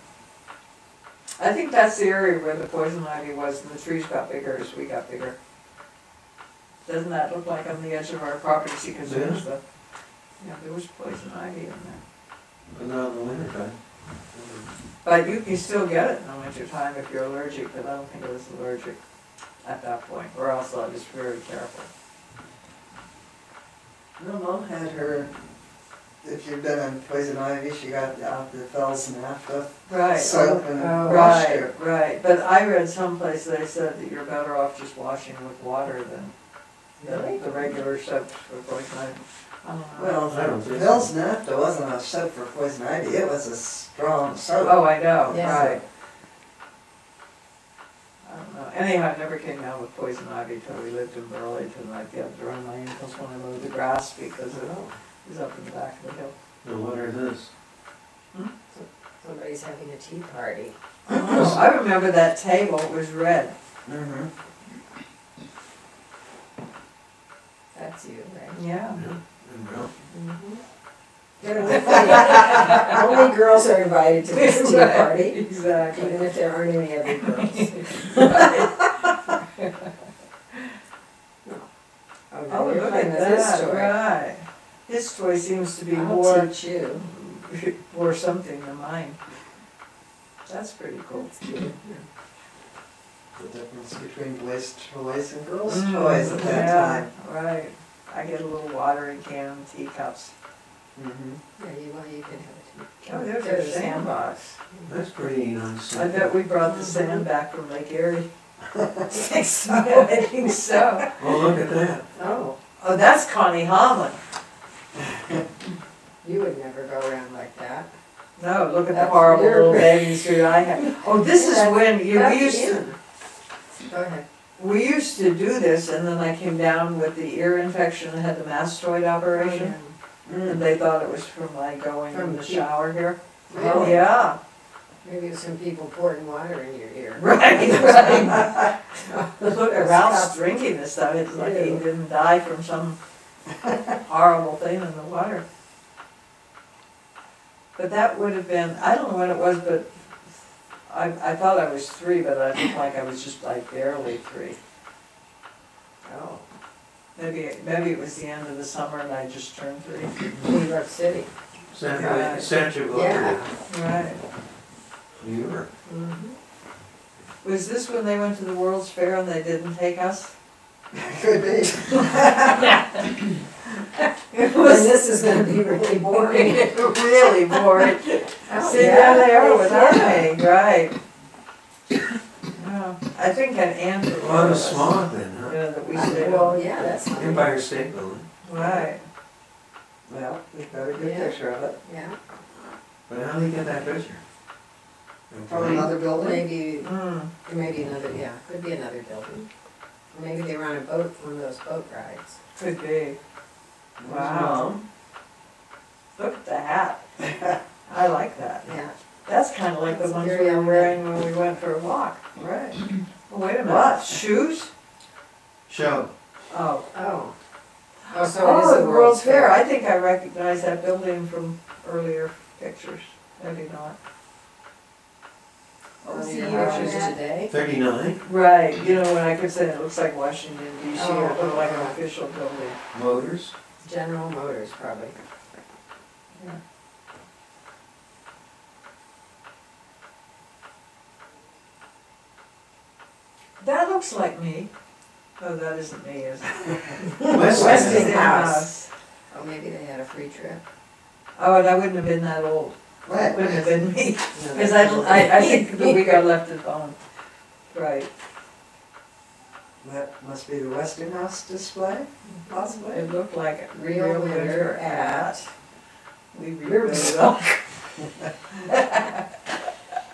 C: I think that's the area where the poison ivy was, and the trees got bigger as we got bigger. Doesn't that look like on the edge of our property? See, because there's the, yeah, there was poison ivy in there.
D: But not in the winter time.
C: But you can still get it in the winter time if you're allergic, but I don't think I was allergic at that point, or else I was very careful.
G: No, Mom had her, if you've been on poison ivy, she got out the fells and naphtha
C: Right.
G: soap and
B: Oh,
G: washed
C: Right,
G: her.
C: right. But I read someplace they said that you're better off just washing with water than the regular soaps for poison ivy. I don't know.
G: Well,
D: I don't
G: the
D: think
G: Bell's naphtha wasn't a soap for poison ivy, it was a strong soap.
C: Oh, I know,
B: Yes.
C: right. I don't know. Anyhow, I never came down with poison ivy till we lived in Burlington. I'd get to run my ankles when I mowed the grass because it was up in the back of the hill.
D: No wonder this.
B: Somebody's having a tea party.
C: Oh, I remember that table, it was red.
G: Mm-hmm.
B: That's you, right?
C: Yeah.
B: Only girls are invited to this tea party,
C: Exactly.
B: even if there aren't any other girls. Oh, no,
C: Oh,
B: you're
C: look
B: playing
C: at
B: with his
C: that,
B: story.
C: right. His toy seems to be
B: I'll
C: more,
B: teach you.
C: more something than mine. That's pretty cool.
B: That's cute.
G: The difference between boys' toys and girls'
C: Mm,
G: toys at that
C: yeah,
G: time.
C: right. I get a little watering can, teacups.
G: Mm-hmm.
B: Yeah, well, you can have a tea.
C: Oh, there's our sandbox.
D: That's pretty nice.
C: I bet we brought the sand back from Lake Erie. I think so.
B: I think so.
D: Oh, look at that.
B: Oh.
C: Oh, that's Connie Holland.
B: You would never go around like that.
A: No, look at the
B: That's
A: horrible
B: your-
A: little bathing suit I had. Oh, this is when, we
B: That's
A: used to,
B: in. Go ahead.
A: we used to do this, and then I came down with the ear infection and had the mastoid operation. And they thought it was from my going
B: From
A: in the
B: the-
A: shower here.
B: Really?
A: Yeah,
B: Maybe some people pouring water in your ear.
A: right, right. Look, Ralph's
B: Stop.
A: drinking this stuff, it's like he
B: Ew.
A: didn't die from some horrible thing in the water. But that would have been, I don't know when it was, but I thought I was 3, but I looked like I was just like barely 3.
B: Oh,
A: Maybe it was the end of the summer and I just turned 3.
B: New York City.
D: Statue of
B: Yeah.
D: Liberty,
A: Right.
D: New York.
B: Mhm.
A: Was this when they went to the World's Fair and they didn't take us?
G: Could be.
A: It
B: And
A: was
B: this is gonna be really boring.
A: really boring.
B: Oh,
A: See,
B: yeah,
A: there they are without
B: yeah.
A: me, right. Yeah, I think an aunt
D: A lot of smog then, huh?
A: Yeah, that we stayed
B: Well,
A: on.
B: yeah, that's fine.
D: Empire State Building.
A: Right.
G: Well, we've got a good
B: Yeah.
G: picture of it.
B: Yeah,
D: But how do you get that picture?
G: From another building?
B: maybe,
A: Mm.
B: maybe another, yeah, could be another building. Maybe they were on a boat, one of those boat rides.
A: Could be. Wow. Look at the hat. I like that.
B: Yeah.
A: That's kind of like the
B: That's
A: ones we
B: very
A: were
B: on
A: wearing when we went for a walk.
G: Right.
A: Oh, wait a minute.
G: What?
A: Shoes?
D: Show.
A: Oh.
B: Oh. Oh, so it is
A: Oh,
B: the
A: the World's Fair. I think I recognize that building from earlier pictures. Maybe not.
B: Oh,
A: See
B: the
A: you on
B: pictures
A: that.
B: today?
D: 39,
A: Right, you know, when I could say it looks like Washington DC,
B: Oh,
A: or it looked like an
B: oh.
A: official building.
D: Motors.
B: General Motors, probably.
A: That looks like me. Oh, that isn't me, is it?
B: Westinghouse. Oh, maybe they had a free trip.
A: Oh, and I wouldn't have been that old.
G: Right.
A: Wouldn't have been me.
B: No,
A: Because
B: they-
A: I think the week I left it home. Right.
G: That must be the Westinghouse display, possibly.
A: It looked like
B: Real winter at.
A: We rebuilt it up.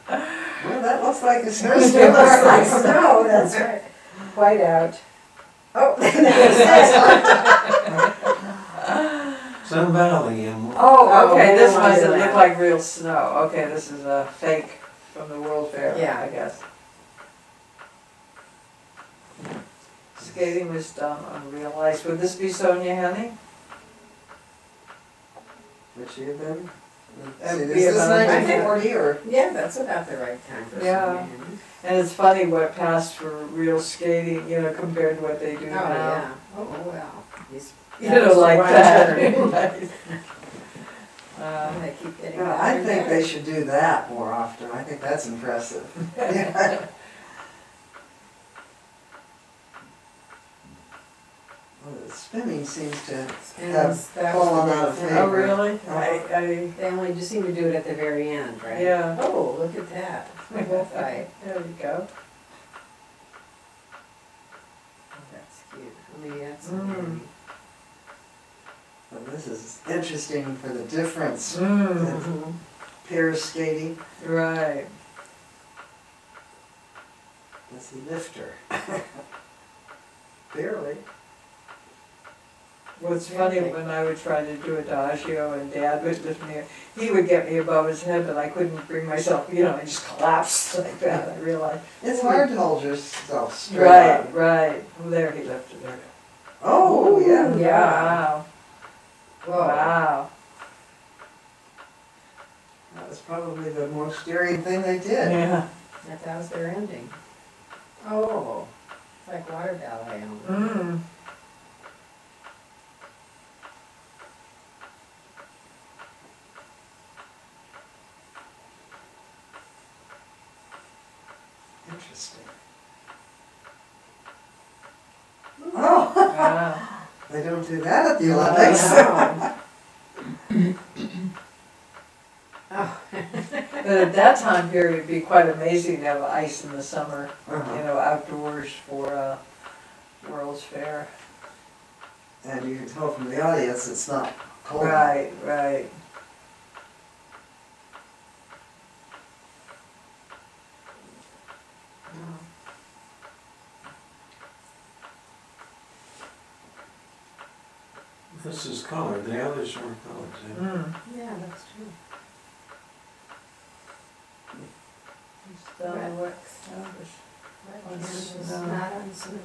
G: Well, that looks like a
B: It
G: snowstorm.
B: looks like snow, that's right. White out. Oh,
D: Sun Valley and
A: Oh, okay,
B: Oh,
A: this
B: real
A: must have
B: Wonderland.
A: looked like real snow. Okay, this is a fake from the World Fair,
B: Yeah.
A: I guess. Skating was done on real ice. Would this be Sonia Henny?
G: Which year then?
A: That'd
G: See,
A: be
G: this is
A: about-
G: 1940 or?
B: yeah, that's about the right time for
A: Yeah.
B: something.
A: And it's funny what passed for real skating, you know, compared to what they do
B: Oh,
A: now.
B: yeah. Oh, well. These-
A: You know, like
B: One
A: that.
B: turn.
A: Right.
B: They keep getting
G: Yeah,
B: better
G: I
B: and
G: think
B: better.
G: they should do that more often. I think that's impressive. Yeah. Well, the spinning seems to
B: And
G: have
B: that was
G: fallen
B: the
G: out of
B: big
G: favor.
A: Oh, really?
B: They only just seem to do it at the very end, right?
A: Yeah.
B: Oh, look at that. A bullfight.
A: There you go.
B: Oh, that's cute. I mean, that's
A: Mm.
G: Well, this is interesting for the difference.
A: Mm,
G: Pair skating.
A: right.
G: That's a lifter.
A: Barely. Well, it's funny when I would try to do adagio and Dad would lift me, he would get me above his head, but I couldn't bring myself, you know, I just collapsed like that, I realized.
G: It's hard to hold yourself straight
A: Right,
G: up.
A: right. Well, there he lifted her.
G: Oh, yeah.
A: Wow.
B: Whoa.
A: Wow.
G: That was probably the most daring thing they did.
A: Yeah.
B: That was their ending. Oh, it's like water ballet almost.
A: Mm.
G: Interesting. Oh,
A: Wow.
G: they don't do that at the Olympics.
B: Oh.
A: But at that time period, it'd be quite amazing to have ice in the summer, you
G: Uh-huh.
A: know, outdoors for World's Fair.
G: And you can tell from the audience it's not cold.
A: Right, right.
D: This is color, the others weren't colors. Eh?
B: Yeah, that's true.
A: Red
B: Canvas,
A: snow.
B: not on snow.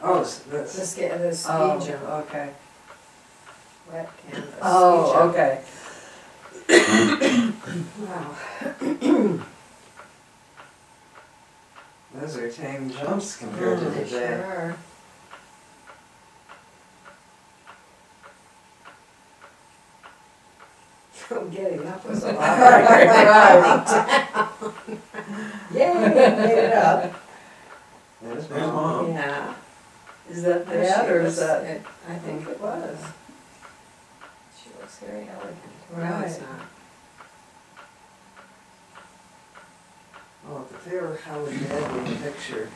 A: Oh,
B: The
A: this.
B: the ski
A: Oh,
B: jump,
A: okay.
B: wet canvas. ski
A: Oh,
B: jump.
A: okay.
B: Wow.
A: Those are tame jumps compared to
B: They sure
A: today.
B: are. Oh, getting up was a lot harder. Yay, made it up.
A: There's
D: There's
A: Mom.
D: Mom.
B: Yeah.
A: Is that
B: She
A: Dad or is
B: was-
A: that?
B: I think it was. She looks very elegant. No, it's
A: Right.
B: not.
A: Oh, if they were how was Dad in the picture?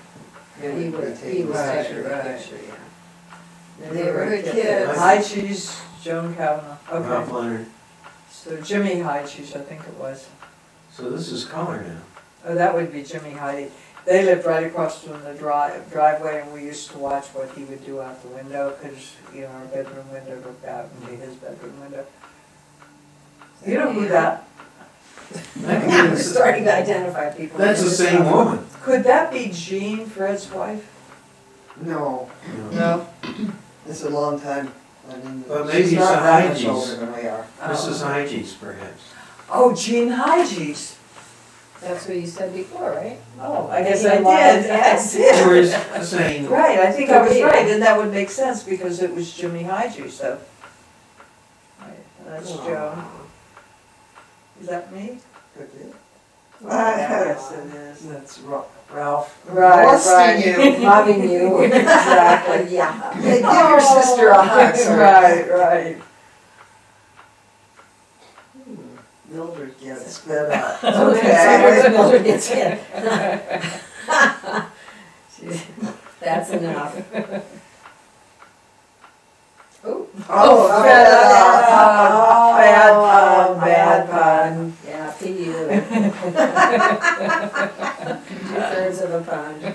B: He was
A: taking
B: taking
A: the
B: the
A: picture.
B: picture, yeah. They were good kids.
A: High Cheese, Joan Kavanaugh.
D: Ralph
A: Okay.
D: Leonard.
A: So Jimmy High Cheese, I think it was.
D: So this is color now.
A: Oh, that would be Jimmy Heidi. They lived right across from the driveway, and we used to watch what he would do out the window, because, you know, our bedroom window looked out into his bedroom window. You know who that,
B: I'm starting to identify people.
D: That's the same woman.
A: could that be Jean, Fred's wife?
G: No,
A: No.
G: it's a long time. I mean,
D: But maybe
G: she's not
D: it's
G: that much
D: Heidi's.
G: older than we are.
D: Mrs. Hyges, perhaps.
A: Oh, Jean Hyges.
B: That's what you said before, right?
A: Oh, I guess
B: Maybe
A: I
B: a lot of
A: did. I
B: yes.
D: Or
A: did.
D: is saying,
A: Right, I think I was
B: Could be.
A: right, and that would make sense because it was Jimmy Hyges, so. Right, that's Joan. Is that me?
G: Could be.
A: Yes, it is.
G: That's Ralph.
A: Right,
G: Molesting
A: right.
G: you.
B: Loving you.
A: Exactly.
B: Yeah.
G: Hey, give your sister a hug, sir.
A: Right, right.
G: Mildred gets spit out.
B: Okay. Mildred gets hit. That's enough. Ooh.
A: Oh,
B: bad
A: bad pun, bad pun.
B: Yeah, to you. 2/3 of a pun.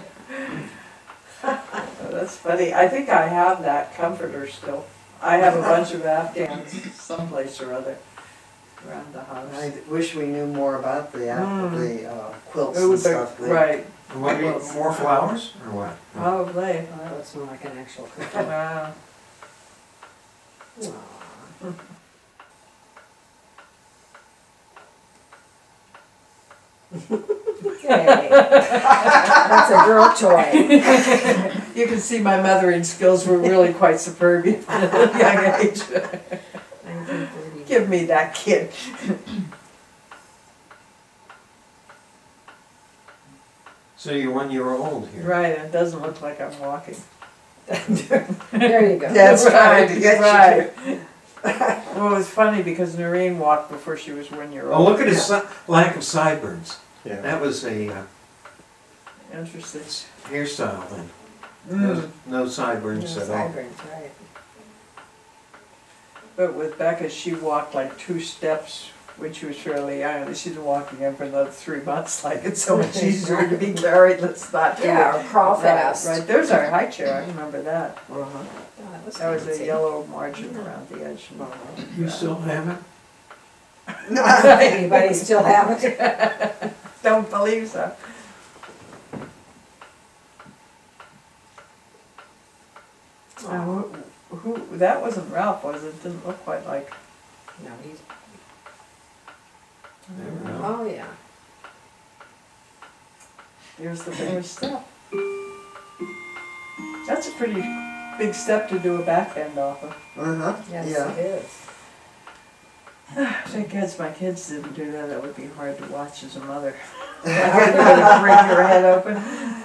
A: Oh, that's funny. I think I have that comforter still. I have a bunch of Afghans someplace or other around the house.
G: I wish we knew more about the quilts
A: It
G: and
A: was
G: stuff.
A: right,
D: what, more flowers, or what?
A: probably.
B: Well, that looks more like an actual cookie.
A: Wow.
B: Aw. Okay. That's a girl toy.
A: You can see my mothering skills were really quite superb even at a young age.
B: 1930.
A: Give me that kid.
D: So you're 1 year old here.
A: Right, it doesn't look like I'm walking.
B: There you go.
G: Dad's trying to get you.
A: right. Well, it was funny because Noreen walked before she was 1 year
D: Oh,
A: old.
D: look at his lack of sideburns.
E: Yeah.
D: That was a
A: Interesting.
D: hairstyle thing.
A: Mm.
D: No sideburns at all.
B: Sideburns, right.
A: But with Becca, she walked like 2 steps when she was fairly young. She's been walking in for another 3 months. Like, it's so much easier to be married. Let's not do
B: Yeah,
A: it.
B: or crawl
A: Right,
B: fast.
A: right. There's our high chair. I remember that.
B: Oh,
A: That was a
B: fancy.
A: yellow margin around the edge.
D: You still have it?
B: Anybody still have it?
A: Don't believe so. Who, that wasn't Ralph, was it? Didn't look quite like.
B: No, he's,
D: Never know.
B: oh, yeah.
A: Here's the famous step. That's a pretty big step to do a back bend off of.
G: Uh-huh,
B: Yes,
G: yeah.
B: it is.
A: Thank God my kids didn't do that. That would be hard to watch as a mother. I had to break your head open.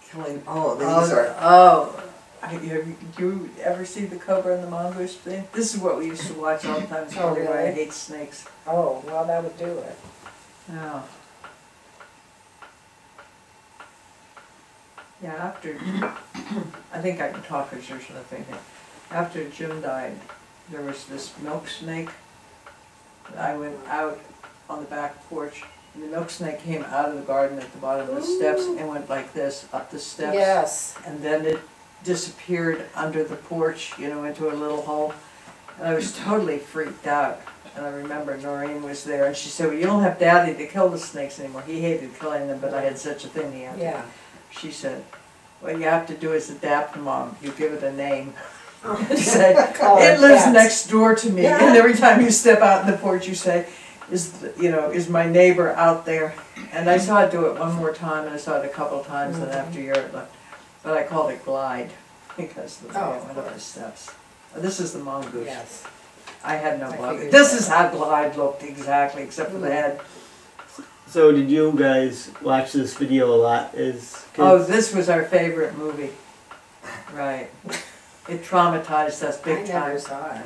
G: Killing, oh, these are,
A: Oh. Do you ever see the Cobra and the Mongoose thing? This is what we used to watch all the time. It's probably why I
B: really?
A: hate snakes.
B: Oh, well, that would do it.
A: Yeah. Yeah, after, I think I can talk because there's nothing here. After Jim died, there was this milk snake. I went out on the back porch
C: And the milk snake came out of the garden at the bottom of the steps and went like this, up the steps.
B: Yes.
C: And then it disappeared under the porch, you know, into a little hole. And I was totally freaked out. And I remember Noreen was there, and she said, well, you don't have Daddy to kill the snakes anymore. He hated killing them, but I had such a thing he had to.
B: Yeah.
C: She said, what you have to do is adapt them, Mom. You give it a name. She said, it lives next door to me. And every time you step out in the porch, you say, is my neighbor out there? And I saw it do it one more time, and I saw it a couple of times, and after a year it left. But I called it Glide, because the way it went up the steps. This is the mongoose.
B: Yes.
C: I had no
B: I
C: bug.
B: figured
C: This
B: that.
C: is how Glide looked exactly, except for the head.
H: So did you guys watch this video a lot?
C: Oh, this was our favorite movie. Right. It traumatized us big
B: I
C: time.
B: never saw it.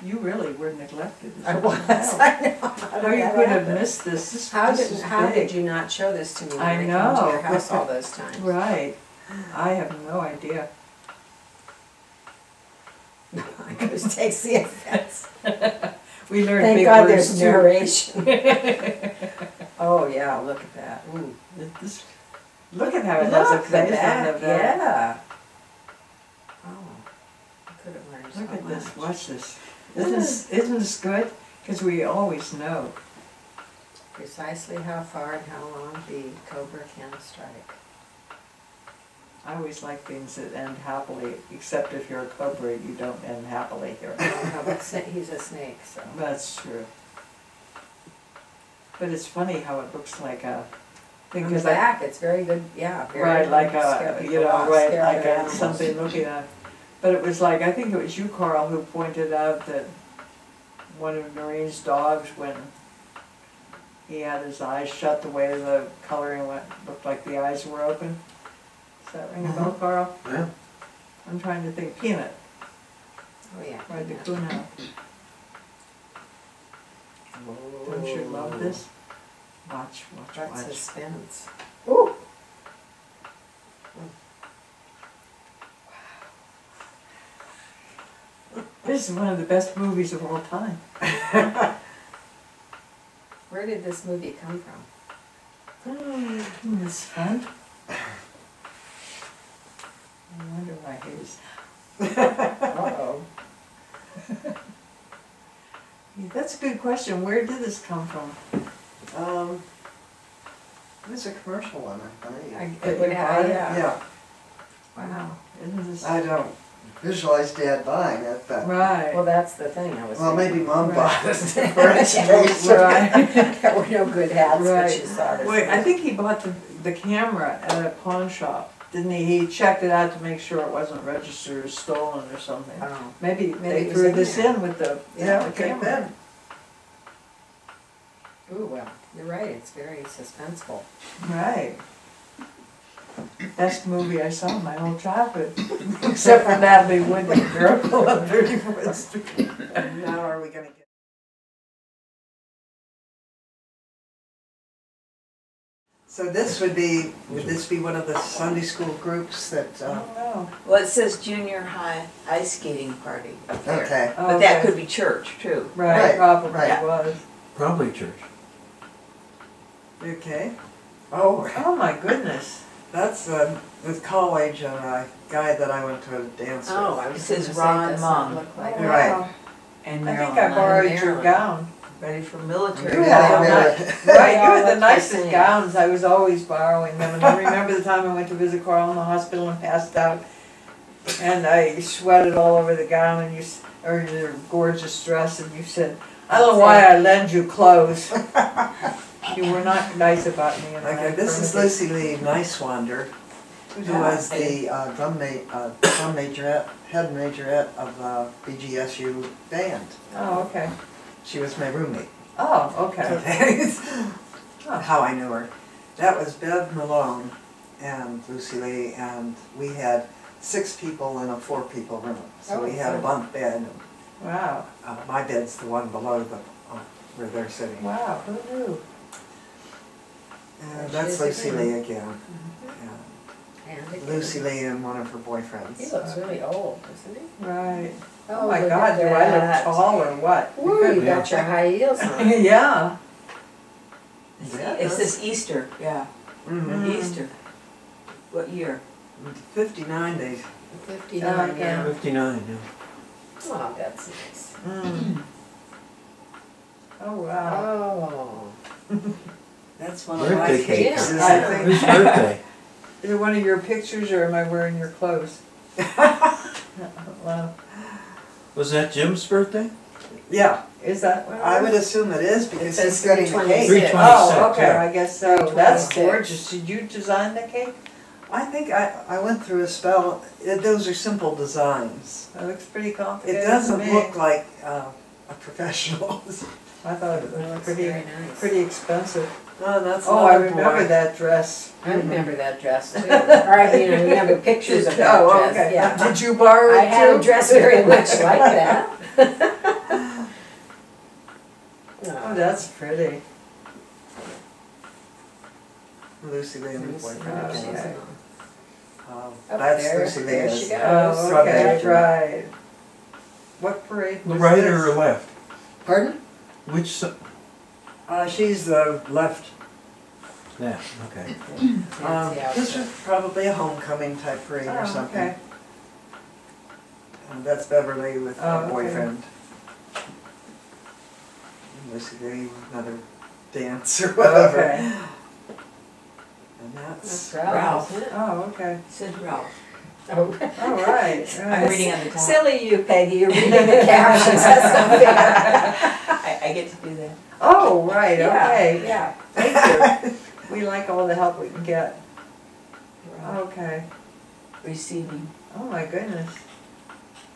C: You really were neglected.
B: I was, I know.
C: How you could have missed this? This is
B: How
C: big.
B: did you not show this to me when
C: I
B: I came
C: know.
B: to your house all those times?
C: Right. I have no idea.
B: I just takes the offense.
C: We learned
B: Thank
C: big
B: God
C: words
B: there's
C: too.
B: narration. Oh yeah, look at that. Ooh.
C: Look at how it has a
B: Look, the
C: face on
B: back,
C: the back.
B: yeah. Oh, I could have learned so
C: Look at this.
B: much.
C: Watch this. Isn't this good? Because we always know.
B: Precisely how far and how long the cobra can strike.
C: I always like things that end happily, except if you're a cobra, you don't end happily here.
B: No, but he's a snake, so.
C: That's true. But it's funny how it looks like a thing.
B: On the
C: 'cause
B: back, it's very good, yeah. Very
C: Right,
B: good,
C: like
B: scare
C: a,
B: people off,
C: right,
B: scare
C: like
B: other
C: a,
B: animals.
C: something looking at. But it was like, I think it was you, Carl, who pointed out that one of Noreen's dogs, when he had his eyes shut, the way the coloring went, looked like the eyes were open. Does that ring a bell, Carl?
D: Yeah.
C: I'm trying to think. Peanut,
B: Oh, yeah.
C: right, the coon hound. Don't you love this? Watch, watch,
B: What
C: watch.
B: suspense.
C: Ooh. This is one of the best movies of all time.
B: Where did this movie come from?
C: It's fun. I wonder why his.
B: Uh-oh.
C: That's a good question. Where did this come from?
G: It was a commercial one, I believe.
B: It would have, yeah.
G: Yeah,
B: Wow.
C: Isn't this
G: I don't visualize Dad buying it, but,
C: right?
B: Well, that's the thing I was
G: well,
B: thinking.
G: maybe Mom
C: Right.
G: bought it for education.
C: Right.
B: There were no good hats, but
C: Right.
B: she saw this.
C: Wait, I think he bought the camera at a pawn shop, didn't he? He checked it out to make sure it wasn't registered or stolen or something.
B: Oh.
C: Maybe
B: Maybe
C: they
B: it was
C: threw
B: in
C: this
B: there.
C: in with the
G: Yeah,
C: the
G: okay,
C: camera.
G: then.
B: Ooh, well, you're right, it's very suspenseful.
C: Right. Best movie I saw in my whole childhood, except for Natalie Wood and Miracle on 34th Street. Now are we gonna get? So this would this be one of the Sunday school groups that?
F: Oh,
C: I don't know.
F: Well, it says junior high ice skating party up there.
G: Okay.
F: But that could be church too.
C: Right,
G: Right,
C: probably
G: right.
C: was.
D: Probably church.
G: Okay. Oh,
C: Oh my goodness.
G: that's with college and a guy that I went to a dance with.
B: Oh, I was
F: It says
B: gonna say,
F: Ron
B: does
F: Mum.
B: not look like
C: Oh,
G: Right.
C: wow.
F: And
C: I
F: Merrill
C: think I
F: and
C: borrowed
B: Maryland.
C: your gown.
F: ready for military.
C: You
G: Yeah,
C: had
G: Mary.
C: the right, you
B: all
C: had the
B: look the
C: nicest
B: same.
C: gowns. I was always borrowing them, and I remember the time I went to visit Carl in the hospital and passed out, and I sweated all over the gown, and or your gorgeous dress, and you said, "I don't know why I lend you clothes." You were not nice about me. And
G: Okay, this is Lucy Lee Nicewander, who was the drum majorette, head majorette of the BGSU band.
C: Oh, okay.
G: She was my roommate.
C: Oh, okay.
G: How I knew her. That was Bev Malone and Lucy Lee, and we had 6 people in a 4-people room. So we had a bunk bed, and
C: Wow.
G: my bed's the one below the where they're sitting.
C: Wow. Who knew?
G: And
B: She
G: that's
B: is a
G: Lucy
B: good
G: Lee
B: one.
G: again.
B: And
G: Yeah.
B: it
G: Lucy
B: is.
G: Lee and one of her boyfriends.
B: He looks really old, doesn't he?
C: Right. Oh my
B: look
C: God,
B: at
C: do I
B: that.
C: look tall or what?
B: Woo, you got your high heels on.
C: Yeah.
G: Yeah,
F: It says Easter, yeah,
G: Mhm.
F: Easter. What year?
G: 59 days.
B: 59, yeah.
D: 59, yeah.
B: Oh, that's nice.
C: Mm. Oh, wow.
B: Oh.
G: That's one of my
D: Birthday cake.
G: cakes.
B: Yeah.
G: is
C: I
G: the-
C: think-
D: Whose birthday?
C: Is it one of your pictures or am I wearing your clothes? Wow.
D: Was that Jim's birthday?
G: Yeah,
C: Is that what it
G: I
C: is?
G: would assume it is because
B: It
G: he's
B: says
G: getting the
B: 326.
G: cake.
D: 326,
C: Oh, okay,
D: yeah.
C: I guess so. That's
B: 326.
C: gorgeous. Did you design the cake?
G: I think I went through a spell, those are simple designs.
C: That looks pretty
G: It
C: complicated to
G: doesn't
C: me.
G: look like a professional.
C: I thought it
B: That
C: was
B: looks
C: pretty,
B: very nice.
C: pretty expensive.
G: Oh, that's
C: Oh, I
G: another
C: remember
G: boy.
C: that dress.
B: I remember that dress too. Or I mean, I remember pictures of that
C: Oh,
B: dress,
C: okay.
B: yeah.
C: Did you borrow it
B: I had a
C: too?
B: dress very much like that.
C: Oh, that's pretty.
G: Lucy Lee and her boyfriend.
C: Oh, okay.
B: Up
G: That's
B: there,
G: Lucy
B: there
G: Lee's.
B: she goes.
C: Oh,
G: Strawberry
C: okay,
G: tree.
C: right. What parade
D: The
C: was
D: right
C: this?
D: or left?
B: Pardon?
D: Which,
G: She's the left.
D: yeah, okay.
B: Fancy
G: This
B: outfit.
G: was probably a homecoming type parade or
C: Oh,
G: something.
C: okay.
G: And that's Beverly with
C: Oh,
G: her
C: okay.
G: boyfriend. And Lucy Lee, another dance or
C: Oh,
G: whatever.
C: okay.
G: And
B: That's
G: that's
B: Ralph, isn't it?
C: Oh, okay.
F: It says Ralph.
B: Oh.
C: All right.
F: I'm
C: right.
F: reading on the top.
B: Silly you, Peggy, you're reading the captions, that's not fair.
F: I get to do that.
C: Oh, right, okay.
B: Yeah.
C: Thank you. We like all the help we can get.
B: Ralph.
C: Okay.
F: Receiving.
C: Oh, my goodness.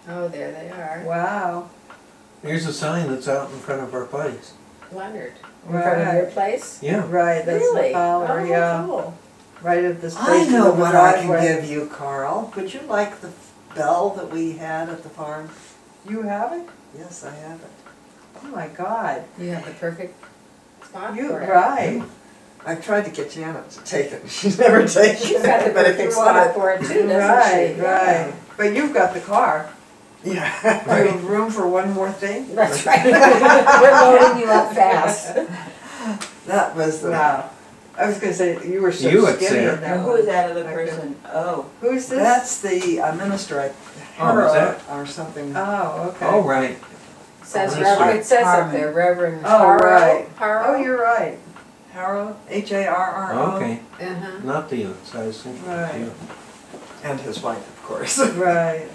B: Oh, there they are.
C: Wow.
D: Here's a sign that's out in front of our place.
B: Leonard. In front of your place?
D: Yeah.
C: Right, that's
B: Really?
C: the collar,
B: Oh,
C: yeah.
B: cool.
C: Right at the
G: I
C: station
G: know
C: of the
G: what I can
C: driveway.
G: give you, Carl. Would you like the bell that we had at the farm?
C: You have it?
G: Yes, I have it.
C: Oh, my God.
B: You have the perfect spot
C: You,
B: for it.
C: right.
G: I've tried to get Janet to take it. She's never taken
B: She's got the
G: it, but if
B: perfect
G: you want
B: spot
G: it.
B: for it too, doesn't
C: Right,
B: she?
C: right. But you've got the car.
G: Yeah.
C: Do you have room for one more thing?
B: That's right. We're loading you up fast.
G: That was the.
C: Wow. I was gonna say, you were so
D: You would
C: skinny
D: say
C: in
D: it.
C: that
F: Now,
C: one.
F: who is that other
C: Okay.
F: person? Oh,
C: Who's this?
G: That's the minister at
D: Oh, is that?
G: or something.
C: Oh, okay.
D: Oh, right.
B: Says
D: Oh,
B: Reverend, it says up
F: Harmon.
B: there, Reverend
C: Oh,
B: Harrow.
C: right.
B: Harrow?
C: Oh, you're right.
G: Harrow, Harro.
D: Okay,
B: Uh-huh.
D: not the youth, I was thinking of
C: Right.
D: you.
G: And his wife, of course.
C: Right.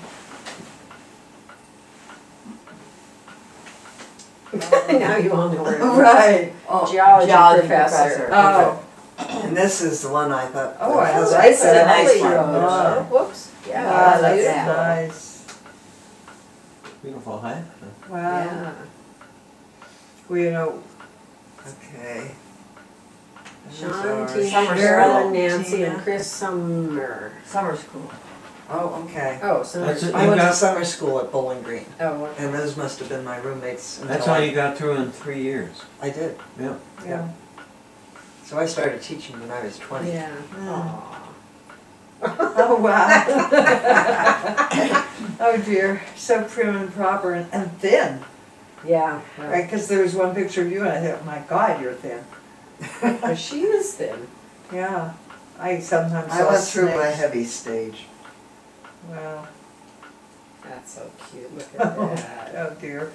B: Now you all know where it is.
C: Right.
G: Oh,
B: Geology professor.
C: Oh.
G: and this is the one I thought.
C: Oh, I
G: was
C: like
F: this is a
C: that.
F: nice
B: Lovely
F: one.
B: road.
C: Wow.
B: Whoops. Yeah,
C: Wow,
B: that's
C: that's
B: beautiful.
C: nice.
G: Beautiful hat.
C: Wow.
B: Yeah.
C: Well, you know,
G: Okay.
B: Sean,
G: These are-
B: Tina,
F: Summer
B: Merrill,
F: school.
B: and Nancy,
G: Tina.
B: and Chris Summer.
F: summer school.
G: Oh, okay.
B: Oh, Summer.
D: That's it.
G: I
D: You
G: went to
D: got-
G: summer school at Bowling Green,
B: Oh, okay.
G: and those must have been my roommates.
D: That's
G: until
D: how you got through in 3 years.
G: I did.
D: Yeah.
C: yeah.
G: So I started teaching when I was 20.
B: Yeah. Aw.
C: Oh, wow. Oh, dear. So prim and proper and thin.
B: Yeah. Well,
C: Right, because there was one picture of you and I thought, my God, you're thin.
B: but she is thin.
C: Yeah. I sometimes
G: I
C: saw
G: went through my
C: snakes.
G: heavy stage.
C: Wow.
B: That's so cute. Look at that.
C: Oh, dear.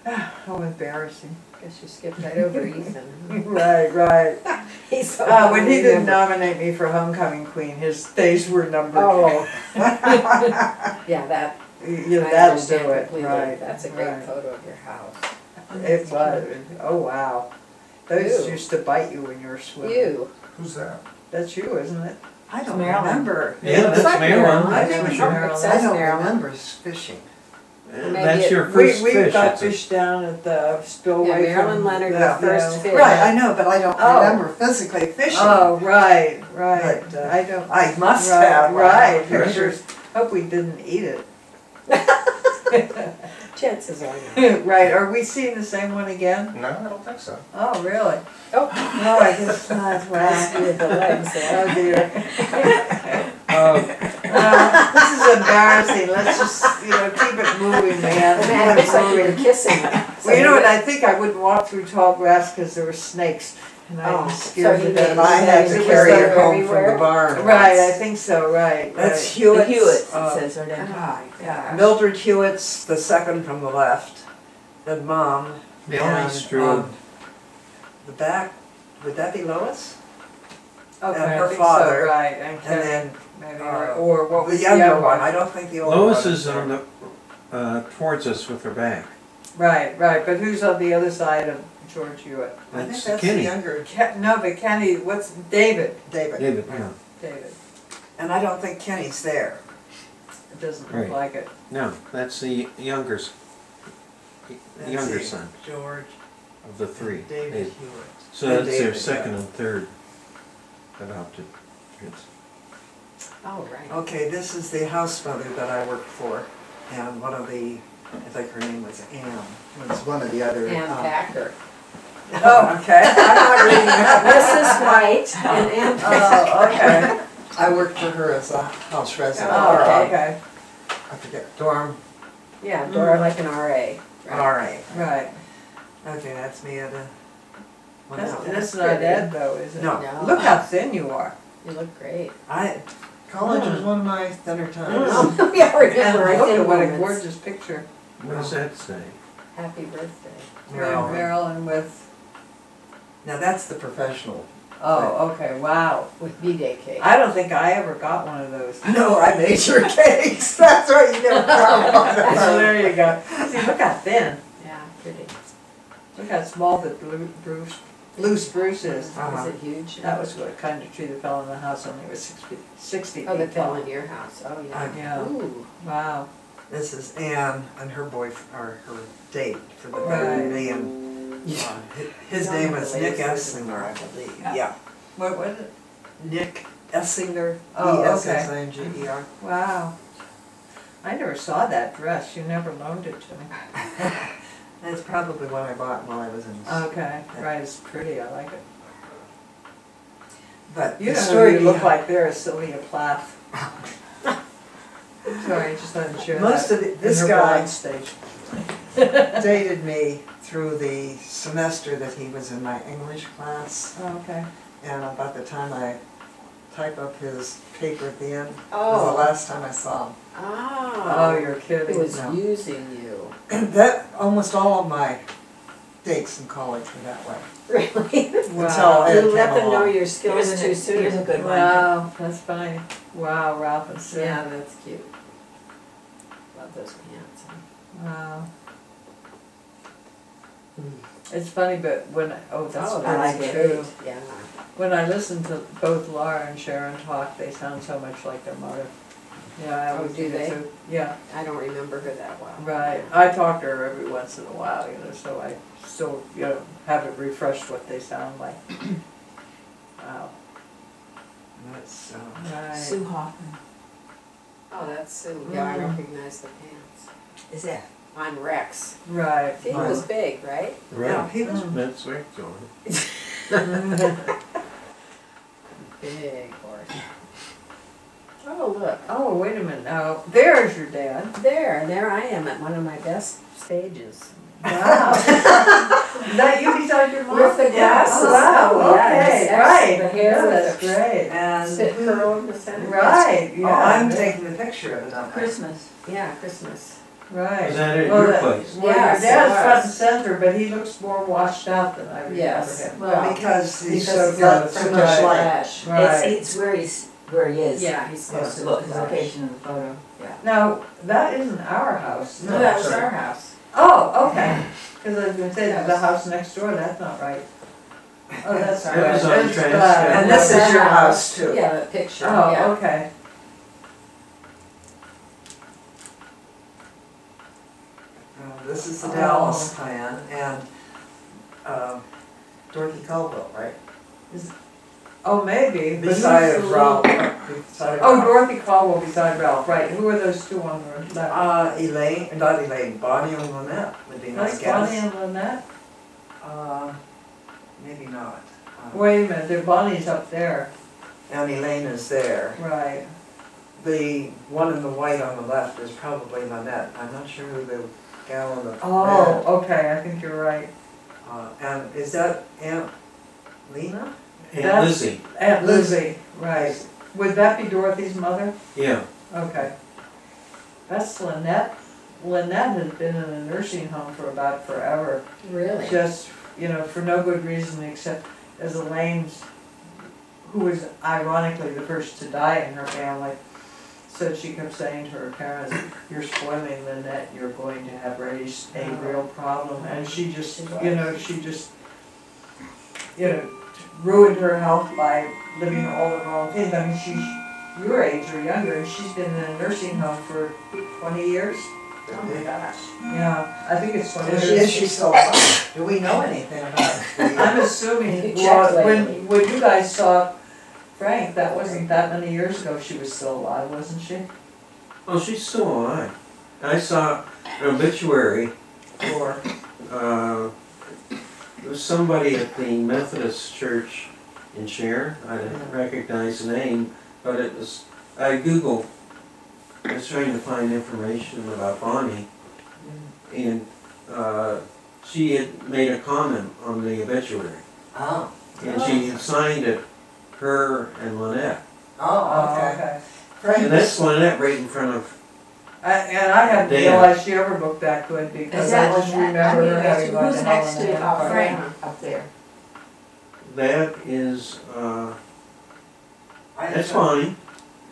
C: How embarrassing.
B: Guess you skipped right over Ethan.
C: Right, right.
B: He's so
C: When he didn't
B: remember.
C: nominate me for homecoming queen, his days were numbered.
B: Oh. Yeah, that.
C: You know,
B: I
C: that'll do
B: understand
C: it,
B: completely.
C: right.
B: That's a great
C: right.
B: photo of your house.
C: It was. Oh, wow. Those
B: Ew.
C: used to bite you when you were swimming.
B: You.
E: Who's that?
C: That's you, isn't it?
G: I don't
F: Marilyn.
G: remember.
D: Yeah,
B: Looks
D: that's
B: like
D: Marilyn.
G: I
C: think
G: never
C: it's
G: sure.
C: Marilyn.
B: It
G: I
B: says
G: don't
B: Marilyn.
G: remember fishing.
B: Maybe
D: That's your
B: it-
D: first
C: We
D: fish.
C: got
D: I think.
C: fish down at the spillway.
B: Yeah, Marilyn
C: from
B: Leonard,
C: the-
B: the first
C: yeah.
B: fish.
G: Right, I know, but I don't
C: Oh.
G: remember physically fishing.
C: Oh, right, right.
G: But,
C: I don't.
G: I must
C: right,
G: have.
C: Right.
G: Sure.
C: Pictures. Hope we didn't eat it.
B: Chances are not.
C: Right. Are we seeing the same one again?
E: No, I don't think so.
C: Oh, really?
B: Oh.
C: No, I guess not.
B: Last with the legs there.
C: Oh dear.
D: Uh,
C: This is embarrassing. Let's just, keep it moving, man.
B: Man, it looks like you were kissing.
C: Well, you know what? I think I wouldn't walk through tall grass because there were snakes. And
B: Oh,
C: I was scared
B: so
C: to
B: you
C: death.
B: made-
G: And I had
B: It
G: to
B: was
G: carry
B: there
G: it home from
B: everywhere?
G: the barn.
C: Right, I
G: once.
C: think so, right.
G: That's
C: right.
G: Hewitt's.
F: The Hewitts,
C: Oh.
F: it says right on
B: Oh
F: top.
B: my gosh.
G: Mildred Hewitt's, the second from the left, then Mom.
D: The only
G: and,
D: screw,
G: the back, would that be Lois?
C: Okay,
G: and
C: I
G: her
C: think
G: father,
C: so, right, and
G: And
C: Kenny,
G: then
C: maybe,
G: uh,
C: or what
G: the
C: was the
G: younger
C: other
G: one,
C: one?
G: I don't think the older
D: Lois
G: one
D: is
G: there.
D: on the, towards us with her back.
C: Right, right, but who's on the other side of George Hewitt?
G: I think
D: That's
G: that's the
D: Kenny.
G: younger
C: No, but Kenny, what's, David,
G: David.
D: David, yeah.
C: David,
G: And I don't think Kenny's there.
C: it doesn't
D: Right.
C: look like it.
D: No, that's the
G: Let's
D: younger
G: see,
D: son
G: George,
D: of the three.
G: David
D: David.
G: Hewitt.
D: So
G: And
D: that's their
G: David,
D: second
G: yeah.
D: and third adopted kids.
B: Oh, right.
G: Okay, this is the house mother that I worked for, and one of the, I think her name was Ann, was one of the other.
B: Ann Packer.
G: Oh, okay. I'm not reading that.
B: Mrs. White and Ann Packer.
G: Oh, okay. I worked for her as a house resident.
B: Oh,
G: or,
B: okay.
C: Okay,
G: I forget, dorm,
B: Yeah, Dora like an RA.
G: all right.
C: right.
G: Okay, that's me at a. one
C: That's,
G: out.
C: that's
B: pretty.
C: not Ed though, is it?
G: No.
B: No.
C: Look how thin you are.
B: You look great.
G: College was one of my thinner times.
B: Oh, yeah, I remember. I
C: Look
B: did
C: at what a
B: moments.
C: gorgeous picture.
D: What does that say?
B: Happy birthday.
G: Merrill.
C: Marilyn with,
G: Now that's the professional.
C: oh, okay, wow.
B: With B-Day cake.
C: I don't think I ever got one of those.
G: No, I made your cakes. That's right, you never brought one.
C: So there you go. See, look how thin.
B: Yeah, pretty.
C: Look how small the loose Bruce is.
G: Uh-huh.
B: Is it huge?
C: That was what kind of tree that fell in the house when they were 60
B: Oh,
C: feet
B: that fell
C: tall.
B: in your house. Oh, yeah.
C: Yeah.
B: Ooh.
C: Wow.
G: This is Ann and her boyfriend, or her date for the
C: Right.
G: baby, and his name was Nick Essinger, I believe. Yeah.
C: What was it?
G: Nick Essinger,
C: Oh, okay.
G: E-S-S-I-N-G-E-R.
C: Wow. I never saw that dress. You never loaned it to me.
G: That's probably what I bought while I was in.
C: Okay, right, it's pretty, I like it.
G: But
C: You
G: the
C: know who
G: story
C: you look
G: behind-
C: like there is Sylvia Plath. Sorry, I just wanted to share
G: Most
C: that.
G: of the-
C: in
G: this
C: her
G: guy-
C: blog stage.
G: dated me through the semester that he was in my English class,
C: Oh, okay.
G: and about the time I type up his paper at the end, was the
B: Oh.
G: last time I saw him.
C: Oh, you're
B: He
C: kidding.
B: was
G: No.
B: using you.
G: And that, almost all of my dates in college were that way.
B: Really?
G: Until Ed
B: You let
G: came
B: them know
G: along.
B: your skills too
F: Here's a
B: soon.
F: good one.
C: Wow, that's funny. Wow, Ralph and Sue.
B: Yeah, that's cute. Love those pants.
C: Wow. It's funny, but when, oh, that's
B: Oh,
C: very
F: that's
B: that's
C: true.
B: great. Yeah.
C: When I listen to both Laura and Sharon talk, they sound so much like their mother. Yeah, I
B: Oh,
C: always
B: do
C: do
B: they?
C: too. Yeah,
B: I don't remember her that well.
C: right. I talk to her every once in a while, you know, so I still, you know, have it refreshed what they sound like. Wow.
G: That's,
C: Right.
F: Sue Hoffman.
B: Oh, that's Sue. Yeah, I
C: Mhm.
B: recognize the pants.
F: Is that?
B: I'm Rex.
C: Right.
B: He was big, right?
G: yeah, he was,
D: That's right, John.
B: Big horse. Oh, look.
C: Oh, wait a minute now. There's your dad.
B: There I am at one of my best stages.
C: Wow. That you beside your mom?
B: With the glasses.
C: Oh, wow,
B: Oh, yeah,
C: okay,
B: just
C: right.
B: the hair
C: Yeah,
B: with
C: that's
B: the
C: great.
G: and
B: Sit curl in the center.
C: Right,
G: oh,
C: yeah.
G: I'm taking the picture of it, aren't I?
F: Christmas.
B: Yeah, Christmas.
C: Right.
D: Is that at
C: Well,
D: your
C: that-
D: place?
C: Well,
B: Yes,
C: your dad's
B: it
C: front and
B: was.
C: center, but he looks more washed out than I remember
B: Yes.
C: him.
F: Well,
G: Because he's
C: because
G: so got
C: he's
G: so
C: got
G: much
C: fresh
G: light.
B: Fresh.
C: Right.
F: It's where he is.
B: Yeah, he's
F: Supposed
B: close
F: to
B: to
F: look,
B: the
F: his
B: flash.
F: location in the photo, yeah.
C: Now, that isn't our house.
B: No, that was
G: sorry.
B: our house.
C: Oh, okay. Because I was gonna say, the house next door, that's not right. Oh, that's
B: It
C: right.
D: was on
C: That's
D: transcript.
C: bad.
G: And this is your house too.
B: Yeah, the picture,
C: Oh,
B: yeah.
C: okay.
G: This is the
C: Oh.
G: Dallas clan, and Dorothy Caldwell, right?
C: Oh, maybe. but
G: Beside
C: who's the
G: Ralph.
C: little-
G: Beside
C: Oh,
G: Ralph.
C: Dorothy Caldwell beside Ralph, right. Who are those two on the left?
G: Elaine, not Elaine, Bonnie and Lynette would be my
C: That's
G: guess.
C: Bonnie and Lynette?
G: Maybe not.
C: Wait a minute, Bonnie's up there.
G: And Elaine is there.
C: Right.
G: The one in the white on the left is probably Lynette. I'm not sure who the gal in the
C: Oh, okay, I think you're right.
G: And is that Aunt Lena?
D: Aunt
C: That's-
D: Lizzie,
C: Aunt Lizzie, right. Would that be Dorothy's mother?
D: yeah.
C: Okay. That's Lynette. Lynette has been in a nursing home for about forever.
B: Really?
C: Just, for no good reason except as Elaine's, who was ironically the first to die in her family, so she kept saying to her parents, "You're spoiling Lynette, you're going to have raised a real problem." And she just, ruined her health by living all the wrong things. I mean, she's your age or younger, and she's been in a nursing home for 20 years.
B: Oh my gosh.
C: Yeah, I think it's 20
G: Is
C: years.
G: she still alive? Do we know anything about her?
C: I'm assuming,
B: You checked
C: well,
B: lately.
C: when you guys saw Frank, that wasn't that many years ago, she was still alive, wasn't she?
D: Oh, she's still alive. I saw an obituary
C: Or,
D: there was somebody at the Methodist church in Sharon. I didn't recognize the name, but it was, I Googled, I was trying to find information about Bonnie, and she had made a comment on the obituary,
G: Oh,
D: and she signed it, her and Lynette.
G: oh, okay. Frank
D: And that's Lynette right in front of,
C: and I hadn't
D: Dan.
C: realized she ever looked that good, because
F: Is
C: I
F: that
C: just remember her having gone
F: who's
C: to
F: next
C: Helen
F: to
C: and Helen.
F: Frank up there?
D: that is,
G: I
D: that's
G: don't know.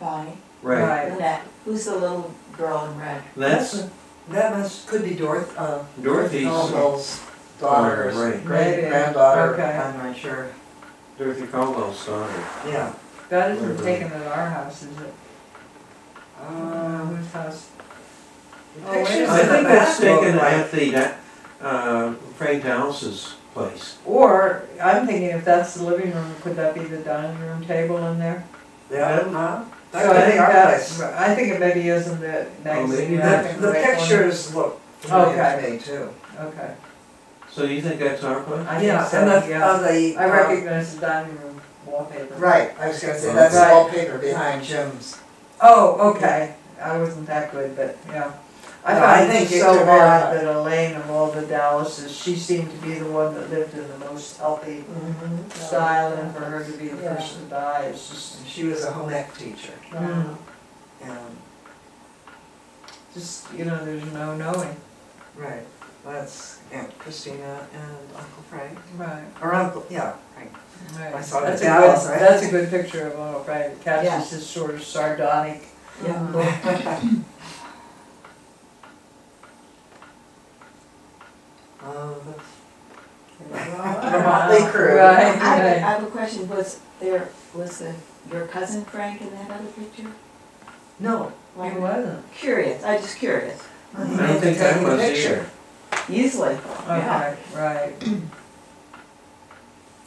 D: Bonnie,
F: Bonnie.
D: right.
C: Right.
F: Lynette. Who's the little girl in red?
D: That's
G: Could be
D: Dorothy's
G: Caldwell's daughter,
D: right.
G: great granddaughter,
C: Okay.
G: I'm not sure.
D: Dorothy Caldwell's daughter.
G: Yeah.
C: That isn't taken at our house, is it?
G: Um,
C: Whose house?
G: the
C: Oh, wait a
G: pictures
D: I
G: in the
D: think that's
G: back look
D: taken
G: like-
D: at the, Frank Dallas's place.
C: Or, I'm thinking if that's the living room, could that be the dining room table in there?
G: Yeah,
C: So
G: that could
C: I
G: be
C: think
G: our
C: that's,
G: place.
C: I think it maybe is in the magazine.
D: maybe.
C: I think
G: The
C: right corner.
G: pictures look familiar
C: Okay.
G: to me too.
C: Okay.
D: So you think that's our place?
C: I
G: Yeah,
C: think so,
G: and the,
C: yeah.
G: the.
C: I recognize the dining room wallpaper.
G: Right, I was gonna say, that's the
C: Right.
G: wallpaper behind Jim's.
C: Oh, okay. I wasn't that good, but yeah. I
G: No,
C: found
G: I
C: it
G: think
C: just
G: it's
C: so
G: a very
C: odd
G: hard-
C: that Elaine of all the Dallases, she seemed to be the one that lived in the most healthy style, and for her to be the
B: Yeah.
C: first to die is just,
G: She was a home ec teacher,
C: mm,
G: and,
C: just, there's no knowing.
G: right, that's Aunt Christina and Uncle Frank.
C: Right,
G: Or Uncle, yeah, Frank.
C: right.
G: I saw
C: That's
G: the
C: a
G: Dallas,
C: good,
G: right?
C: that's a good picture of Uncle Frank. It
F: Yeah.
C: catches his sort of sardonic
F: Yeah.
C: look.
G: Oh,
C: The
G: the Motley Crew.
C: Right,
F: I
C: right.
F: have a question. Was your cousin Frank in that other picture?
G: No,
F: Why-
C: He wasn't.
F: Curious. I just curious.
G: he
D: I
G: must
D: don't
G: have
D: think that
G: taken a
D: was
G: picture.
D: either.
F: Easily. Yeah.
C: Okay, right.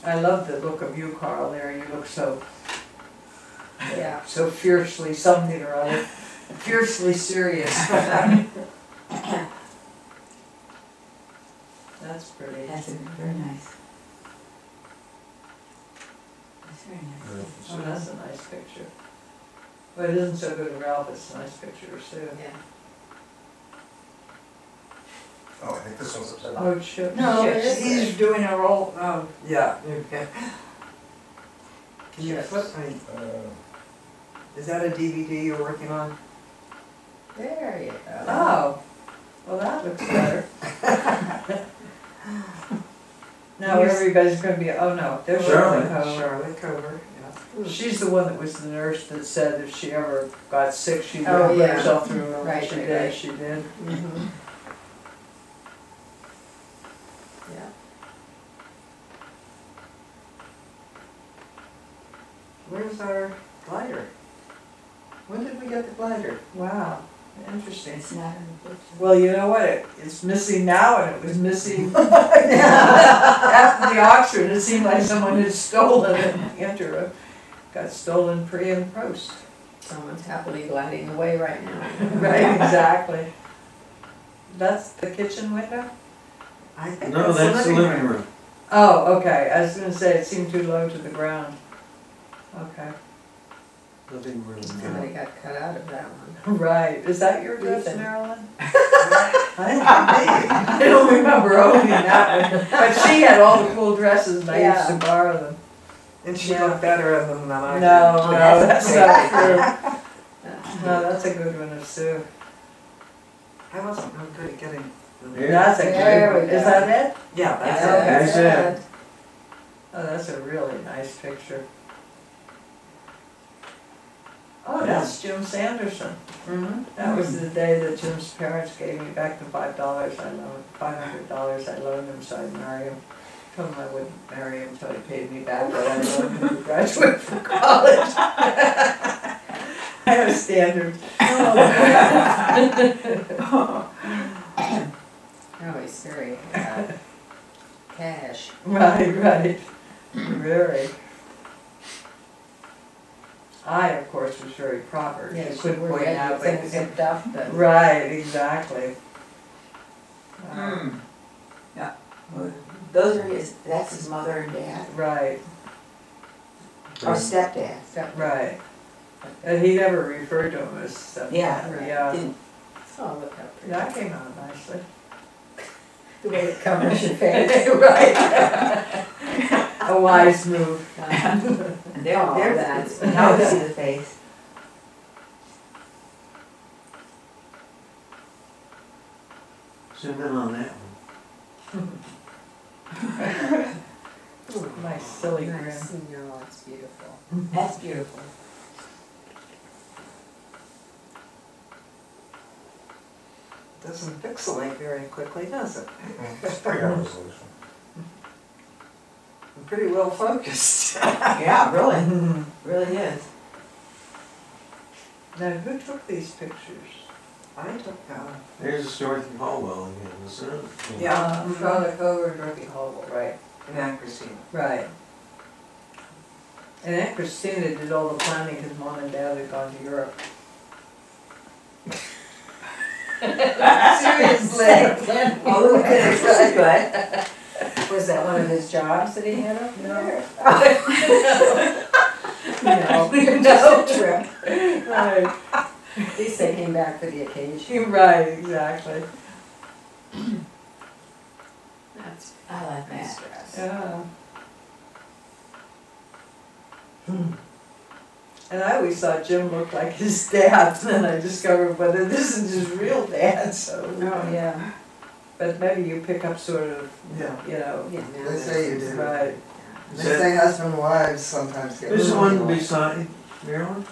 C: I love the look of you, Carl, there. You look so,
B: Yeah.
C: so fiercely something or other, fiercely serious. That's pretty.
F: That's very nice. That's very nice.
C: Oh, that's a nice picture. But it isn't so good in Ralph, it's nice pictures too.
B: Yeah.
E: Oh, I think this one's upside down.
C: Oh, it should.
G: No,
C: Yes.
G: he's doing a roll, yeah. Can you
C: Yes.
G: flip, is that a DVD you're working on?
B: There you go.
C: Oh, well, that looks better. Now everybody's gonna be, oh no, there's Shirley Cove.
G: Charlotte Cover, yeah.
C: She's the one that was the nurse that said if she ever got sick, she
B: Oh,
C: would put
B: yeah.
C: herself through it.
B: Right,
C: She
B: right,
C: did,
B: right.
C: she did.
B: Mm-hmm. Yeah.
G: Where's our glider? When did we get the glider?
C: Wow, interesting.
F: It's not in the picture.
C: Well, you know what, it's missing now and it was missing after the auction. It seemed like someone had stolen it in the interim. Got stolen pre and post.
B: Someone's happily gliding away right now.
C: Right, exactly. That's the kitchen window?
G: I think
D: No, that's the living room.
C: Oh, okay, I was gonna say it seemed too low to the ground. Okay,
D: Living room.
B: Somebody got cut out of that one.
C: right, is that your dress,
B: Ethan.
C: Marilyn?
G: I
C: I don't remember owning that one, but she had all the cool dresses and I used to
B: Yeah.
C: borrow them.
G: And she
B: Yeah.
G: looked better at them than I did.
B: No, no, that's not true.
F: Yeah.
B: No, that's a good one of Sue.
G: I wasn't real good at getting them.
D: Yeah.
B: That's a
C: There
B: good
C: we
B: one. Is
C: go.
B: that it?
G: Yeah, that's
B: Yeah,
G: it.
D: That's it.
B: it. Oh, that's a really nice picture. Oh, that's Jim Sanderson.
C: Mm-hmm.
B: That was the day that Jim's parents gave me back the $5 I loaned, $500 I loaned him, so I'd marry him. Told him I wouldn't marry him until he paid me back what I loaned him to graduate from college. I have standards. Oh, he's very cash. Right, right. Very. I, of course, was very proper.
F: Yeah,
B: You
F: she
B: couldn't
F: were,
B: point
F: yeah,
B: out
F: things
B: things.
F: zipped up, but.
B: Right, exactly.
F: Yeah. Those are his, that's his mother and dad,
B: Right,
F: or stepdad.
B: right. And he never referred to him as stepdad.
F: Yeah,
B: Yeah.
F: Didn't,
B: Oh, look how pretty. That came out nicely.
F: the way it covers your face.
B: Right. A wise move.
F: And there,
B: Oh,
F: there's,
B: that's-
F: now we see the face.
D: Zoom in on that one.
B: Nice silly grin.
F: Nice. No, it's beautiful. That's beautiful.
G: Doesn't pixelate very quickly, does it?
E: It's pretty high resolution.
G: I'm pretty well focused.
F: Yeah, really, really is.
B: Now, who took these pictures?
G: I took,
D: There's Dorothy Hallwell again, isn't it?
G: Yeah.
B: Charlotte Cover and Dorothy Hallwell, right.
G: in Aunt Christina.
B: Right. And Aunt Christina did all the planning because Mom and Dad had gone to Europe. Seriously.
F: Oh, look at it, that's good.
B: Was that one of his jobs that he had up there?
F: No,
B: No.
F: just a trip.
B: Right.
F: At least they came back for the occasion.
B: Right, exactly.
F: That's, I like that.
B: Yeah. And I always thought Jim looked like his dad, and then I discovered whether this is his real dad, so.
F: Oh, yeah.
B: But maybe you pick up sort of,
G: Yeah.
B: you know.
F: Yeah, now
G: They say you do.
B: Right.
G: They say husband and wives sometimes get.
D: There's one
G: along.
D: beside Marilyn?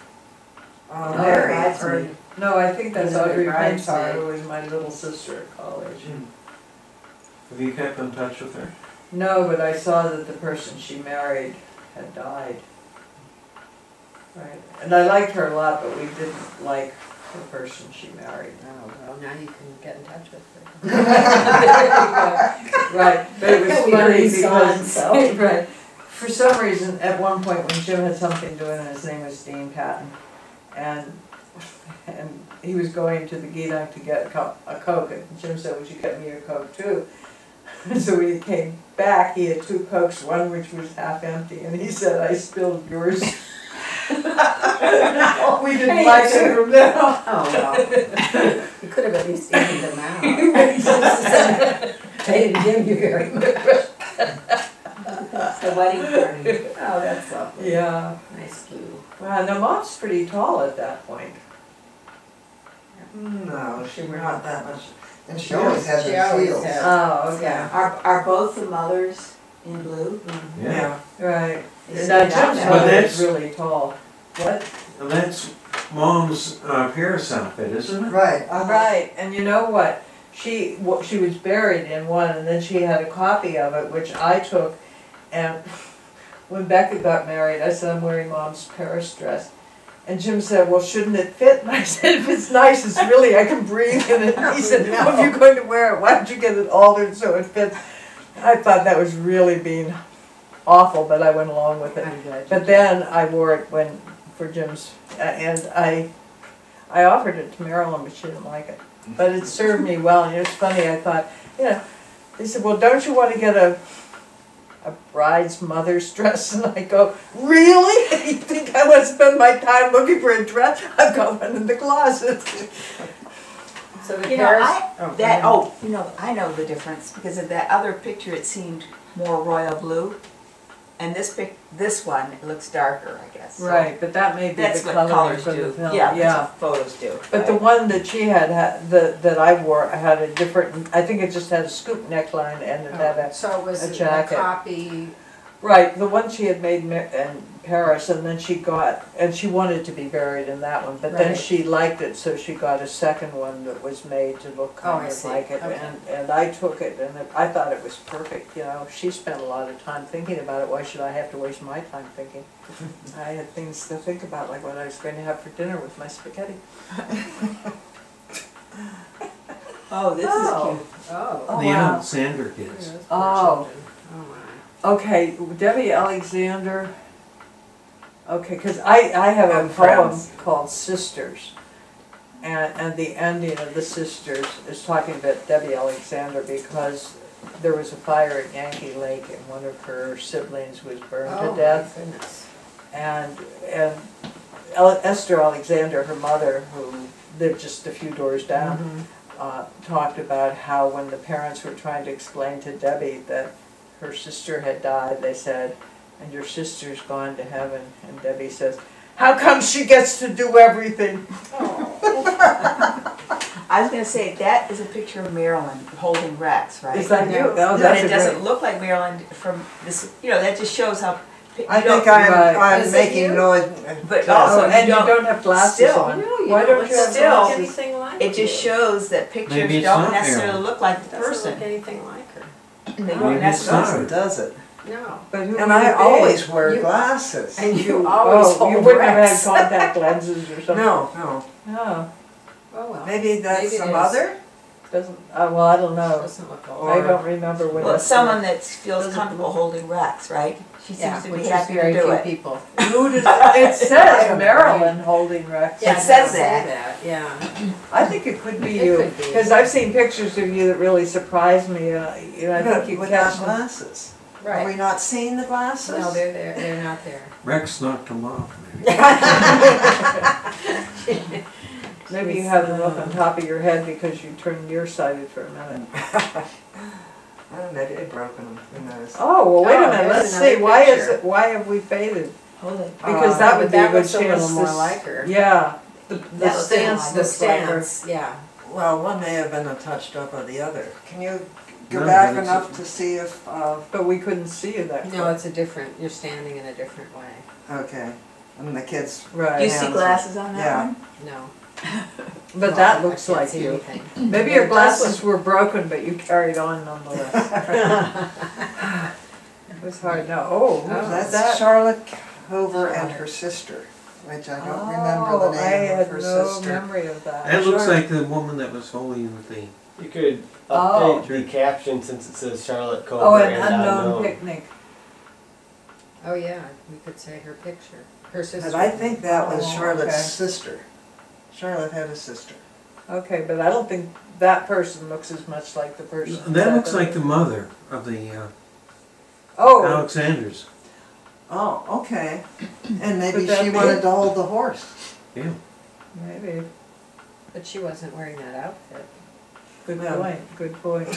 G: Mary.
B: Or- No, I think that's
F: Elizabeth
B: Audrey
F: Bridesmaid.
B: Pintar, who was my little sister at college.
D: Have you kept in touch with her?
B: No, but I saw that the person she married had died. Right, and I liked her a lot, but we didn't like the person she married.
F: Oh, well, now you can get in touch with her.
B: Right, but it was
F: We
B: funny
F: raised on,
B: because,
F: so.
B: right, for some reason, at one point when Jim had something doing, and his name was Dean Patton, and he was going to the Gita to get a Coke, and Jim said, would you get me a Coke too? So when he came back, he had 2 Cokes, one which was half empty, and he said, I spilled yours. We didn't like it from then on.
F: Oh, well. You could have at least eaten them out. They didn't give you very much. It's the wedding party. Oh, that's lovely.
B: Yeah,
F: Nice blue.
B: wow, now Mom's pretty tall at that point.
G: No, she not that much. And she always had
F: She
G: those
F: always
G: heels.
F: had-
B: Oh, okay.
F: Yeah. Are both the mothers in blue?
G: Yeah.
B: Right.
F: They
B: Now
F: stand out
B: Jim's
F: now.
D: But
B: mother
D: that's-
B: is really tall. What?
D: And that's Mom's Paris outfit, isn't it?
G: Right.
B: Right, and you know what? She was buried in one, and then she had a copy of it, which I took, and when Becca got married, I said, I'm wearing Mom's Paris dress. And Jim said, well, shouldn't it fit? And I said, if it's nice, it's really, I can breathe in it. And he said, well, if you're going to wear it, why don't you get it altered so it fits? I thought that was really being awful, but I went along with it.
F: I'm glad.
B: But then I wore it for Jim's, and I offered it to Marilyn, but she didn't like it. But it served me well, and it was funny, I thought, you know, they said, well, don't you want to get a bride's mother's dress? And I go, really? You think I want to spend my time looking for a dress? I've got one in the closet.
F: So the
I: You know,
F: Paris.
I: I know the difference because of that other picture. It seemed more royal blue.
F: And this one, it looks darker, I guess. So
B: Right, but that may be
F: That's
B: the
F: what
B: coloring
F: colors
B: for the
F: do.
B: film.
F: Yeah, that's what photos do.
C: But the
F: right.
C: one that she had, that I wore, had a different, I think it just had a scoop neckline and it had a,
B: So it was
C: a
B: a
C: jacket.
B: copy,
C: right, the one she had made in Paris, and then she got, and she wanted to be buried in that one, but then
B: Right.
C: she liked it, so she got a second one that was made to look
B: Oh, I
C: kind of
B: see.
C: like it,
B: Okay.
C: and I took it, and I thought it was perfect, you know, she spent a lot of time thinking about it, why should I have to waste my time thinking? I had things to think about, like what I was going to have for dinner with my spaghetti.
F: Oh, this
C: Oh.
F: is cute.
B: oh.
D: The
C: wow.
D: Alexander kids.
B: Those poor
C: Oh.
B: children. Oh my.
C: Okay, Debbie Alexander. Okay, because I have a
G: And
C: poem
G: friends.
C: called Sisters. And the ending of the Sisters is talking about Debbie Alexander because there was a fire at Yankee Lake and one of her siblings was burned
B: Oh,
C: to
B: my
C: death.
B: goodness.
C: And Esther Alexander, her mother, who lived just a few doors down, talked about how when the parents were trying to explain to Debbie that her sister had died, they said, "And your sister's gone to heaven." And Debbie says, "How come she gets to do everything?"
F: I was gonna say, that is a picture of Marilyn holding Rex, right?
C: Is that you?
B: Yeah.
C: Oh,
F: But
C: that's
F: it
C: a
F: doesn't
C: great.
F: look like Marilyn from this, you know, that just shows how.
G: I
F: you don't-
G: think I'm,
C: Right.
G: I'm
B: Is it
G: making
B: you?
G: noise.
F: But
C: Oh,
F: also,
C: and you
F: don't-
C: don't have glasses
F: still.
C: on.
B: No, you
C: Why don't you have
F: still-
C: glasses?
B: anything like
F: It just
B: you.
F: shows that
D: Maybe
F: pictures
D: it's
F: don't
D: not
F: necessarily
D: Marilyn.
F: look like the
B: Doesn't look
F: person.
B: anything like her.
F: They
D: Maybe
F: don't
D: it's
F: necessarily.
D: not.
G: Doesn't, does it?
B: No.
C: But who
G: And
C: would
G: I
C: it be?
G: always wear
B: You-
G: glasses.
B: And you always hold
C: you wouldn't have
B: Rex.
C: had contact lenses or something.
G: No, no.
C: No,
B: Oh, well.
G: Maybe that's
B: Maybe it
G: the
B: is.
G: mother?
C: doesn't. Well, I don't know.
B: Doesn't look
G: Or-
C: I don't remember when.
F: Well,
C: it's
F: someone that feels
C: Doesn't
F: comfortable
C: look-
F: holding Rex, right? She
B: Yeah,
F: seems to
B: which
F: be
B: is
F: happy to
B: very
F: do
B: few
F: it.
B: people.
C: Who does it says Marilyn holding Rex.
F: Yeah,
B: It
F: it says
B: does say
F: that.
B: Yeah.
C: I think it could be
B: It
C: you
B: could be.
C: because I've seen pictures of you that really surprised me, and I
G: But
C: think you
G: without
C: catch them.
G: glasses. Are we
B: Right.
G: not seeing the glasses?
B: No, they're there. They're not there.
D: Rex knocked them off, maybe.
C: Maybe you have them up on top of your head because you turned nearsighted for a minute.
G: Maybe they've broken them, who knows?
C: Oh well, wait a
B: Oh,
C: minute.
B: there's
C: Let's see.
B: another
C: Why is
B: picture.
C: it? Why have we faded?
F: Hold it.
C: Because
G: Uh,
C: that
B: but
C: would be a
B: that
C: good
B: looks a
C: chance.
B: little more
C: this-
B: like her.
C: Yeah, the
F: That looks
C: stance
F: like
B: The
C: looks like her.
B: stance, yeah.
G: Well, one may have been a touched up of the other. Can you go
D: No,
G: back
D: but it's-
G: enough to see if,
C: But we couldn't see you that
B: No,
C: close.
B: it's a different, you're standing in a different way.
G: okay, and the kids,
F: Do you
C: Right.
F: see
G: hands.
F: glasses on that
G: Yeah.
F: one?
B: No.
C: But that
B: I
C: looks
B: can't
C: like
B: see
C: you.
B: anything.
C: Maybe your glasses were broken, but you carried on nonetheless. It was hard. No. Oh, who's
G: that's
C: that?
G: Charlotte Hover and her sister, which I don't remember the
C: Oh, I
G: name of
C: had
G: her
C: no
G: sister.
C: memory of that.
D: That looks
G: Sure.
D: like the woman that was holding the
H: You could
C: Oh.
H: update the caption since it says Charlotte Covert
C: Oh, an
H: and
C: unknown picnic.
B: Oh, yeah, we could say her picture. Her sister.
G: But I think that was
C: Oh,
G: Charlotte's
C: okay.
G: sister. Charlotte had a sister.
C: Okay, but I don't think that person looks as much like the person.
D: That looks like the mother of the
C: Oh,
D: Alexanders.
G: Oh, okay. And maybe
C: Could that
G: she
C: be?
G: wanted to hold the horse.
D: Yeah.
C: maybe.
B: But she wasn't wearing that outfit.
C: Good
G: Yeah.
C: point. Good point.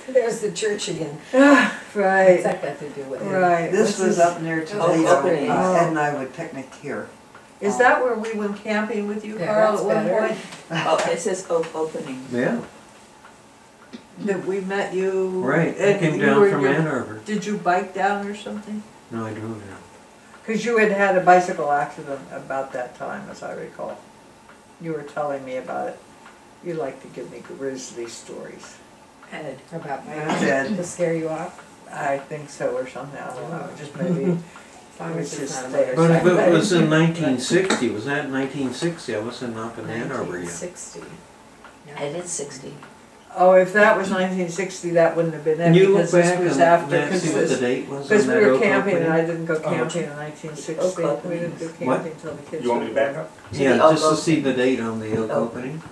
B: There's the church again.
C: Right.
B: What's that got to do with it?
C: Right.
G: This was up near Toledo.
F: opening.
G: Ed and I would picnic here.
C: Is that where we went camping with you,
B: Yeah,
C: Carl,
B: that's
C: at one
B: better.
C: point?
F: Oh, it says opening.
D: Yeah,
C: That we met you?
D: right. I
C: and
D: came
C: you
D: down
C: were-
D: from Ann Arbor.
C: Did you bike down or something?
D: No, I drove down.
C: Because you had had a bicycle accident about that time, as I recall. You were telling me about it. You like to give me grisly stories.
F: Ed.
B: About
G: Yeah,
B: my,
G: Ed.
B: to scare you off?
C: I think so, or something. I don't know. Just maybe.
B: As long as it's not a
C: But
D: But if
B: motorcycle.
D: it was in 1960, was that 1960? I wasn't up in Ann Arbor yet.
B: 1960. Yeah.
F: Ed is 60.
C: Oh, if that was 1960, that wouldn't have been it
D: Can you look
C: because this
D: back
C: was
D: and
C: after.
D: that, see what the date was on
C: Because we
D: that
C: were
D: oak
C: camping and
D: opening?
C: I didn't go camping in 1960.
F: Oak
C: We didn't go
D: What?
C: camping until the kids.
E: You want me to
C: were
E: back
C: born.
E: up?
D: Yeah,
F: The oak
D: just to see
F: opening.
D: the date on the oak
F: Oh.
D: opening.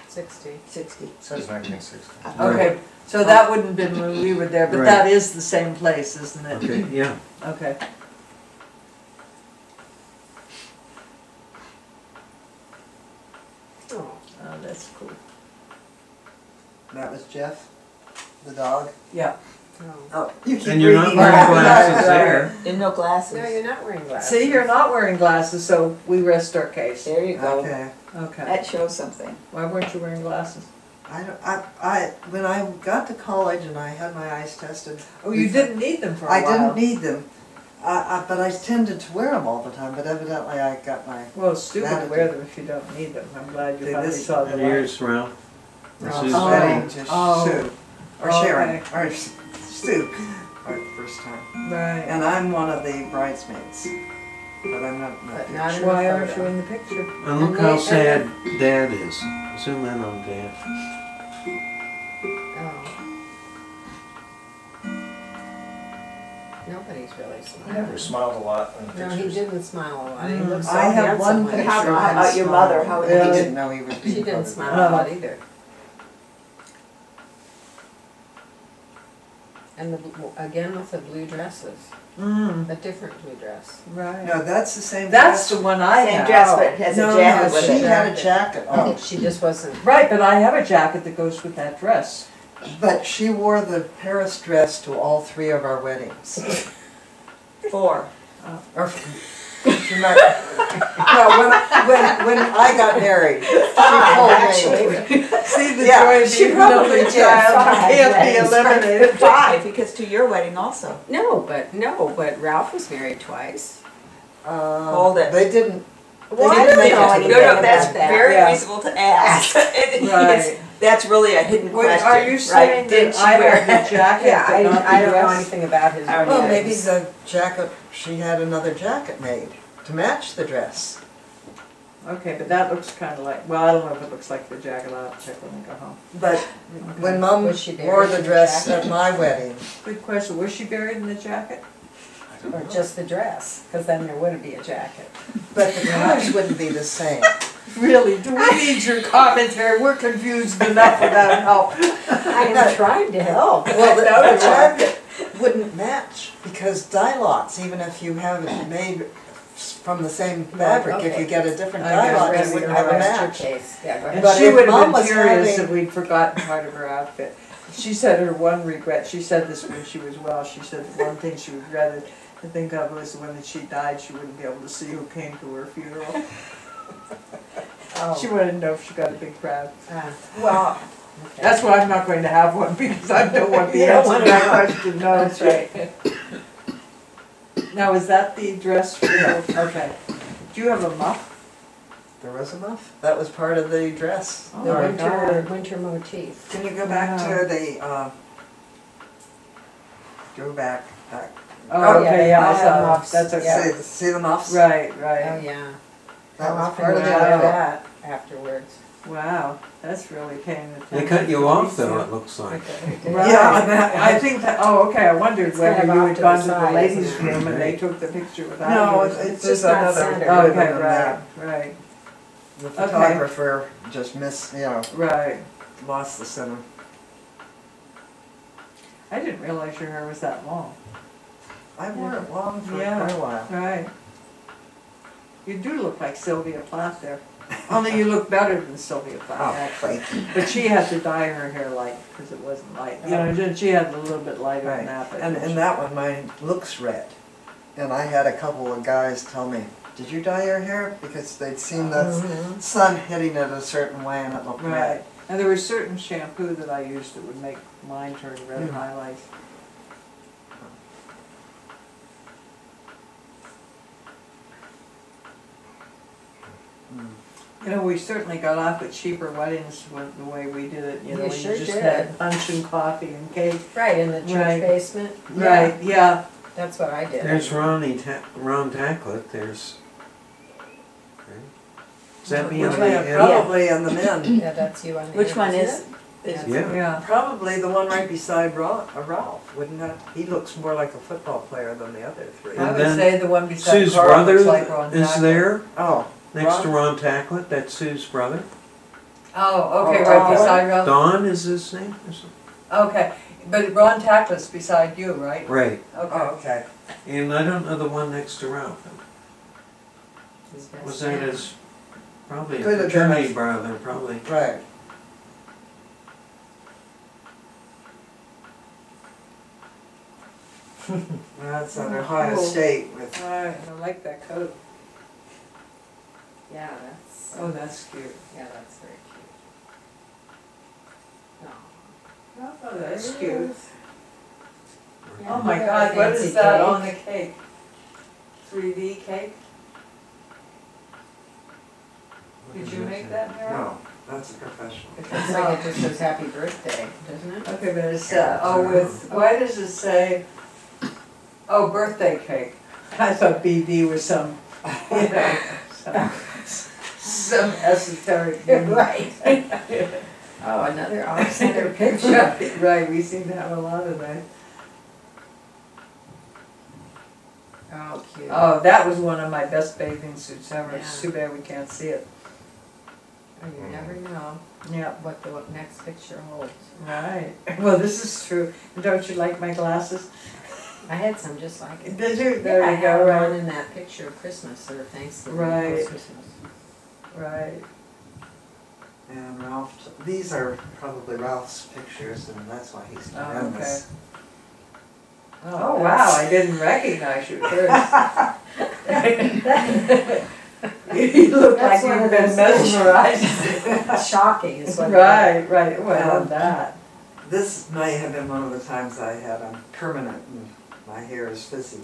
B: 60.
F: 60.
E: It says 1960.
C: Okay, so that wouldn't have been when we were there, but
D: Right.
C: that is the same place, isn't it?
D: Okay, yeah.
C: Okay.
B: Oh,
C: Oh, that's cool.
G: That was Jeff, the dog.
C: Yeah.
A: Oh, you keep
D: And you're not
A: reading
D: wearing
A: that.
D: glasses there.
F: There are no glasses.
B: No, you're not wearing glasses.
C: See, you're not wearing glasses, so we rest our case.
F: There you go.
A: Okay.
C: Okay.
F: That shows something.
C: Why weren't you wearing glasses?
A: When I got to college and I had my eyes tested.
C: Oh, you didn't need them for a
A: I
C: while.
A: didn't need them, but I tended to wear them all the time, but evidently I got my,
C: Well, it's stupid to
A: Attitude.
C: wear them if you don't need them. I'm glad you
A: See,
C: finally
A: this-
C: saw the
D: And
C: light.
D: here's Ralph. This is
C: Oh.
A: wedding to
C: Oh.
A: Sue, or
C: Oh,
A: Sharon,
C: okay.
A: or Sue, our first time.
C: Right.
A: And I'm one of the bridesmaids, but I'm not in the
B: But not
A: picture.
B: in
C: Why
B: the
C: aren't you
B: photo.
C: in the picture?
D: And look
B: And
D: how
B: they-
D: sad Dad is. Zoom in on Dad.
B: Oh. Nobody's really
E: He
B: smiling.
E: never smiled a lot in the
B: No, he
E: pictures.
B: didn't smile a lot. He
C: Mm.
B: looked so
A: I have
B: handsome
A: one
B: when he
A: picture.
F: How
B: showed
F: about
B: up.
F: your mother? How
A: He
F: did
C: Really?
A: didn't know he was being
B: She didn't
A: photographed.
B: smile a lot either. And again with the blue dresses,
C: Mm,
B: a different blue dress.
C: right.
A: No, that's the same
C: That's
A: dress.
C: the one I
F: Same
C: have.
F: dress, but it has
A: No,
F: a jacket
A: no,
F: with
A: she
F: it.
A: had a jacket on.
B: She just wasn't.
C: Right, but I have a jacket that goes with that dress.
A: But she wore the Paris dress to all 3 of our weddings.
F: 4.
A: Or, she might, no, when I got married, she told me.
C: See the
A: Yeah,
C: joy of
A: she
C: being an
A: probably
C: only
A: did.
C: child can't be
F: Yes.
C: eliminated.
F: 5, because to your wedding also.
B: No, but Ralph was married twice.
F: Hold it.
A: They didn't.
B: Well,
A: They
B: I
A: didn't
B: don't
A: make it
B: know
A: to the
B: anything
F: No, no,
B: about
F: that's
B: that.
F: very
C: Yeah.
F: reasonable to ask.
C: Right.
F: That's really a hidden
C: Wait,
F: question,
C: are you saying
F: right? Did
C: that
F: she
C: I
F: wear
C: have the jacket
B: Yeah,
C: but not the
B: I don't know
C: dress?
B: anything about his.
F: Oh,
A: Well,
B: wedding.
A: maybe the jacket, she had another jacket made to match the dress.
C: Okay, but that looks kind of like, well, I don't know if it looks like the jacket. I'll check when I go home.
A: But when Mom
B: Was she
A: wore
B: buried
A: the
B: in the
A: dress
B: jacket?
A: at my wedding,
C: Good question. Was she buried in the jacket?
B: Or just the dress, because then there wouldn't be a jacket.
A: but the colors wouldn't be the same.
C: Really? Do we need your commentary? We're confused enough without help.
B: I am trying to help.
A: Well, the
C: No, you
A: jacket wouldn't match because dye lots, even if you have it made from the same fabric, if you
B: okay.
A: get a different
C: I
A: dye
C: guess
A: lot,
C: rest
A: you
C: your-
A: wouldn't have a
B: Rest your
A: match.
B: case. Yeah, go ahead.
C: And
A: But
C: she
A: if
C: would have
A: Mom
C: been
A: was
C: furious
A: having-
C: if we'd forgotten part of her outfit. She said her one regret, she said this when she was well, she said the one thing she would rather think of was when she died, she wouldn't be able to see who came to her funeral.
B: Oh,
C: She wanted to know if she got a big crowd.
B: well, okay.
C: That's why I'm not going to have one, because I don't want the
B: You don't
C: answer
B: want
C: to that
B: to know.
C: question, no.
B: That's right.
C: Now, is that the dress for the, okay. Do you have a muff?
A: There was a muff. That was part of the dress.
C: Oh
B: The
C: my
B: winter,
C: God.
B: winter motif.
A: Can you go back
C: Wow.
A: to the, go back.
C: Oh, okay, yeah, I
B: I
C: saw
B: have
C: that.
B: muffs,
C: That's okay.
B: yeah.
A: See the muffs?
C: Right,
B: Oh,
C: right.
B: yeah.
A: That
B: How
A: was
B: often
A: part
B: do
A: of
B: you
A: the
B: do
A: outfit.
B: that afterwards?
C: Wow, that's really paying attention.
D: They cut you off though, it looks like.
C: Right.
A: Yeah.
C: Yeah, I think that, oh, okay, I wondered
B: It's
C: whether
B: kind
C: you
B: of off
C: had
B: to
C: gone
B: the
C: to the
B: side,
C: ladies'
B: isn't it?
C: room and they took the picture without
A: No,
C: you.
A: it's
B: It's
A: just
B: just not
A: another
B: centered.
A: photo
C: Okay,
A: than
C: right,
A: that.
C: right,
A: The photographer just
C: right.
A: lost the center.
C: I didn't realize your hair was that long.
A: I wore it long for
C: Yeah.
A: quite a while.
C: Right. You do look like Sylvia Plath there. Only you look better than Sylvia Plath,
A: Oh,
C: actually.
A: thank you.
C: But she had to dye her hair light because it wasn't light. You know, she had a little bit lighter than
A: Right.
C: that. But
A: And that one, mine looks red. And I had a couple of guys tell me, did you dye your hair? Because they'd seen the
B: Mhm.
A: sun hitting it a certain way and it looked
C: Right.
A: red.
C: And there was certain shampoo that I used that would make mine turn red
A: Mm.
C: highlights. You know, we certainly got off at cheaper weddings with the way we did it. You know,
B: You
C: we
B: sure
C: just
B: did.
C: had punch and coffee and cake.
B: Right, in the church
C: Right.
B: basement.
C: Right, yeah.
B: That's what I did.
D: There's Ron Tacklet, there's. Is that being
A: Which
D: on
A: one?
D: the end?
A: Probably in the men.
B: Yeah, that's you on the
F: Which
B: end,
F: one
B: isn't
F: is?
B: it?
D: Yeah.
C: Yeah.
A: Probably the one right beside Ralph, wouldn't that? He looks more like a football player than the other three.
C: I
D: And
C: would
D: then
C: say the one beside
D: Sue's
C: Carl
D: brother
C: looks like Ron
D: is
C: Tackett.
D: there,
A: Oh,
D: next to Ron Tacklet, that's Sue's brother.
C: Oh, okay,
A: Oh,
C: right
A: Don.
C: beside Ron.
D: Don is his name or something?
C: Okay, but Ron Tacklett's beside you, right?
D: Right,
C: Okay.
A: oh, okay.
D: and I don't know the one next to Ralph.
B: His best
D: Was that
B: man.
D: his, probably a
A: Could have been
D: fraternity
A: a-
D: brother, probably.
A: Right.
G: That's at Ohio State with,
B: I like that coat.
F: Yeah, that's,
B: Oh, that's cute.
F: yeah, that's very cute. No.
B: Oh, that's cute.
F: Yeah,
B: Oh my
F: we have a
B: God, what
F: fancy
B: is that
F: cake.
B: on the cake? 3D cake? Did you make that, Merrill?
G: no, that's a professional.
B: It
F: Looks like it just says happy birthday, doesn't it?
B: Okay, but it's, why does it say, oh, birthday cake? I thought BD was some, you know, some esoteric thing.
F: Right. Oh, another off-center picture.
B: Right, we seem to have a lot of that.
F: Oh, cute.
B: Oh, that was one of my best bathing suits ever. It's
F: Yeah.
B: too bad we can't see it.
F: Oh, you never know
B: Yeah.
F: what the next picture holds.
B: Right. Well, this is true. Don't you like my glasses?
F: I had some just like it.
B: Did you?
F: Yeah,
B: There
F: I
B: you
F: have
B: go,
F: one
B: right.
F: in that picture of Christmas or Thanksgiving.
B: Right.
F: Post Christmas.
B: Right.
G: And Ralph, these are probably Ralph's pictures, and that's why he's
B: Oh,
G: doing this.
B: Oh, wow, I didn't recognize you first. You look
F: That's
B: like
F: one
B: you've
F: of
B: been
F: those-
B: mesmerized.
F: Shocking is what.
B: Right, right, well, that.
G: This may have been one of the times I had a permanent, and my hair is frizzy.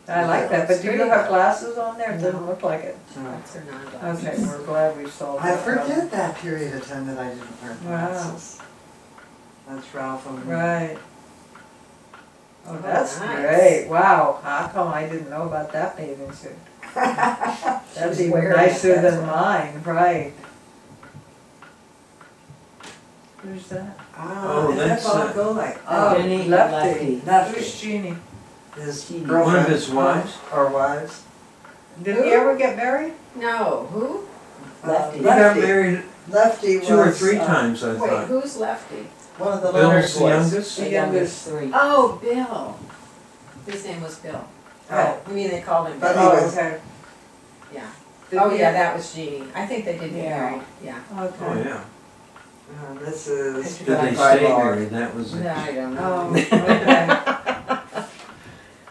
B: I like that, but do you
F: Pretty.
B: have glasses on there? It doesn't look like it.
G: So,
F: That's her non-glasses.
B: Okay, we're glad we solved
G: I
B: that problem.
G: forget that period of time that I didn't wear
B: Wow.
G: glasses. That's Ralph and me.
B: Right. Oh,
F: Oh,
B: that's
F: nice.
B: great, wow, how come I didn't know about that bathing suit? That's
F: She's
B: even
F: wearing it,
B: nicer
F: that's
B: than
F: why.
B: mine, right. Who's that?
D: Oh,
G: is that
D: that's,
G: Bob Golight?
B: Oh,
F: Jenny
B: Lefty.
G: Lefty.
B: Who's Jeannie?
G: His
F: One of
G: girlfriend.
D: his wives?
G: Or wives.
B: Did he ever get married?
F: No, who?
G: Lefty.
D: He got married
G: Lefty was.
D: 2 or 3 times, I
F: Wait,
D: thought.
F: who's Lefty?
G: One of the Leonard
D: Bill's
G: boys.
D: the youngest?
B: The youngest.
F: three. Oh, Bill. His name was Bill.
G: Oh,
F: I mean, they called him
G: But
F: Bill.
G: he
B: Oh,
G: was-
B: okay.
F: Yeah.
B: Did
F: Oh,
B: he-
F: yeah, that was Jeannie. I think they did get
B: Yeah.
F: married, yeah.
D: Oh,
B: Okay.
D: yeah.
G: This is.
D: Did they
G: By
D: stay
G: Bar.
D: married? That was it.
F: I don't
B: Oh,
F: know.
B: okay.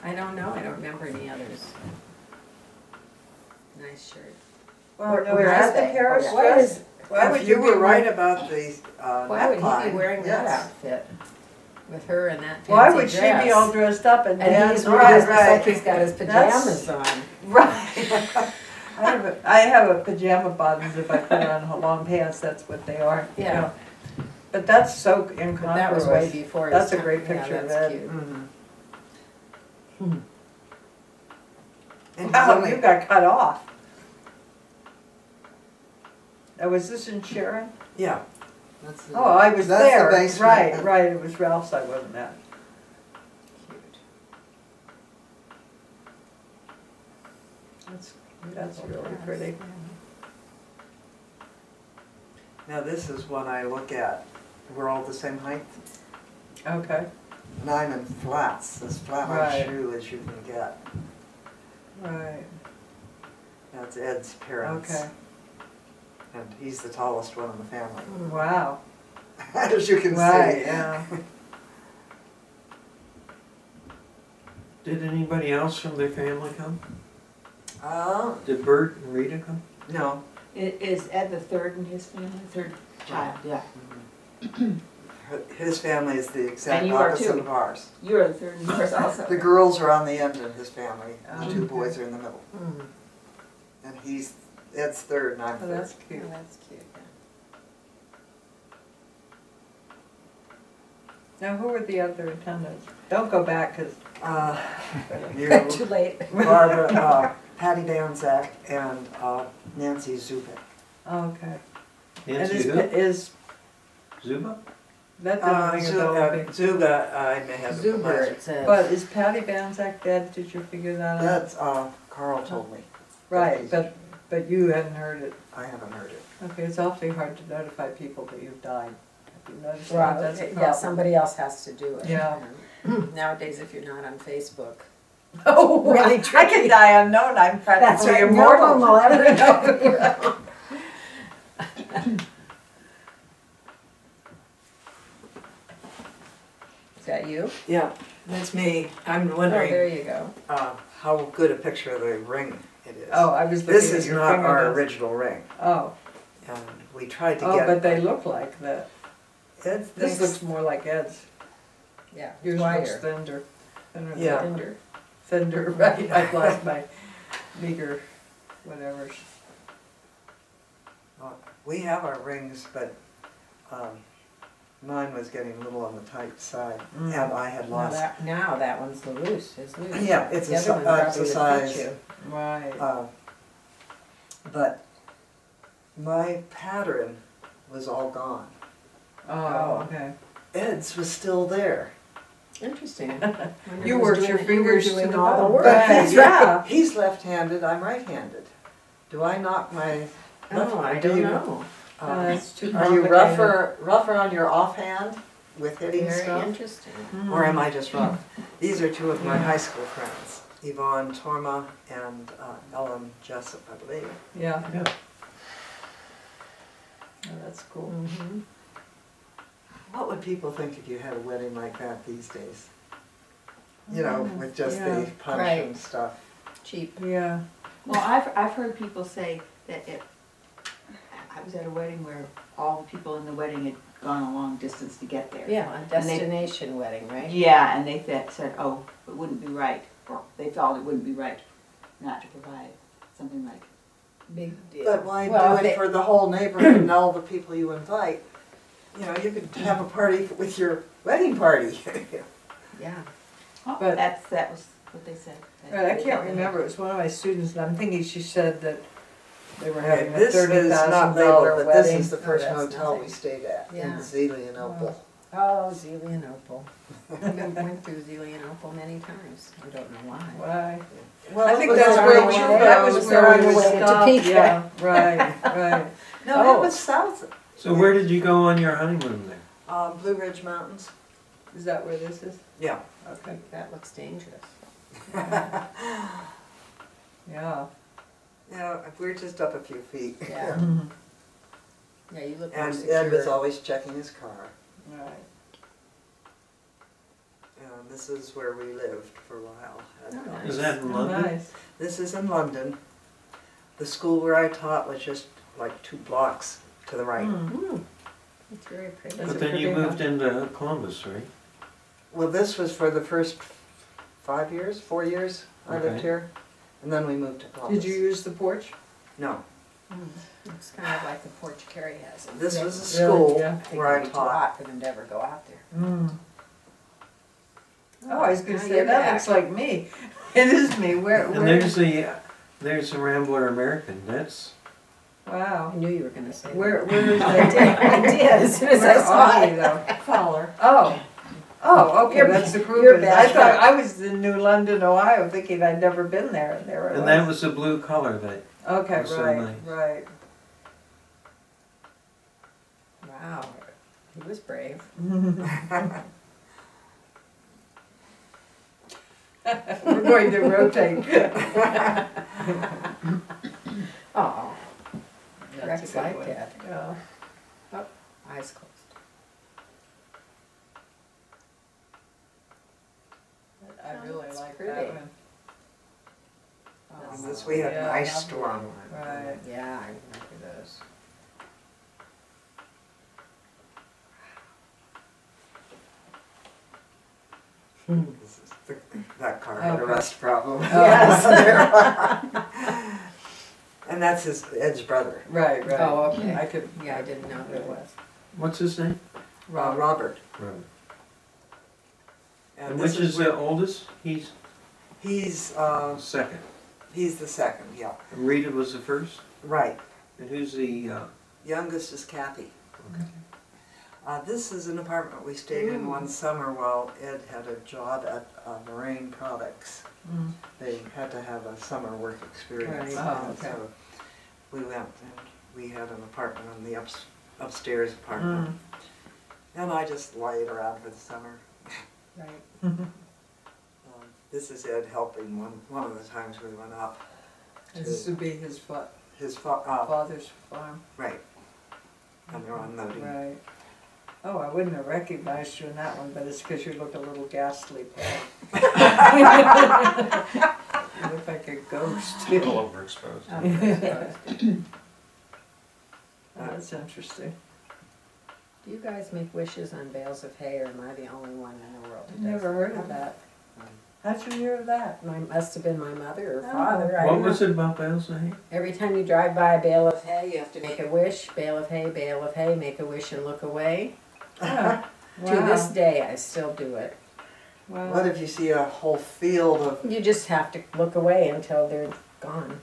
F: I don't know, I don't remember any others. Nice shirt.
B: Well,
F: Where-
B: no,
F: where
B: that's
F: are
B: the
F: they?
B: Paris
F: Why
B: dress.
F: is-
B: Why would
G: You
B: you
G: were
B: be
G: right about the
F: Why would he
G: neckline.
F: be wearing that
G: Yes.
F: outfit? With her in that fancy
B: Why would she be
F: dress?
B: all dressed up and
F: And
B: dance?
F: he's
B: Right,
F: dressed
B: right.
F: like he's got his pajamas on.
B: Right. I have a pajama bottoms. If I put on long pants, that's what they are. you
F: Yeah.
B: know. But that's so
F: But
B: incongruous.
F: that was way before his
B: That's a
F: time.
B: great
F: Yeah,
B: picture of
F: that's
B: that.
F: cute.
G: And he's
B: Wow,
G: only-
B: you got cut off. Now, was this in Sharon?
G: Yeah. That's the-
B: Oh, I was
G: That's the
B: there.
G: basement.
B: Right, right. It was Ralph's. I wasn't at.
F: Cute.
B: That's really pretty.
G: Now this is one I look at. We're all the same height.
B: Okay.
G: And I'm in flats, as flat on
B: Right.
G: shoe as you can get.
B: Right.
G: That's Ed's parents.
B: Okay.
G: And he's the tallest one in the family.
B: Wow.
G: As you can
B: Right.
G: see.
B: Yeah.
D: Did anybody else from their family come?
G: Oh,
D: Did Bert and Rita come?
G: no.
F: Is Ed the third in his family? Third child, yeah.
G: His family is the exact
F: And you are
G: opposite
F: too.
G: of ours.
F: You're the third in yours also.
G: The girls are on the end of his family, and the two
B: Okay.
G: boys are in the middle.
F: Mm.
G: And Ed's third and I'm
B: Oh,
G: third.
B: that's cute.
F: Oh, that's cute, yeah.
B: Now, who were the other attendants? Don't go back, because
G: You,
F: Too late.
G: Barbara, Patty Banzak, and Nancy Zubik.
B: okay.
D: Nancy
B: And
D: who?
B: is
D: Zuba?
B: that didn't ring a bell with me.
G: Zuba, I may have.
F: Zuber, it says.
B: But is Patty Banzak dead? Did you figure that out?
G: That's, Carl told me.
B: Right, but you hadn't heard it.
G: I haven't heard it.
B: Okay, it's awfully hard to notify people that you've died. Have you noticed that?
F: Right,
B: That's a
F: yeah,
B: problem.
F: somebody else has to do it.
B: Yeah.
F: Nowadays, if you're not on Facebook.
B: Oh,
F: Really
B: I
F: tricky.
B: can die unknown. I'm practically immortal.
F: No one will ever know. Is that you?
B: you?
A: Yeah, that's me. I'm
B: Oh,
A: wondering
B: there you go.
A: how good a picture of the ring it is.
C: Oh, I was looking
A: This
C: at
A: is
C: your
A: not our
C: fingernails.
A: original ring.
C: Oh,
A: And we tried to
C: oh,
A: get.
C: but they look like that.
A: Ed
C: This
A: thinks-
C: looks more like Ed's.
B: Yeah,
C: Yours looks
B: wider.
C: thinner. Thinner
A: Yeah.
C: than Ender. Fender, right, I've lost my meager whatever.
A: We have our rings, but mine was getting a little on the tight side,
C: Mm.
A: and I had lost.
B: Now that one's the loose, is loose.
A: Yeah, it's
B: The
A: a,
B: other one
A: it's a
B: probably would fit
A: size.
B: you.
C: Right.
A: But my pattern was all gone.
C: Oh, okay.
A: Ed's was still there.
B: Interesting.
C: You worked your fingers
B: doing
C: to the
B: all the
C: bone.
B: work.
C: Right,
B: That's
C: yeah.
B: right.
A: He's left-handed, I'm right-handed. Do I knock my left?
B: Oh, I
A: do
B: don't
A: you-
B: know.
C: That's too
A: Are you
C: complicated.
A: rougher on your offhand with hitting
B: Very
A: stuff?
B: interesting.
A: Or am I just rough? These are two of my high school friends, Yvonne Torma and Ellen Jessup, I believe.
C: Yeah.
D: Yeah.
C: Oh, that's cool.
B: Mm-hmm.
A: What would people think if you had a wedding like that these days? You know, with just the
C: Yeah.
A: punch
B: Right.
A: and stuff.
B: Cheap.
C: Yeah.
F: Well, I've heard people say that I was at a wedding where all the people in the wedding had gone a long distance to get there.
B: Yeah, a destination wedding, right?
F: Yeah, and they said, oh, it wouldn't be right, or they felt it wouldn't be right not to provide something like.
B: Big deal.
A: But why
B: Well,
A: do
B: they-
A: it for the whole neighborhood and all the people you invite? You know, you could have a party with your wedding party.
B: Yeah.
F: Oh,
C: But-
F: that was what they said.
C: Right, I can't remember, it was one of my students, and I'm thinking she said that they were having a
A: This is
C: $30,000
A: not labeled,
C: wedding.
A: but this is the
B: Oh,
A: first
B: that's
A: hotel we
B: nothing.
A: stayed at in
B: Yeah.
A: Zelienople.
B: Oh, Zelienople. I went through Zelienople many times. I don't know why.
C: Why?
A: Well,
C: I think
A: it was
C: that's
A: on
C: where
A: our
C: we,
A: way-
C: that was
B: was
C: where
B: on
C: we
B: the
C: would
B: way to
C: stop,
B: Topeka.
C: yeah, right, right.
A: No,
C: Oh.
A: it was south,
D: So where did you go on your honeymoon there?
A: Blue Ridge Mountains.
C: Is that where this is?
A: Yeah.
C: Okay,
B: That looks dangerous.
C: yeah.
A: Yeah, we're just up a few feet.
B: Yeah. Yeah, you look more
A: And
B: secure.
A: Ed was always checking his car.
C: Right.
A: And this is where we lived for a while.
B: Oh, nice.
D: Is that in
C: Oh,
D: London?
C: nice.
A: This is in London. The school where I taught was just like 2 blocks to the right.
C: Mm.
B: It's very pretty.
C: That's
D: But
C: a
D: then you
C: pretty
D: moved into Columbus, right?
A: Well, this was for the first 4 years I lived
D: Okay.
A: here. And then we moved to Columbus.
C: Did you use the porch?
A: No.
B: It's kind of like the porch Carrie has.
A: This was a
C: Really?
A: school
C: Yeah.
B: I think
A: where I
B: it'd be too
A: taught.
B: hot for them to ever go out there.
C: Mm. Oh, I was gonna
B: Now
C: say,
B: you're
C: that
B: back.
C: looks like me. It is me, where,
D: And
C: where?
D: there's the Rambler American. That's
C: Wow.
B: I knew you were going to say that.
C: Where is
B: I did,
C: that?
B: I did, as soon as I
C: Where
B: saw
C: are we,
B: it.
C: though?
F: Fowler.
C: Oh. Oh, okay,
B: You're-
C: that's the group.
B: you're
C: I
B: back.
C: thought, I was in New London, Ohio, thinking I'd never been there, and there it
D: and that was the blue color that.
C: Okay,
D: was so
C: right,
D: nice.
C: right.
B: Wow, he was brave.
C: We're going to rotate.
B: Oh,
C: That's
B: Rex
C: a good
B: liked
C: one.
B: it.
C: Yeah.
B: Eyes closed.
C: I really
B: That's
C: like
B: pretty.
C: that one.
A: And this, we had
C: Yeah,
A: an ice
C: lovely.
A: storm.
C: Right.
B: Yeah, I remember those.
A: This is that car had a
C: Okay.
A: rust problem.
B: Yes.
A: And that's Ed's brother,
C: Right, right.
B: Oh, okay.
C: I could,
B: Yeah, I didn't know who it was.
D: What's his name?
A: Robert.
D: Robert.
A: And
D: And
A: this
D: which is
A: where-
D: the oldest? He's
A: He's
D: second.
A: he's the second, yeah.
D: And Rita was the first.
A: Right.
D: And who's the?
A: Youngest is Kathy.
D: Okay.
A: This is an apartment we stayed in one summer while Ed had a job at Marine Products.
C: Mm.
A: They had to have a summer work experience.
C: Right. Oh,
A: And
C: okay.
A: so we went and we had an apartment on the upstairs apartment.
C: Mm.
A: And I just laid around for the summer.
B: Right.
A: This is Ed helping one of the times we went up.
C: And this would be his
A: His
C: father's farm.
A: right. And they're unloading.
C: Right. Oh, I wouldn't have recognized you in that one, but it's because you look a little ghastly, Paul. You look like a ghost.
E: A little overexposed.
C: Oh, that's interesting.
B: Do you guys make wishes on bales of hay, or am I the only one in the world who does?
C: Never heard of that. How'd you hear of that?
B: Must have been my mother or
C: Oh.
B: father. I
D: What
B: don't
D: was
B: know.
D: it about bales of hay?
B: Every time you drive by a bale of hay, you have to make a wish. Bale of hay, make a wish and look away.
C: Oh,
B: To this day, I still do it.
C: Wow.
G: What if you see a whole field of,
B: You just have to look away until they're gone.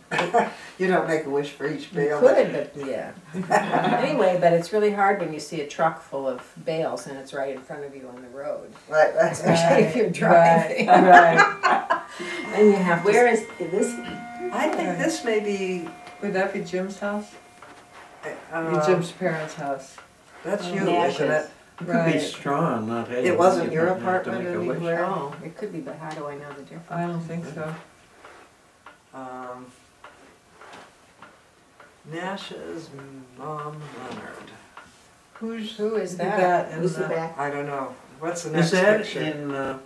G: you don't make a wish for each
B: You
G: bale.
B: could, but yeah. Anyway, but it's really hard when you see a truck full of bales and it's right in front of you on the road.
G: Right, right.
B: Especially if you're driving.
C: Right.
B: And you have to.
F: Where is this?
G: I think this may be,
C: Would that be Jim's house? Be
G: uh,
C: Jim's parents' house.
G: that's you,
F: Nash's.
G: isn't it?
D: It could be
C: Right.
D: straw, not hay.
G: It wasn't
D: You
G: your
D: don't have to
G: apartment
D: make a wish.
G: anywhere?
B: Oh, it could be, but how do I know the difference?
C: I don't think so.
G: Nash's mom Leonard.
B: Who is that?
C: That in
F: Who's the
C: the-
F: back?
G: I don't know. What's the
D: Is
G: next
D: that
G: picture?
D: in,
G: No,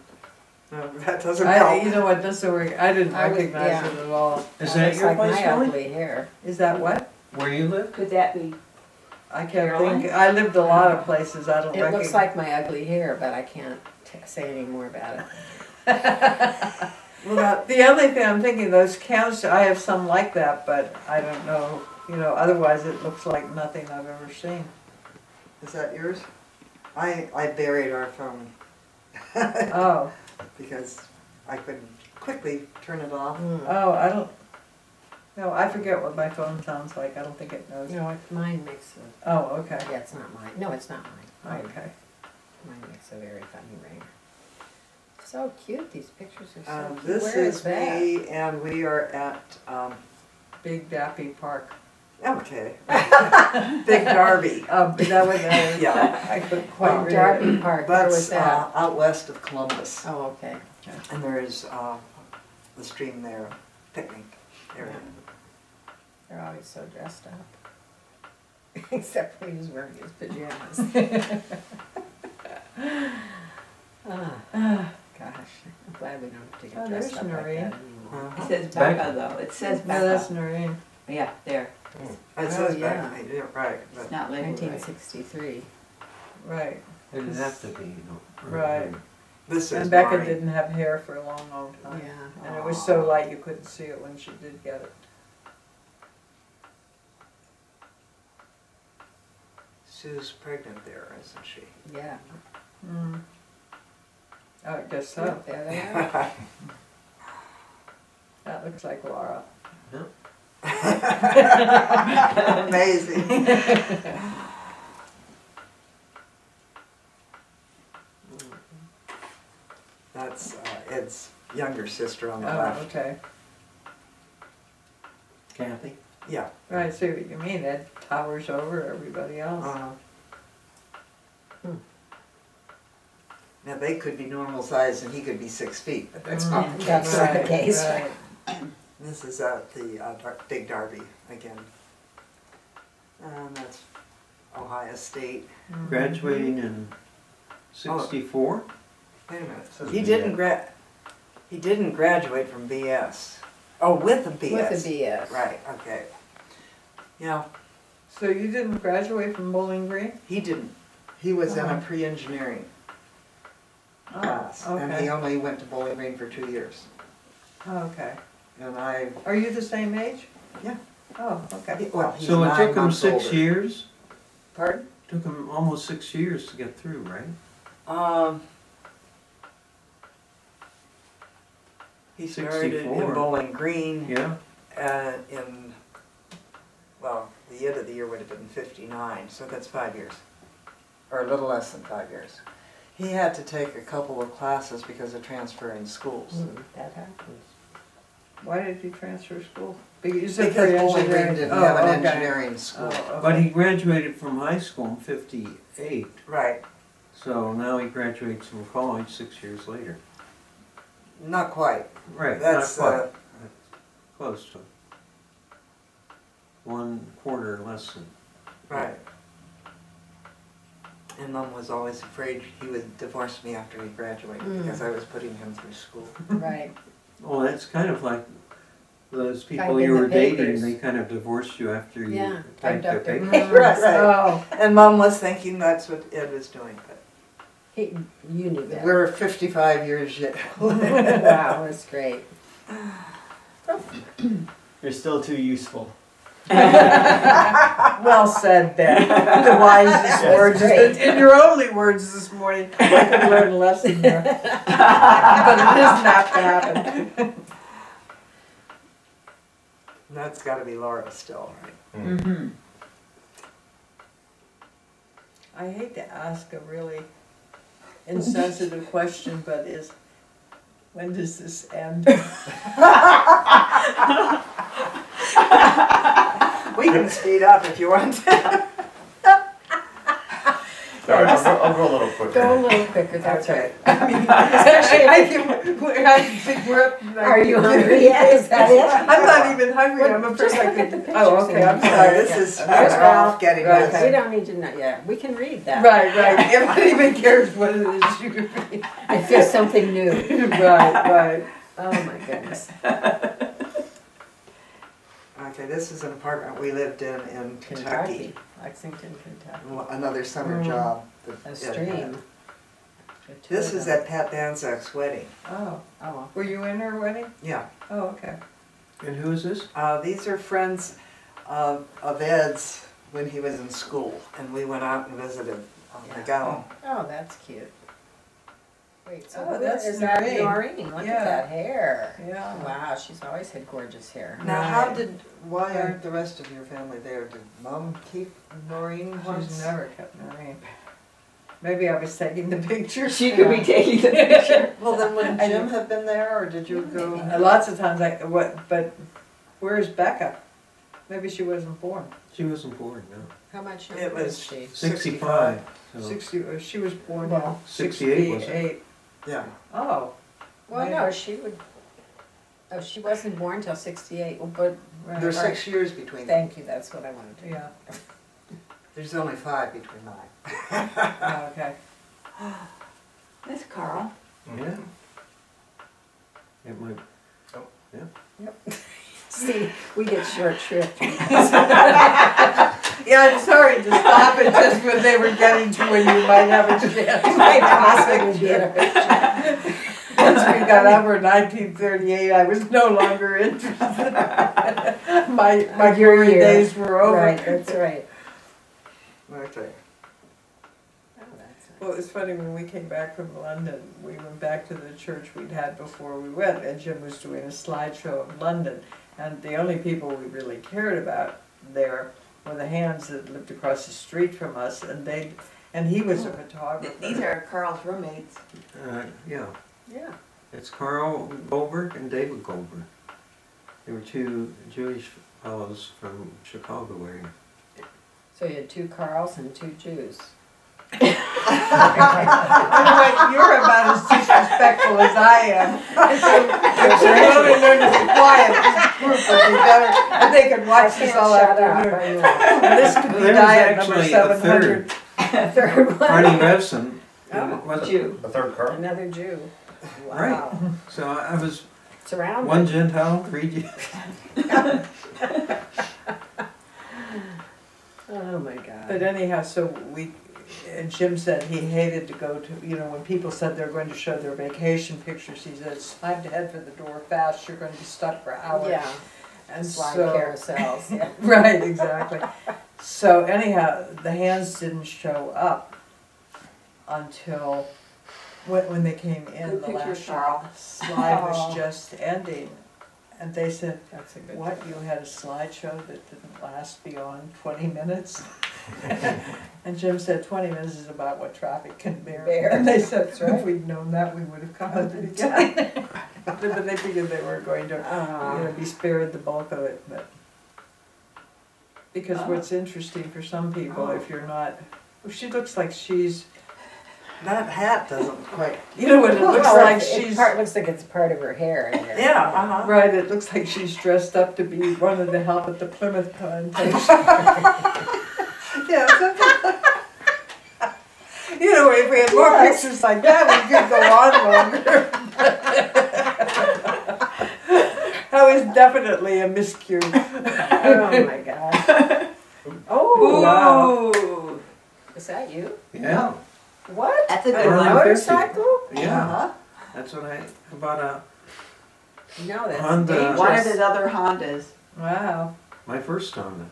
G: that doesn't
C: You
G: help.
C: know what, this work, I didn't
B: I would-
C: recognize
B: yeah.
C: it at all.
D: is
B: That
D: that
B: looks
D: your
B: like
D: place,
B: my
D: Kelly?
B: ugly hair.
C: Is that what?
D: Where you live?
F: Could that be?
C: I can't
B: Carolyn?
C: think, I lived a lot of places, I don't
B: It
C: recognize.
B: looks like my ugly hair, but I can't say any more about it.
G: Well, that,
C: The only thing I'm thinking, those cows, I have some like that, but I don't know, otherwise it looks like nothing I've ever seen.
G: is that yours? I buried our phone
C: Oh,
G: because I couldn't quickly turn it off.
C: oh, I don't, no, I forget what my phone sounds like, I don't think it knows.
B: No, mine makes a,
C: Oh, okay,
B: yeah, it's not mine. No, it's not mine.
C: okay.
B: Mine makes a very funny ring. So cute, these pictures are so cute.
G: This
B: Where
G: is
B: that?
G: me, and we are at,
C: Big Dappy Park.
G: okay, Big Darby.
C: Is that what that is?
G: Yeah.
C: I couldn't quite
B: Oh,
C: read it.
B: Darby Park, where was
G: That's
B: that?
G: out west of Columbus.
B: Oh, okay.
G: And there is the stream there, picnic area.
B: They're always so dressed up. Except when he's wearing his pajamas. Gosh, I'm glad we don't have to
C: Oh,
B: get
C: there's
B: dressed up like
C: Noreen.
B: that anymore.
F: It says
D: Back-
F: Becca though. It says
C: No, that's
F: Becca.
C: Noreen.
F: Yeah, there.
G: It says
B: Oh,
G: back,
B: yeah.
G: yeah, right.
F: It's
G: But
F: not labeled right.
B: 1963.
C: Right.
D: It didn't have to be,
C: Right.
G: this is
C: And Becca
G: Maureen.
C: didn't have hair for a long, long time.
B: Yeah.
C: And it was so light you couldn't see it when she did get it.
G: Sue's pregnant there, isn't she?
B: Yeah.
C: Mm. Oh, I guess so.
B: There they are.
C: That looks like Laura.
G: Amazing. That's Ed's younger sister on the
C: Oh,
G: left.
C: okay.
D: Kathy?
G: Yeah.
C: Right, see what you mean. Ed towers over everybody else.
G: Now they could be normal size and he could be 6 feet, but that's not the case.
B: That's not the case.
C: Right.
G: This is at the Big Darby again. That's Ohio State.
C: Mhm.
D: Graduating in 64?
G: Wait a minute.
D: Says
G: He
D: BS.
G: didn't graduate from BS. Oh, with a BS.
B: With a BS.
G: Right. Okay. Yeah,
C: So you didn't graduate from Bowling Green?
G: he didn't. He was in a
C: Uh-huh.
G: pre-engineering class, and he
C: okay.
G: only went to Bowling Green for 2 years.
C: Okay.
G: And I,
C: Are you the same age?
G: Yeah.
C: Oh, okay.
G: well, he's
D: So it
G: 9
D: took him
G: months
D: 6
G: older.
D: years?
G: Pardon?
D: Took him almost 6 years to get through, right?
G: He started in
D: 64.
G: Bowling Green
D: Yeah.
G: in, well, the end of the year would have been 59, so that's 5 years. Or a little less than 5 years. He had to take a couple of classes because of transferring schools.
B: That happens.
C: Why did you transfer school? Because you said
G: Because
C: for
G: Bowling Green
C: engineering.
G: didn't
C: Oh,
G: have an
C: okay.
G: engineering school.
C: Oh, okay.
D: But he graduated from high school in 58,
G: Right,
D: so now he graduates from college 6 years later.
G: not quite.
D: Right,
G: That's,
D: not quite. Close to 1/4 less than.
G: Right. And Mom was always afraid he would divorce me after he graduated because I was putting him through school.
B: Right.
D: Oh, that's kind of like those
B: Kind
D: people
B: of
D: you
B: in the
D: were dating,
B: papers.
D: they kind of divorced you after you
B: Yeah,
D: typed their
B: abducted.
D: papers.
G: Right, right.
B: Oh,
G: And Mom was thinking that's what Ed was doing, but
B: you knew that.
G: we're 55 years yet.
B: Wow, that's great.
H: You're still too useful.
C: Well said, Ben. The wisest words,
B: great.
C: in your only words this morning. I could learn a lesson there. But it doesn't have to happen.
G: That's got to be Laura still, right?
C: Mm-hmm. I hate to ask a really insensitive question, but when does this end?
G: We can speed up if you want to.
E: All right, I'll go a little quicker.
B: Go a little quicker, that's right.
C: I think we're up.
B: Are you hungry yet? Is that it?
C: I'm not even hungry. I'm afraid
B: Just
C: I
B: look at
C: could.
B: the pictures.
C: Oh, okay. I'm
B: and-
C: sorry.
G: This is
B: That's
G: Ralph getting
C: right.
G: this.
B: We don't need to know, yeah, we can read that.
C: Right, right. Everybody even cares what it is you read.
B: I feel something new.
C: Right, right.
B: Oh my goodness.
G: Okay, this is an apartment we lived in Kentucky.
B: Lexington, Kentucky.
G: Another summer job. that
B: A
G: Ed
B: stream.
G: had. This is at Pat Danzak's wedding.
C: Oh,
B: Oh,
C: were you in her wedding?
G: Yeah.
C: Oh, okay.
D: And who is this?
G: These are friends of Ed's when he was in school, and we went out and visited McGowan.
B: oh, that's cute. Wait, so
C: Oh,
B: who
C: that's
B: is that
C: Noreen.
B: Noreen? Look
C: Yeah.
B: at that hair.
C: Yeah.
B: Wow, she's always had gorgeous hair.
G: Now,
C: Right.
G: why aren't the rest of your family there? Did Mom keep Noreen once?
C: She's never kept Noreen. Maybe I was taking the picture.
F: She could be taking the picture.
G: Well, then would
C: I
G: Jim
C: don't-
G: have been there, or did you go?
C: Lots of times but where's Becca? Maybe she wasn't born.
D: She wasn't born, no.
B: How much
G: It
B: younger is
G: was
B: she?
D: 65. So
C: 60, she was born
B: Well,
C: in
D: 68, wasn't it?
C: 68.
G: Yeah.
C: Oh.
B: Well, no, she would, oh, she wasn't born till 68, well, but,
C: Right.
G: There's 6 years between them.
B: thank you, that's what I wanted to.
C: Yeah.
G: There's only 5 between mine.
C: Oh, okay.
F: That's Carl.
D: yeah. It might.
B: See, we get short shrift.
C: Yeah, I'm sorry to stop it just when they were getting to when you might have a chance.
B: Might possibly be in a picture.
C: Once we got over 1938, I was no longer interested. My
B: Your
C: glory
B: year.
C: days were over.
B: Right, that's right.
G: Okay.
B: Oh, that's
C: Well, it was funny, when we came back from London, we went back to the church we'd had before we went, and Jim was doing a slideshow of London. And the only people we really cared about there were the Hands that lived across the street from us, and he was a photographer.
F: These are Carl's roommates.
D: Yeah.
B: Yeah.
D: It's Carl Goldberg and David Goldberg. They were two Jewish fellows from Chicago area.
B: So you had 2 Carls and 2 Jews.
C: Anyway, you're about as disrespectful as I am. So you want to learn to be quiet, this group would be better, and they could watch this all afternoon. And this could be
D: There was
C: diet number
D: actually a
C: 700.
B: Third one.
D: Arnie Revson.
B: Oh,
D: was
F: Jew.
E: The third Carl?
B: Another Jew. Wow.
D: Right. So I was
B: Surrounded.
D: one Gentile, 3 Jews.
B: Oh my God.
C: But anyhow, and Jim said he hated to go to, when people said they're going to show their vacation pictures, he said, it's time to head for the door fast, you're going to be stuck for hours.
B: Yeah,
C: And
B: slide
C: so,
B: carousels, yeah.
C: right, exactly. So anyhow, the Hands didn't show up until when they came in,
F: Good
C: the
F: picture,
C: last
F: Carl.
C: slide
B: Oh.
C: was just ending. And they said,
B: That's a good
C: what, you had a slideshow that didn't last beyond 20 minutes? And Jim said 20 minutes is about what traffic can bear. And they said,
B: That's right.
C: if we'd known that, we would have come at the beginning. But they figured they weren't going to be spared the bulk of it. But because what's interesting for some people, if you're not, she looks like she's,
G: That hat doesn't quite.
C: you know what it looks
B: Well,
C: like,
B: it looks like it's part of her hair in there.
G: Yeah, uh-huh.
C: right, it looks like she's dressed up to be one of the help at the Plymouth plantation.
G: Yes.
C: You know, if we had more pictures like that, we could go on longer. That was definitely a miscue.
B: Oh my gosh. Oh,
C: Wow.
B: wow. Is that you?
D: Yeah,
B: What?
F: That's a
B: A
F: good
D: Early
F: one.
B: motorcycle?
D: yeah,
C: Uh-huh.
D: that's what I bought a
B: No, that's
D: Honda.
B: dangerous.
F: One of his other Hondas.
C: Wow.
D: my first Honda.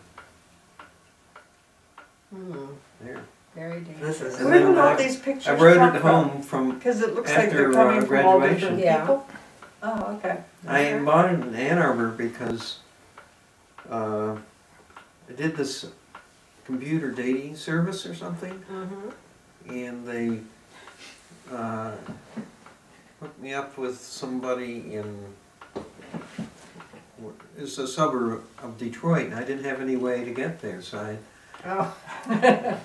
B: Hmm,
D: There.
B: very dangerous.
G: This is
D: And
C: Where
D: then
C: did all
D: I-
C: these pictures
D: I
C: come
D: rode
C: from?
D: it home from.
C: Because it looks like they're
D: After,
C: coming from all different
D: graduation.
B: Yeah.
C: people. Oh, okay.
D: I bought it in Ann Arbor because I did this computer dating service or something,
B: Mm-hmm.
D: and they hooked me up with somebody in. It's a suburb of Detroit, and I didn't have any way to get there, so
B: Oh.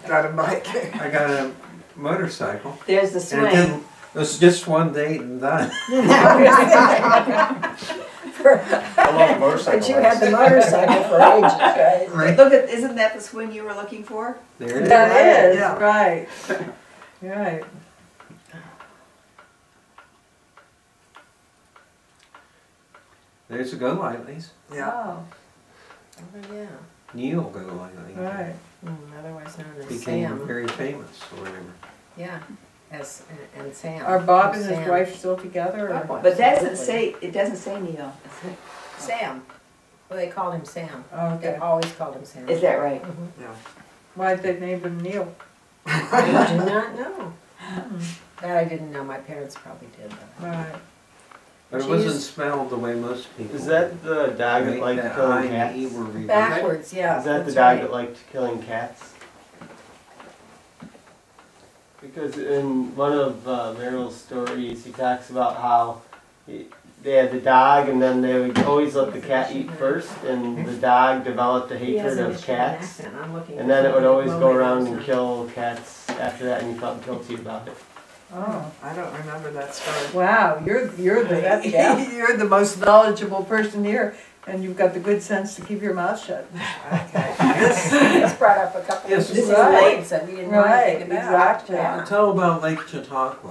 G: Got a bike.
D: I got a motorcycle.
F: There's the
D: And it
F: swing.
D: didn't, it was just one date and done.
E: How long a motorcycle
B: But you had the
E: lasts?
B: motorcycle for ages, right?
D: Right.
F: Look at, isn't that the swing you were looking for?
D: There it is.
C: That is,
G: Yeah.
C: right. Right.
D: There's a Go Lightly's.
G: Yeah.
C: Oh,
B: Oh, yeah.
D: Neil Go Lightly.
C: right.
B: Otherwise known as
D: Became
B: Sam.
D: very famous or whatever.
B: Yeah, as, and Sam.
C: Are Bob and his
B: Sam.
C: wife still together? Or?
B: Bob.
F: But that doesn't say, it doesn't say Neil.
B: Sam. Well, they called him Sam.
C: Oh,
B: They
C: okay.
B: always called him Sam.
F: Is that right?
B: Mhm.
G: Yeah.
C: Why'd they name him Neil?
B: I do not know. That I didn't know. My parents probably did. Though.
C: Right.
D: But it
B: She
D: wasn't
B: used-
D: spelled the way most people.
H: Is that the dog that
D: make
H: liked
D: that
H: killing
D: I and E
H: cats?
D: were reversed.
B: Backwards, yeah.
H: Is that the
B: that's
H: dog
B: right.
H: that liked killing cats? Because in one of Merrill's stories, he talks about how they had the dog and then they would always let the cat eat first, and the dog developed a
B: He has
H: hatred
B: a
H: of
B: Michigan
H: cats.
B: accent. I'm looking
H: And
B: at
H: then it would
B: something
H: always go
B: moment
H: around
B: or
H: and kill cats after that, and he felt guilty about it.
C: Oh,
G: I don't remember that story.
C: wow. You're the
B: Yeah.
C: you're the most knowledgeable person here, and you've got the good sense to keep your mouth shut.
G: Okay.
B: This brought up a couple
D: Yes.
B: of
C: This is
B: points that we didn't know
C: Right,
B: anything about.
C: exactly.
B: Yeah.
D: Tell about Lake Chautauqua.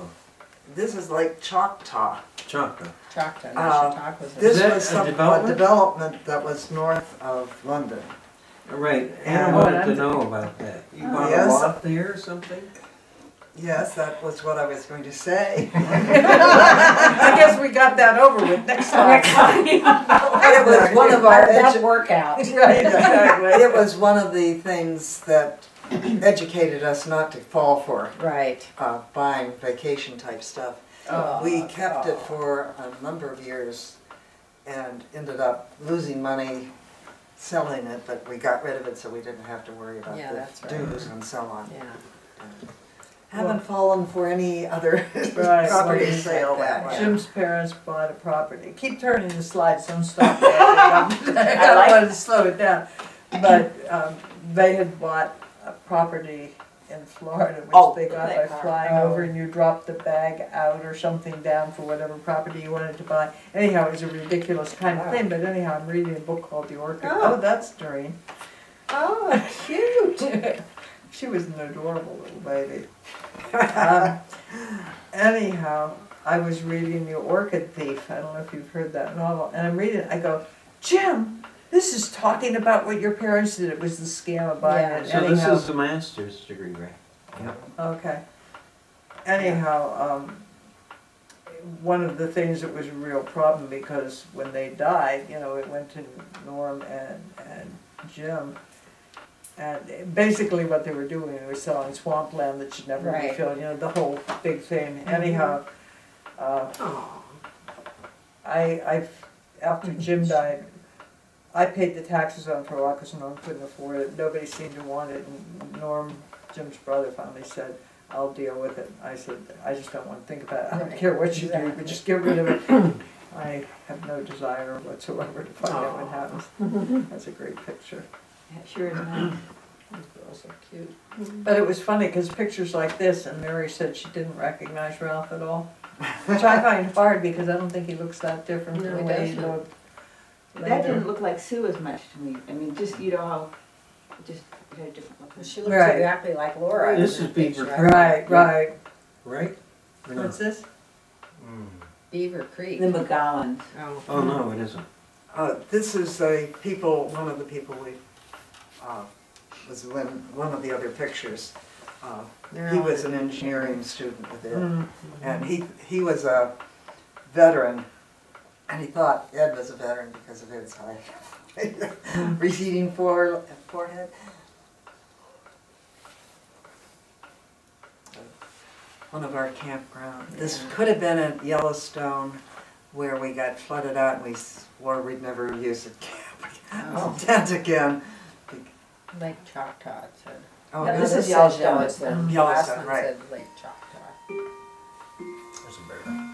G: This is Lake Choctaw.
D: Choctaw.
B: Choctaw,
G: Uh,
B: Chautauqua was
G: This
D: that
G: was
D: a
G: some
D: development?
G: development that was north of London.
D: Right,
G: Oh,
D: Anna wanted to
C: I'm-
D: know about that. You
C: Oh.
D: bought a
G: Yes.
D: lot there or something?
G: Yes, that was what I was going to say.
C: I guess we got that over with. Next time.
G: It was one of our
B: that workout.
C: Right, exactly.
G: it was one of the things that educated us not to fall for
B: Right.
G: buying vacation type stuff.
C: Oh,
G: We kept it for a number of years and ended up losing money selling it, but we got rid of it so we didn't have to worry about
B: Yeah, that's
G: the
B: right.
G: dues and so on.
B: Yeah.
G: Haven't fallen for any other
C: Right.
G: property
B: Things
G: sale
B: like
G: that
B: that,
G: way.
C: Jim's parents bought a property. Keep turning the slides, don't stop. I
F: like-
C: wanted to slow it down. But they had bought a property in Florida, which
F: Oh,
C: they got by
F: they are.
C: flying over, and you dropped the bag out or something down for whatever property you wanted to buy. Anyhow, it was a ridiculous kind of thing, but anyhow, I'm reading a book called The Orchid.
B: Oh.
C: Oh, that's Doreen.
B: Oh, cute.
C: She was an adorable little baby. Anyhow, I was reading The Orchid Thief. I don't know if you've heard that novel. And I'm reading it. I go, Jim, this is talking about what your parents did. It was the scam of buying
B: Yeah.
C: it.
D: So this
C: Anyhow,
D: is a master's degree, right? Yep.
C: okay. Anyhow, one of the things that was a real problem, because when they died, you know, it went to Norm and Jim. And basically what they were doing, they were selling swampland that should never be
B: Right.
C: filled, you know, the whole big thing. Anyhow,
B: Oh.
C: after Jim died, I paid the taxes on it for a while because Norm couldn't afford it. Nobody seemed to want it. And Norm, Jim's brother, finally said, I'll deal with it. I said, I just don't want to think about it. I don't
B: Right.
C: care what you do,
B: Exactly.
C: but just get rid of it. I have no desire whatsoever to find out what happens. That's a great picture.
F: Yeah, sure is.
B: These girls are cute.
C: But it was funny because pictures like this, and Mary said she didn't recognize Ralph at all. Which I find hard because I don't think he looks that different
B: No,
C: from the
B: he
C: way he
B: doesn't.
C: looked
F: That
C: later.
F: didn't look like Sue as much to me. I mean, just, you know how just had a different look.
B: She looks
A: Right.
B: exactly like Laura. in
D: This
B: that
D: is Beaver
B: picture.
D: Creek.
A: Right, right.
D: Right? Or no?
A: What's this?
B: Beaver Creek.
F: The McGollans.
B: Oh.
D: Oh, no, it isn't.
A: This is one of the people we, was one of the other pictures. He was an engineering student with Ed, and he was a veteran, and he thought Ed was a veteran because of Ed's high receding forehead. One of our campgrounds. This could have been at Yellowstone, where we got flooded out and we swore we'd never use a tent again.
B: Lake Choctaw, it said.
A: Oh,
F: No,
B: No,
F: this is
B: says
F: Yellowstone.
A: Yellowstone,
B: Last one
A: right.
B: said Lake Choctaw.
E: There's a bear.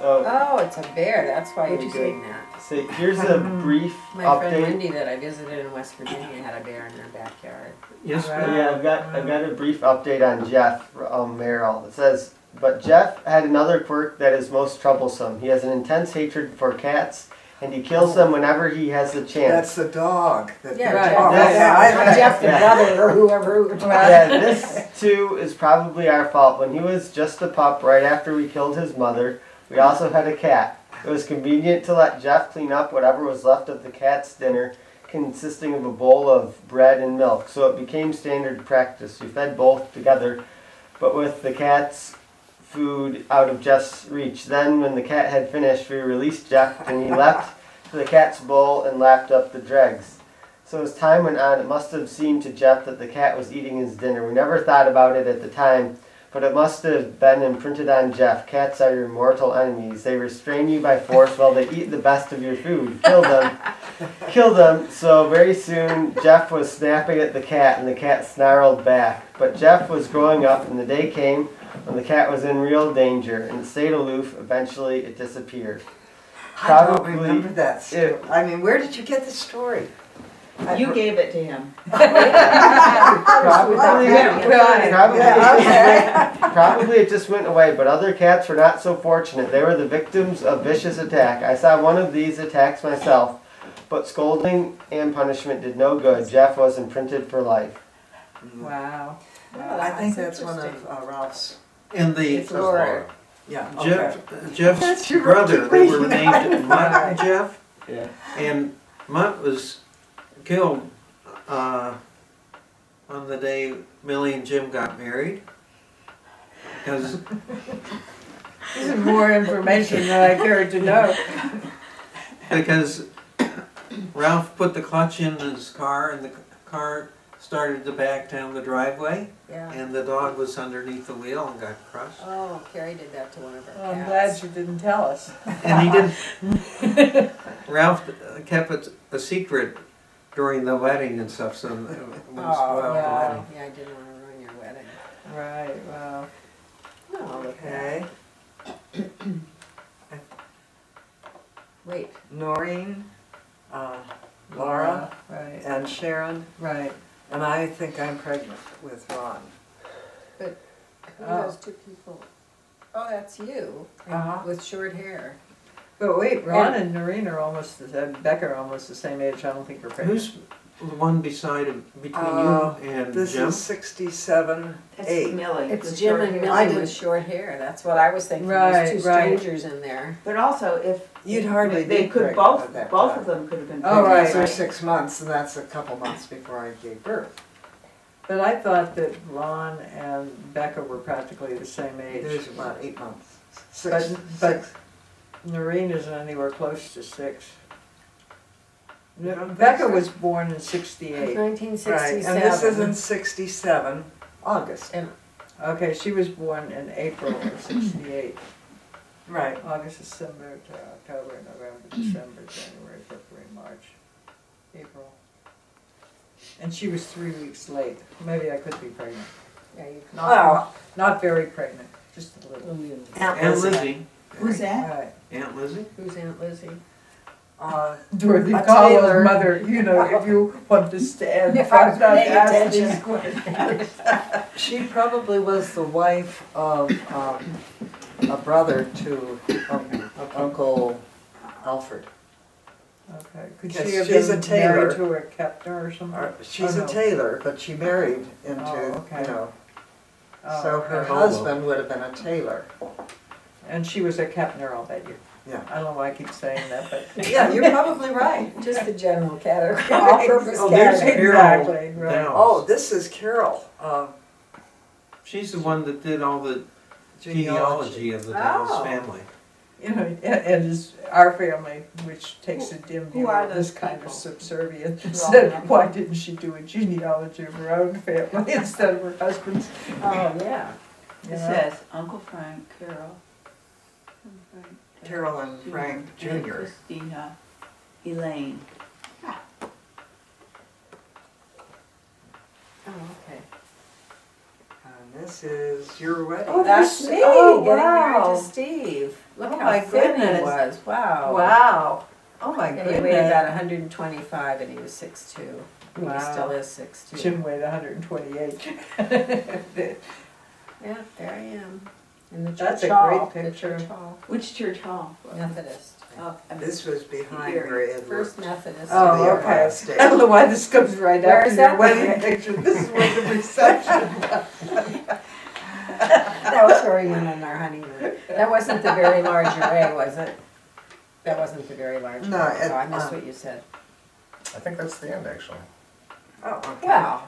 H: Oh,
B: Oh, it's a bear, that's why
F: What'd
B: you're
F: you say?
B: doing that.
H: so here's a brief
B: My friend
H: update.
B: Wendy that I visited in West Virginia had a bear in their backyard.
D: Yes,
A: Right.
D: ma'am.
H: Yeah, I've got a brief update on Jeff Merrill. It says, but Jeff had another quirk that is most troublesome. He has an intense hatred for cats, and he kills them whenever he has the chance.
A: That's the dog.
B: Yeah,
A: Right.
B: Jeff,
A: Oh,
H: Yes.
A: yeah,
B: Jeff the
H: Yeah.
B: brother or whoever.
H: Yeah, this too is probably our fault. When he was just a pup, right after we killed his mother, we also had a cat. It was convenient to let Jeff clean up whatever was left of the cat's dinner, consisting of a bowl of bread and milk, so it became standard practice. We fed both together, but with the cat's food out of Jeff's reach. Then, when the cat had finished, we released Jeff, and he leapt to the cat's bowl and lapped up the dregs. So as time went on, it must have seemed to Jeff that the cat was eating his dinner. We never thought about it at the time, but it must have been imprinted on Jeff. Cats are your mortal enemies. They restrain you by force while they eat the best of your food. Kill them. Kill them. So very soon, Jeff was snapping at the cat, and the cat snarled back. But Jeff was growing up, and the day came when the cat was in real danger, and it stayed aloof. Eventually, it disappeared.
A: I don't
H: Probably
A: remember that story.
H: it-
A: I mean, where did you get the story?
F: You gave it to him.
H: Probably,
A: Yeah,
H: probably it just went away, but other cats were not so fortunate. They were the victims of vicious attack. I saw one of these attacks myself, but scolding and punishment did no good. Jeff was imprinted for life.
A: Wow.
B: Oh,
A: I think
B: that's
A: that's one
B: interesting.
A: of Ralph's.
D: And the
B: It's Laura.
A: Yeah.
D: Jeff's
A: That's your
D: brother, they were
A: occupation.
D: named Mutt and Jeff,
H: Yeah.
D: and Mutt was killed on the day Millie and Jim got married. Because
C: This is more information than I cared to know.
D: Ralph put the clutch in his car, and the car started to back down the driveway,
B: Yeah.
D: and the dog was underneath the wheel and got crushed.
B: Oh, Carrie did that to one of her
C: I'm
B: cats.
C: glad you didn't tell us.
D: And he didn't. Ralph kept it a secret during the wedding and stuff, so it wouldn't spoil the
B: yeah.
D: wedding.
B: Yeah, I didn't want to ruin your wedding.
C: Right, wow.
B: No, look at
A: Okay.
B: Wait.
A: Noreen, Laura,
C: Right,
A: and Sharon,
C: right.
A: and I think I'm pregnant with Ron.
B: Who
C: Oh.
B: those two people? Oh, that's you. and
A: Uh-huh.
B: With short hair.
C: But wait, Ron and Noreen are almost, Becca are almost the same age. I don't think you're pregnant.
D: Who's the one beside him, between
A: Uh,
D: you and
A: This
D: Jim?
A: is 67,
F: That's
A: 8.
F: Millie.
B: It's
F: with
B: Jim
F: short
B: and
F: hair.
B: Millie
A: didn't-
B: with short hair. That's what I was thinking.
C: Right,
B: There's two
C: right.
B: strangers in there.
F: But also, if
A: You'd hardly
F: they
A: be
F: could
A: pregnant at that
F: both
A: time.
F: of them could have been
C: Oh,
F: pregnant.
C: right.
A: For 6 months, and that's a couple months before I gave birth.
C: But I thought that Ron and Becca were practically the same age.
A: There's about 8 months.
C: But- but-
A: Six.
C: Noreen isn't anywhere close to 6.
A: You don't think
C: Becca
A: so?
C: was born in 68.
B: 1967.
A: Right, and this is in 67, August.
C: Okay, she was born in April of 68.
A: Right.
C: August, September, October, November, December, January, February, March, April. And she was 3 weeks late. Maybe I could be pregnant.
B: Yeah, you can.
C: Not very pregnant, just a little.
D: Aunt Lizzie.
F: Who's that?
C: Right.
D: Aunt Lizzie?
B: Who's Aunt Lizzie?
C: Dorothy
A: A
C: Collins'
A: tailor.
C: mother, you know, if you want to stand,
B: If I was
C: not
B: paying
C: ask
B: attention.
C: these questions.
A: She probably was the wife of a brother to Uncle Alfred.
C: Okay, could
A: Yes,
C: she have
A: she's a
C: been
A: tailor.
C: married to a Kepner or something?
A: She's
C: Oh,
A: a
C: no.
A: tailor, but she married into,
C: Oh, okay.
A: you know,
C: Oh,
A: so her
C: okay.
A: husband would have been a tailor.
C: And she was a Kepner, I'll bet you.
A: Yeah.
C: I don't know why I keep saying that, but.
A: Yeah, you're probably right.
B: Just a general category, all-purpose
D: Oh, there's
B: category.
C: Exactly, right.
D: Downs.
A: Oh, this is Carol,
D: She's the one that did all the genealogy of the Downs
B: Oh.
D: family.
C: You know, and it's our family, which takes a dim
F: Who
C: view
F: are
C: of this
F: those
C: kind of
F: people?
C: subservience,
F: Wrong
C: said,
F: number.
C: why didn't she do a genealogy of her own family instead of her husband's?
B: Oh, yeah.
C: You
F: It
C: know?
F: says Uncle Frank, Carol.
A: Carol and Frank
F: And
A: Jr.
F: Christina, Elaine.
B: Oh, okay.
A: And this is your wedding.
B: Oh, that's me,
C: oh,
B: getting married
C: wow.
B: to Steve. Look
C: Oh,
B: how
C: my
B: thin he
C: goodness.
B: was, wow.
C: Wow, oh my
B: Yeah, he weighed about
C: goodness.
B: 125 and he was 6'2". I think
C: Wow.
B: he still is 6'2".
C: Jim weighed 128.
B: Yeah, there I am. In the
C: That's
B: church
C: a
B: hall.
C: great picture.
B: The church hall.
F: Which church hall?
B: Methodist.
F: Oh,
A: This was behind
F: Here.
A: where Ed
B: First
A: worked.
B: Methodist.
C: Oh,
A: The
C: okay.
A: Ohio
C: I
A: State.
C: don't know why this comes right
B: Where
C: after
B: is
C: your
B: that?
C: wedding picture. This is where the reception.
B: That was where we went on our honeymoon. That wasn't the very large array, was it? That wasn't the very large
A: No,
B: array.
A: it-
B: Oh, I missed what you said.
E: I think that's the end, actually.
A: Oh, okay.
B: Well,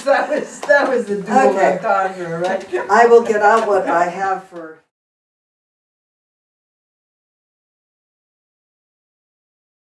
C: That was the dual
A: Okay.
C: entendre, right?
A: I will get out what I have for